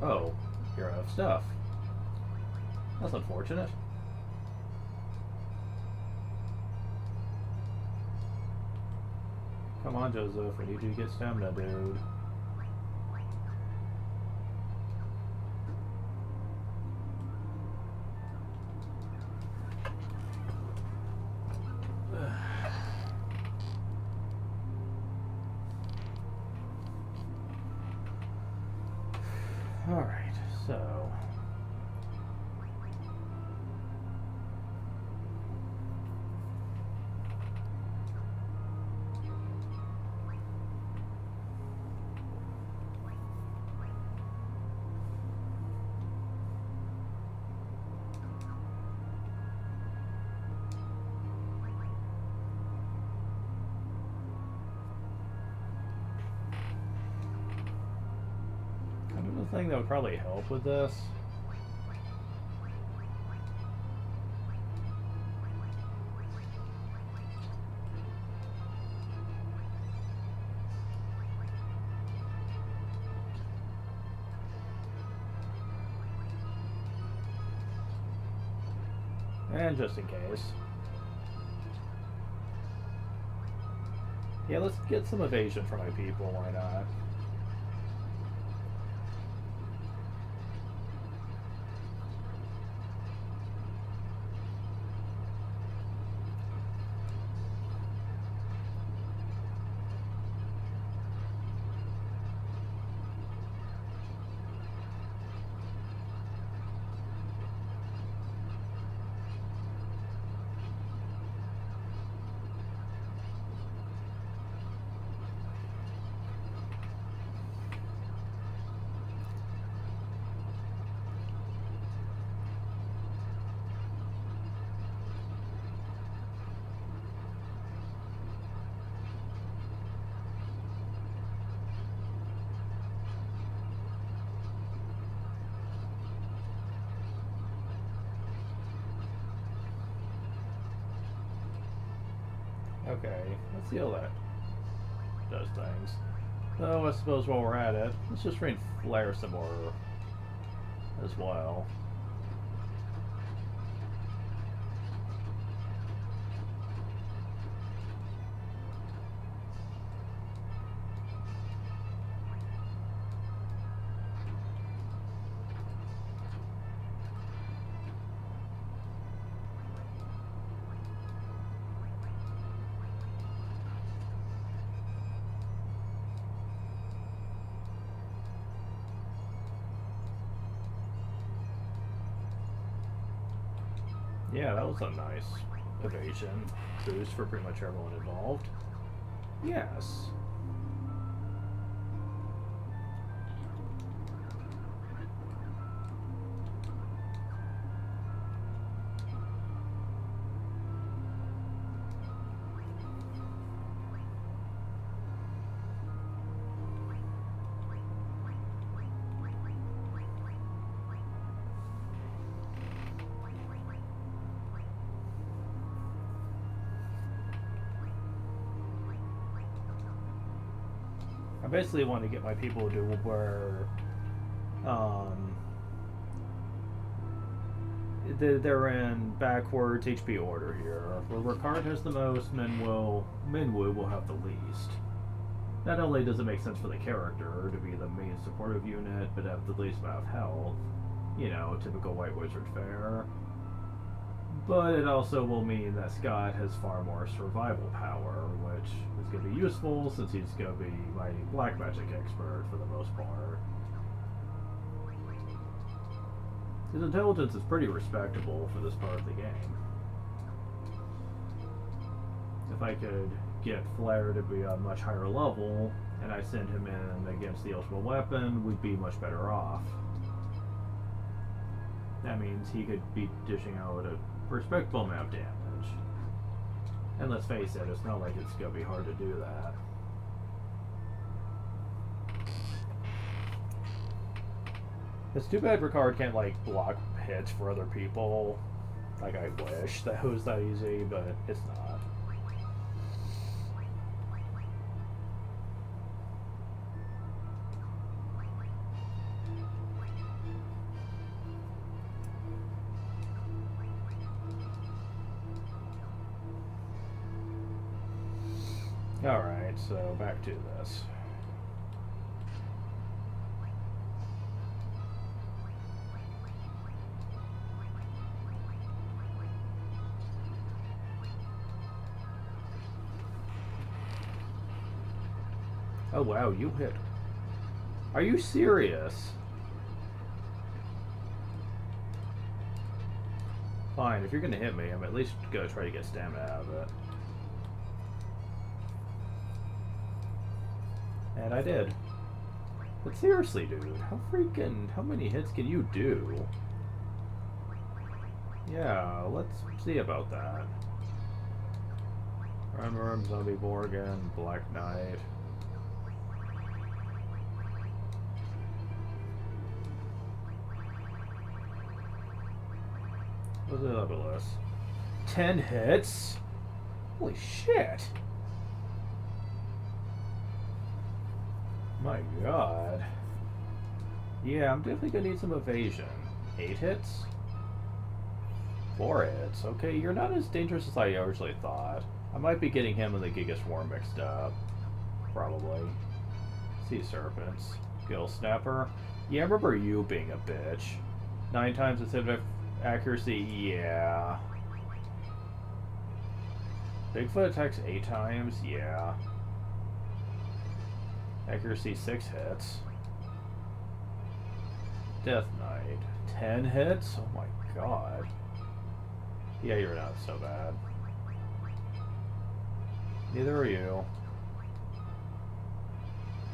Oh, you're out of stuff. That's unfortunate. Come on, Joseph. We need you to get stamina, dude. Alright, so... Another thing that would probably help with this... And just in case. Yeah, let's get some evasion for my people, why not? Okay, let's see how that does things. So I suppose while we're at it, let's just rain flare some more as well. Yeah, that was a nice evasion boost for pretty much everyone involved. Yes. I basically want to get my people to where they're in backwards HP order here. Where Ricard has the most, Minwu will have the least. Not only does it make sense for the character to be the main supportive unit, but have the least amount of health, you know, typical White Wizard fare. But it also will mean that Scott has far more survival power, which is going to be useful since he's going to be my black magic expert for the most part. His intelligence is pretty respectable for this part of the game. If I could get Flair to be a much higher level, and I send him in against the ultimate weapon, we'd be much better off. That means he could be dishing out a respectable amount of damage. And let's face it, it's not like it's going to be hard to do that. It's too bad Ricard can't, like, block hits for other people. Like, I wish that was that easy, but it's not. Alright, so back to this. Oh wow, you hit. Are you serious? Fine, if you're gonna hit me, I'm at least gonna try to get stamina out of it. And I did. But seriously, dude, how many hits can you do? Yeah, let's see about that. Roundworm, Zombie Borgin, Black Knight. What's the other list? 10 hits? Holy shit! My god. Yeah, I'm definitely gonna need some evasion. 8 hits? 4 hits. Okay, you're not as dangerous as I originally thought. I might be getting him and the Giga Swarm mixed up. Probably. Sea Serpents. Gill Snapper. Yeah, I remember you being a bitch. 9 times instead of accuracy, yeah. Bigfoot attacks 8 times, yeah. Accuracy 6 hits. Death Knight 10 hits? Oh my god. Yeah, you're not so bad. Neither are you.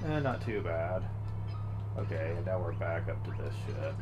Not too bad. Okay, and now we're back up to this shit.